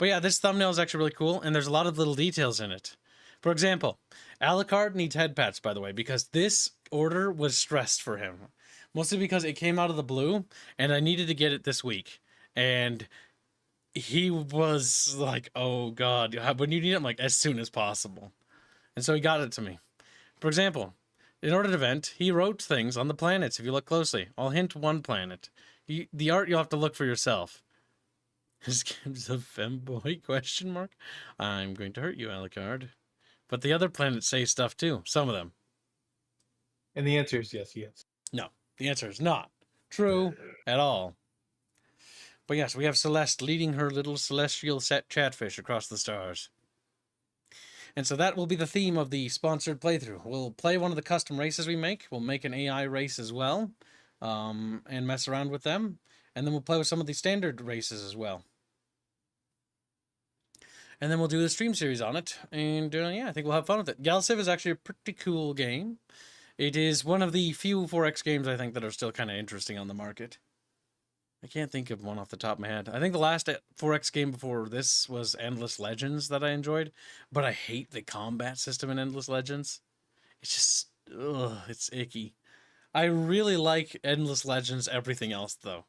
yeah, this thumbnail is actually really cool, and there's a lot of little details in it. For example, Alucard needs head pats, by the way, because this order was stressed for him. Mostly because it came out of the blue, and I needed to get it this week. And he was like, oh god, when you need it, I'm like, as soon as possible. And so he got it to me. For example, in order to event, he wrote things on the planets, if you look closely. I'll hint one planet. The art you'll have to look for yourself. Is Gibbs a femboy, question mark? I'm going to hurt you, Alucard. But the other planets say stuff too, some of them. And the answer is yes, yes. No, the answer is not true at all. But yes, we have Celeste leading her little celestial set chatfish across the stars. And so that will be the theme of the sponsored playthrough. We'll play one of the custom races we make. We'll make an AI race as well, and mess around with them. And then we'll play with some of the standard races as well. And then we'll do the stream series on it. And yeah, I think we'll have fun with it. Galciv is actually a pretty cool game. It is one of the few 4X games I think that are still kind of interesting on the market. I can't think of one off the top of my head. I think the last 4X game before this was Endless Legends that I enjoyed. But I hate the combat system in Endless Legends. It's just, ugh, it's icky. I really like Endless Legends, everything else though.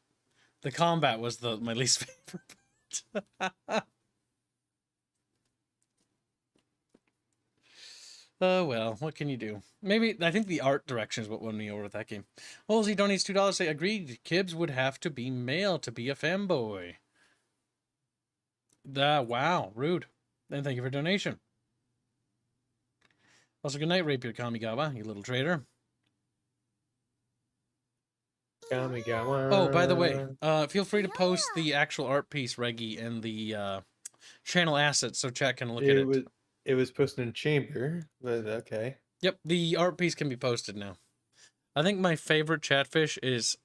The combat was my least favorite part. Oh, well, what can you do? Maybe, I think the art direction is what won me over with that game. Halsey donates $2, say, agreed, Kibbs would have to be male to be a femboy. Wow, rude. And thank you for donation. Also, good night, Rapier Kamigawa, you little traitor. Kamigawa. Oh, by the way, feel free to post the actual art piece, Reggie, and the channel assets so chat can look at it. It was posted in chamber, but okay. Yep, the art piece can be posted now. I think my favorite chatfish is,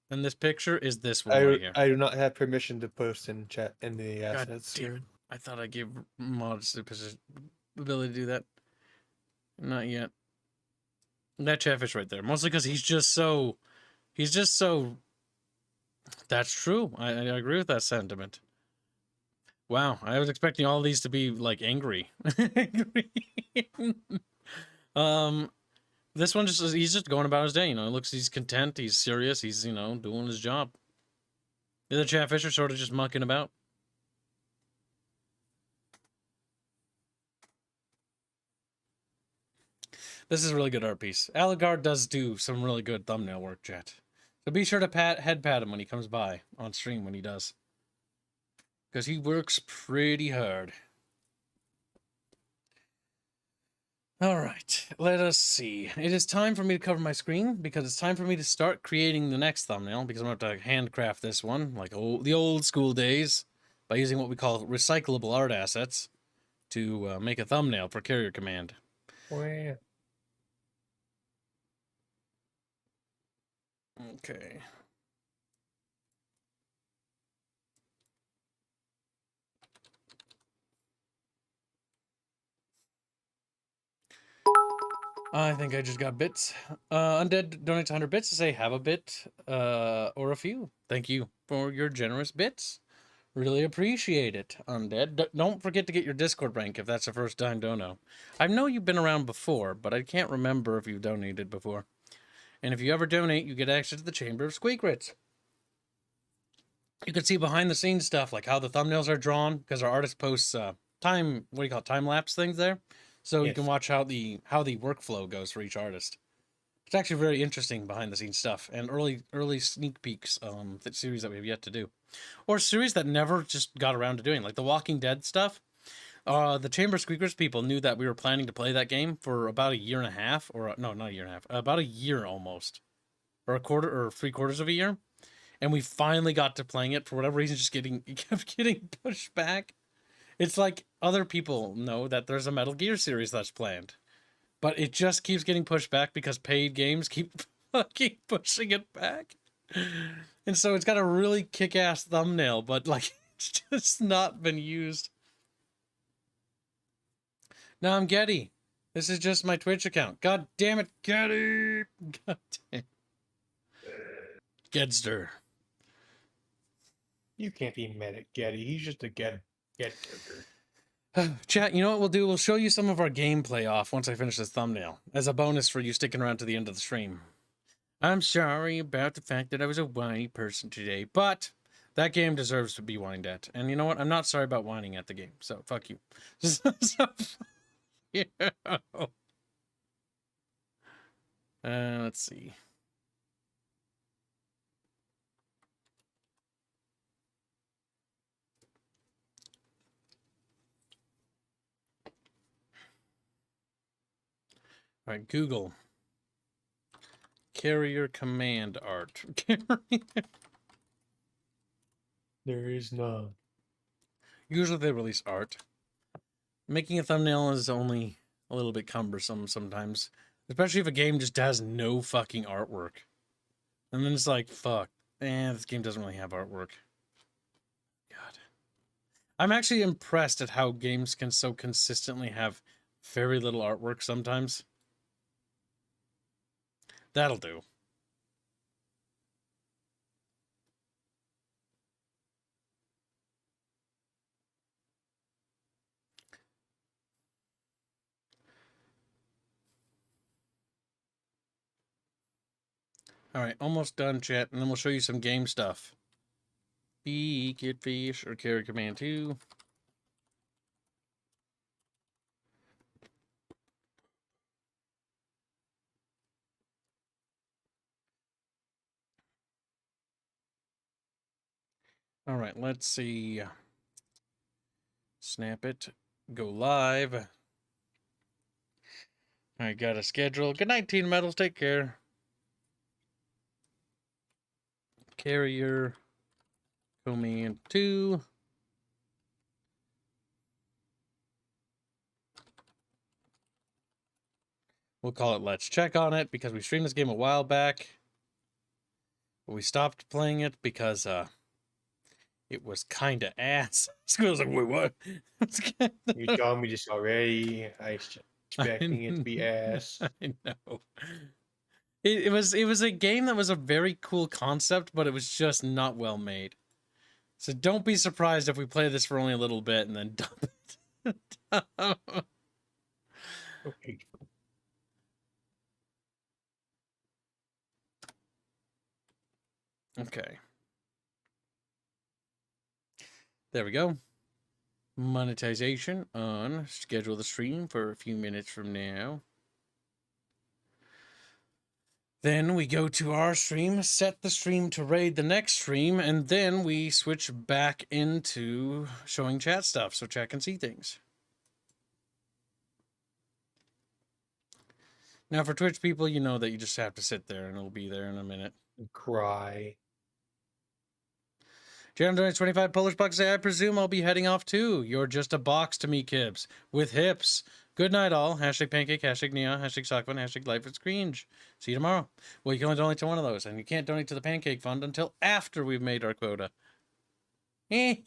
in this picture, is this one right here. I do not have permission to post in chat in the God assets. damn it. I thought I gave mods the ability to do that. Not yet. That chatfish right there. Mostly because he's just so... That's true. I agree with that sentiment. Wow, I was expecting all these to be, like, angry. Angry. This one he's just going about his day, you know. He's content, he's serious, he's, you know, doing his job. The other chatfish are sort of just mucking about. This is a really good art piece. Alucard does do some really good thumbnail work, chat. So be sure to head pat him when he comes by on stream when he does. Because he works pretty hard. Alright, let us see. It is time for me to cover my screen because it's time for me to start creating the next thumbnail because I'm going to have to handcraft this one like the old school days by using what we call recyclable art assets to make a thumbnail for Carrier Command. Wow. Okay. I think I just got bits. Undead donates 100 bits to say have a bit or a few. Thank you for your generous bits. Really appreciate it, Undead. Don't forget to get your Discord rank if that's the first time dono. I know you've been around before, but I can't remember if you've donated before. And if you ever donate, you get access to the Chamber of Squeakrits. You can see behind the scenes stuff, like how the thumbnails are drawn, because our artist posts time-lapse things there. So yes. You can watch how the workflow goes for each artist. It's actually very interesting behind the scenes stuff and early sneak peeks the series that we have yet to do. Or series that never just got around to doing, like the Walking Dead stuff. The Chamber of Squeakers people knew that we were planning to play that game for about a year and a half, or no, not a year and a half, about a year almost, or a quarter or 3/4 of a year, and we finally got to playing it. For whatever reason, it kept getting pushed back. It's like other people know that there's a Metal Gear series that's planned, but it just keeps getting pushed back because paid games keep fucking pushing it back. And so it's got a really kick-ass thumbnail, but like it's just not been used. No, I'm Getty. This is just my Twitch account. God damn it, Getty! God damn. Gedster. You can't be mad at Getty. He's just a Get. Chat, you know what we'll do? We'll show you some of our gameplay off once I finish this thumbnail, as a bonus for you sticking around to the end of the stream. I'm sorry about the fact that I was a whiny person today, but that game deserves to be whined at. And you know what? I'm not sorry about whining at the game, so fuck you. Yeah. Let's see. All right, Google. Carrier command art. There is none. Usually they release art. Making a thumbnail is only a little bit cumbersome sometimes. Especially if a game just has no fucking artwork. And then it's like, fuck. This game doesn't really have artwork. God. I'm actually impressed at how games can so consistently have very little artwork sometimes. That'll do. All right, almost done, chat, and then we'll show you some game stuff. BREEKIE fish or carry command 2. All right, let's see. Snap it. Go live. All right, got a schedule. Good night, Teen Metals. Take care. Carrier command 2. We'll call it Let's Check on It because we streamed this game a while back. But we stopped playing it because it was kind of ass. Squirrel's like, wait, what? You told me this already. I was expecting it to be ass. I know. It was a game that was a very cool concept, but it was just not well made. So don't be surprised if we play this for only a little bit and then dump it. Okay. Okay. There we go. Monetization on. Schedule the stream for a few minutes from now. Then we go to our stream, set the stream to raid the next stream, and then we switch back into showing chat stuff so chat can see things. Now for Twitch people, you know that you just have to sit there and it'll be there in a minute. Cry. Jan donates 25 Polish bucks. I presume I'll be heading off too. You're just a box to me, Kibs. With hips. Good night, all. Hashtag pancake, hashtag neon, hashtag sockfun, hashtag life is cringe. See you tomorrow. Well, you can only donate to one of those, and you can't donate to the pancake fund until after we've made our quota. You're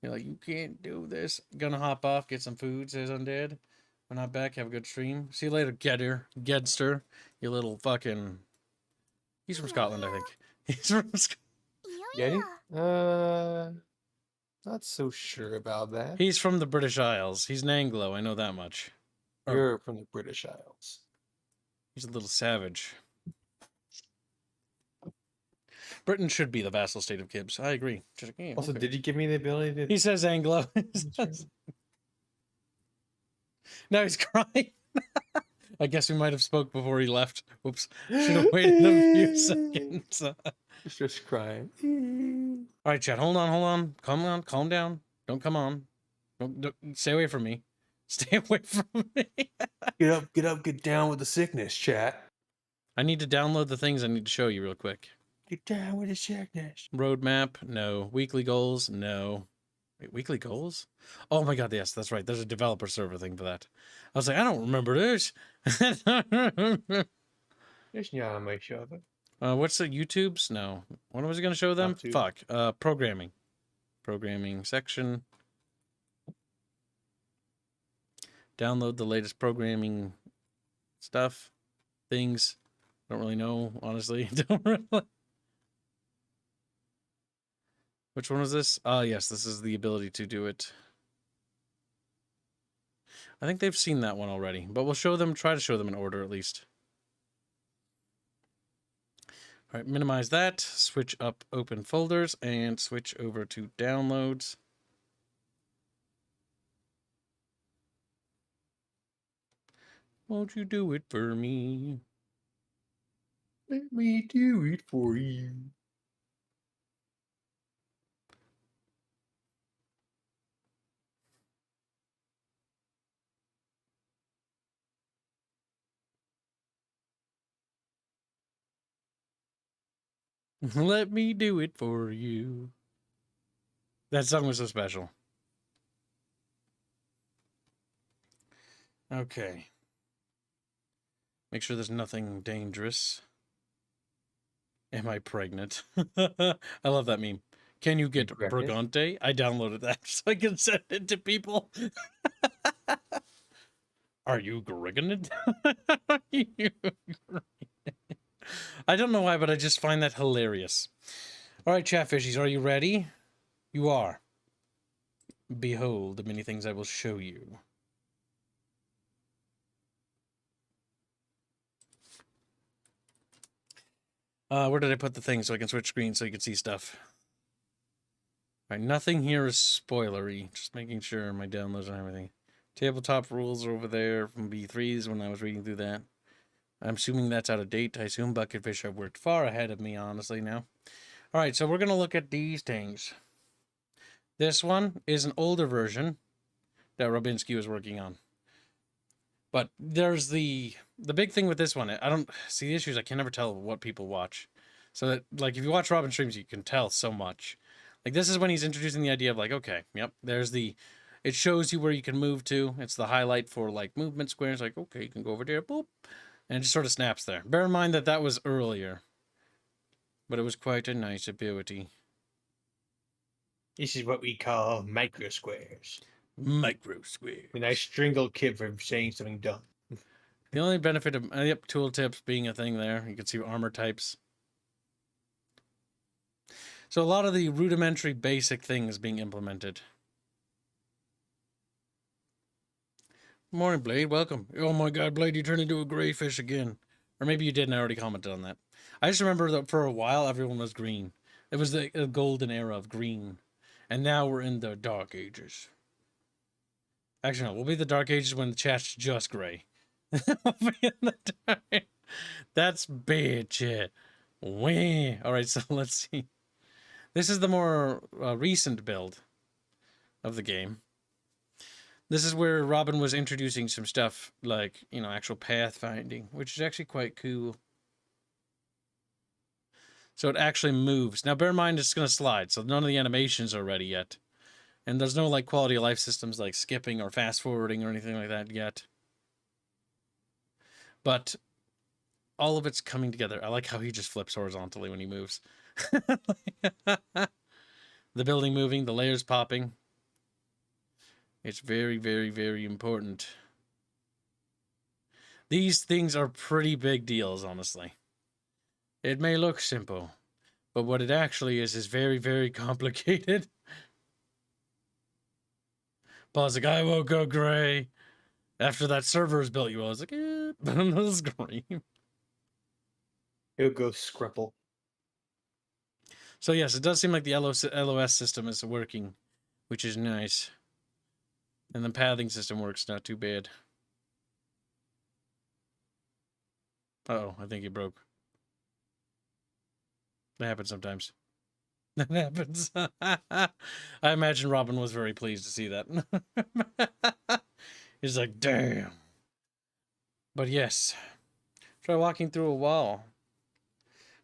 like, you can't do this. Gonna hop off, get some food, says Undead. We're not back. Have a good stream. See you later, Gedster. You little fucking... He's from Scotland, I think. He's from Scotland. Getty? Not so sure about that. He's from the British Isles. He's an Anglo, I know that much. You're from the British Isles. He's a little savage. Britain should be the vassal state of Kibs. I agree. Also, okay. Did he give me the ability to... He says Anglo. Now he's crying. I guess we might have spoke before he left. Whoops. Should have waited a few seconds. He's just crying. All right, chat. Hold on. Calm down. Don't come on. Don't stay away from me. Stay away from me. Get down with the sickness, chat. I need to download the things I need to show you real quick. Get down with the sickness. Roadmap, no. Weekly goals, no. Wait, weekly goals? Oh my god, yes, that's right. There's a developer server thing for that. I was like, I don't remember this. There's not on my server. What's the YouTubes? No. What was I going to show them? Fuck. Programming. Programming section. Download the latest programming stuff. Things. Don't really know, honestly. Don't really. Which one was this? Yes, this is the ability to do it. I think they've seen that one already, but we'll show them, try to show them in order at least. All right, minimize that, switch up open folders, and switch over to downloads. Won't you do it for me? Let me do it for you. Let me do it for you. That song was so special. Okay. Make sure there's nothing dangerous. Am I pregnant? I love that meme. Can you get Brigante? I downloaded that so I can send it to people. Are you pregnant? I don't know why, but I just find that hilarious. All right, Chatfishies, are you ready? You are. Behold the many things I will show you. Where did I put the thing so I can switch screens so you can see stuff? All right, nothing here is spoilery. Just making sure my downloads and everything. Tabletop rules are over there from B3s when I was reading through that. I'm assuming that's out of date. I assume Bucketfish have worked far ahead of me, honestly, now. All right, so we're going to look at these things. This one is an older version that Robinski was working on. But there's the big thing with this one. I don't see the issues. I can never tell what people watch. So that, like, if you watch Robin streams, you can tell so much. Like, this is when he's introducing the idea of, like, okay, yep, there's the... It shows you where you can move to. It's the highlight for, like, movement squares. Like, okay, you can go over there, boop. And it just sort of snaps there. Bear in mind that that was earlier. But it was quite a nice ability. This is what we call micro squares. Micro squares. And I strangled Kip for saying something dumb. The only benefit of yep, tooltips being a thing there. You can see armor types. So a lot of the rudimentary basic things being implemented. Morning, Blade. Welcome. Oh my god, Blade, you turned into a gray fish again. Or maybe you did and I already commented on that. I just remember that for a while everyone was green. It was the golden era of green. And now we're in the dark ages. Actually, no, we'll be the dark ages when the chat's just gray. We'll be in the dark. That's bad shit. Wah. Alright, so let's see. This is the more recent build of the game. This is where Robin was introducing some stuff like, you know, actual pathfinding, which is actually quite cool. So it actually moves. Now, bear in mind, it's going to slide, so none of the animations are ready yet. And there's no, like, quality of life systems like skipping or fast-forwarding or anything like that yet. But all of it's coming together. I like how he just flips horizontally when he moves. The building moving, the layers popping. It's very, very, very important. These things are pretty big deals, honestly. It may look simple, but what it actually is very, very complicated. Paul's like, I won't go gray. After that server is built, you all was like, but I'm not green. It'll go scrupple. So yes, it does seem like the LOS system is working, which is nice. And the pathing system works not too bad. Uh-oh, I think he broke. That happens sometimes. That happens. I imagine Robin was very pleased to see that. He's like, damn. But yes. Try walking through a wall.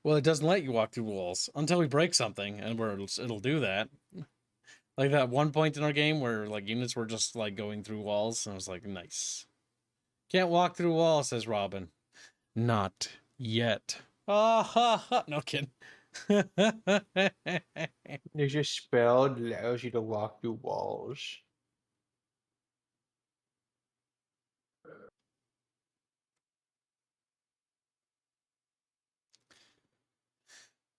Well, it doesn't let you walk through walls until we break something, and it'll do that. Like that one point in our game where like units were just like going through walls, and I was like, nice. Can't walk through walls, says Robin. Not yet. Ah ha ha. No kidding. There's a spell that allows you to walk through walls.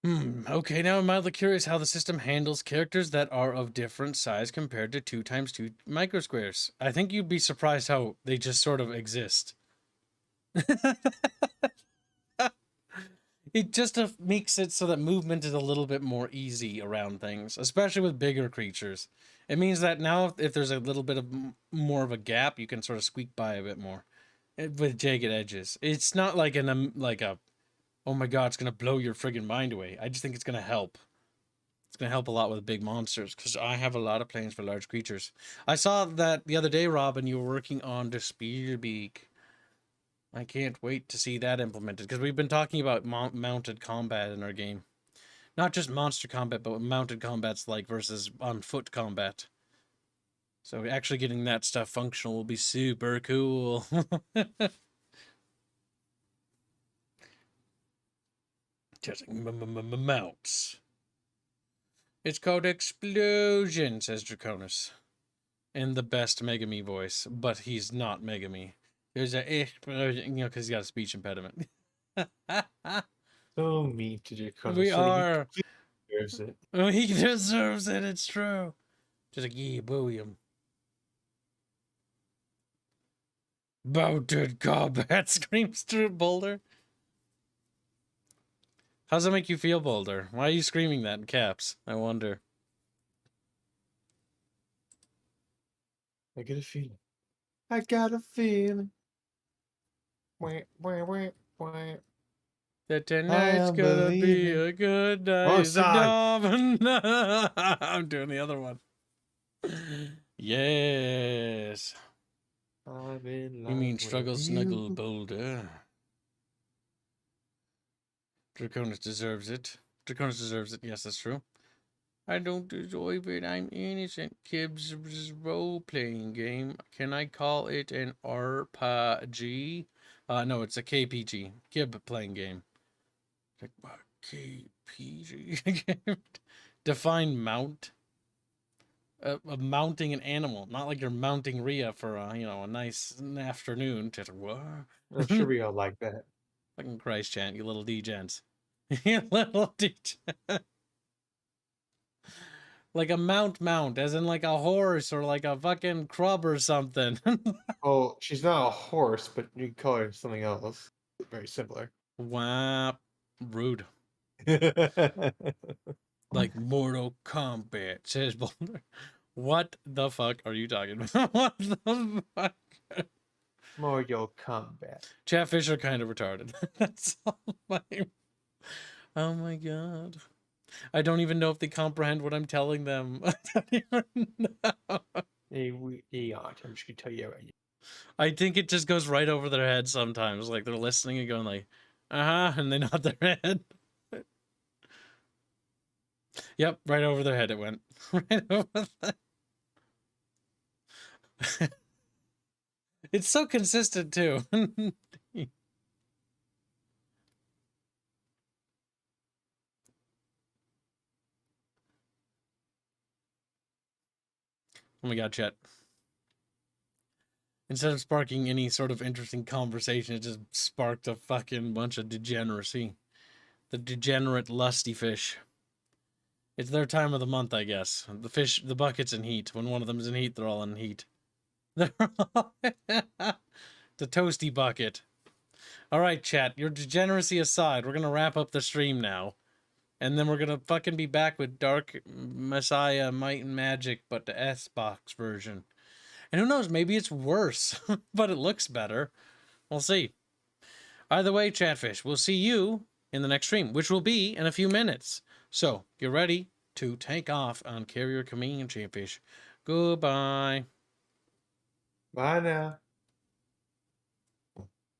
Okay, now I'm mildly curious how the system handles characters that are of different size compared to 2x2 microsquares. I think you'd be surprised how they just sort of exist. It just makes it so that movement is a little bit more easy around things, especially with bigger creatures. It means that now if there's a little bit of more of a gap, you can sort of squeak by a bit more with jagged edges. It's not like oh my god, it's gonna blow your friggin' mind away. I just think it's gonna help. It's gonna help a lot with big monsters because I have a lot of plans for large creatures. I saw that the other day, Robin, you were working on the Spearbeak. I can't wait to see that implemented because we've been talking about mounted combat in our game. Not just monster combat, but mounted combat's like versus on foot combat. So actually getting that stuff functional will be super cool. Just mounts. It's called Explosion, says Draconis. In the best Megami voice, but he's not Megami. There's a explosion, you know, because he's got a speech impediment. So mean to Draconis. We are. He deserves it. Oh, he deserves it, it's true. Just like, yeah, William. Mounted combat, screams through Boulder. How does that make you feel, Boulder? Why are you screaming that in caps? I wonder. I get a feeling. I got a feeling. Wah, wah, wah, wah. That tonight's gonna be a good night. Oh, I'm doing the other one. Yes. You mean struggle, snuggle, Boulder. Draconis deserves it. Draconis deserves it. Yes, that's true. I don't deserve it. I'm innocent. Kib's role-playing game. Can I call it an RPG? No, it's a KPG. Kib playing game. Like, KPG game. Define mount. Mounting an animal, not like you're mounting Rhea for a nice afternoon. Just what? I'm sure we all like that. Fucking Christ chant, you little D-gents. You little D-gents. Like a mount, as in like a horse or like a fucking crub or something. Oh, she's not a horse, but you can call her something else. Very similar. Wow, rude. Like Mortal Kombat, says Boulder. What the fuck are you talking about? What the fuck? Mortal Kombat. Chatfish are kind of retarded. That's all oh my god. I don't even know if they comprehend what I'm telling them. I don't even know. They aren't. I'm just gonna tell you right now. I think it just goes right over their head sometimes. Like they're listening and going like, and they nod their head. Yep, right over their head it went. Right over the... It's so consistent too. Oh my god, chat. Instead of sparking any sort of interesting conversation, it just sparked a fucking bunch of degeneracy. The degenerate lusty fish. It's their time of the month, I guess. The bucket's in heat. When one of them's in heat, they're all in heat. They're all... The toasty bucket. Alright, chat. Your degeneracy aside, we're gonna wrap up the stream now. And then we're gonna fucking be back with Dark Messiah Might and Magic, but the S-Box version. And who knows, maybe it's worse, but it looks better. We'll see. Either way, Chatfish, we'll see you in the next stream, which will be in a few minutes. So, get ready to take off on Carrier Command, Chatfish. Goodbye. Bye now.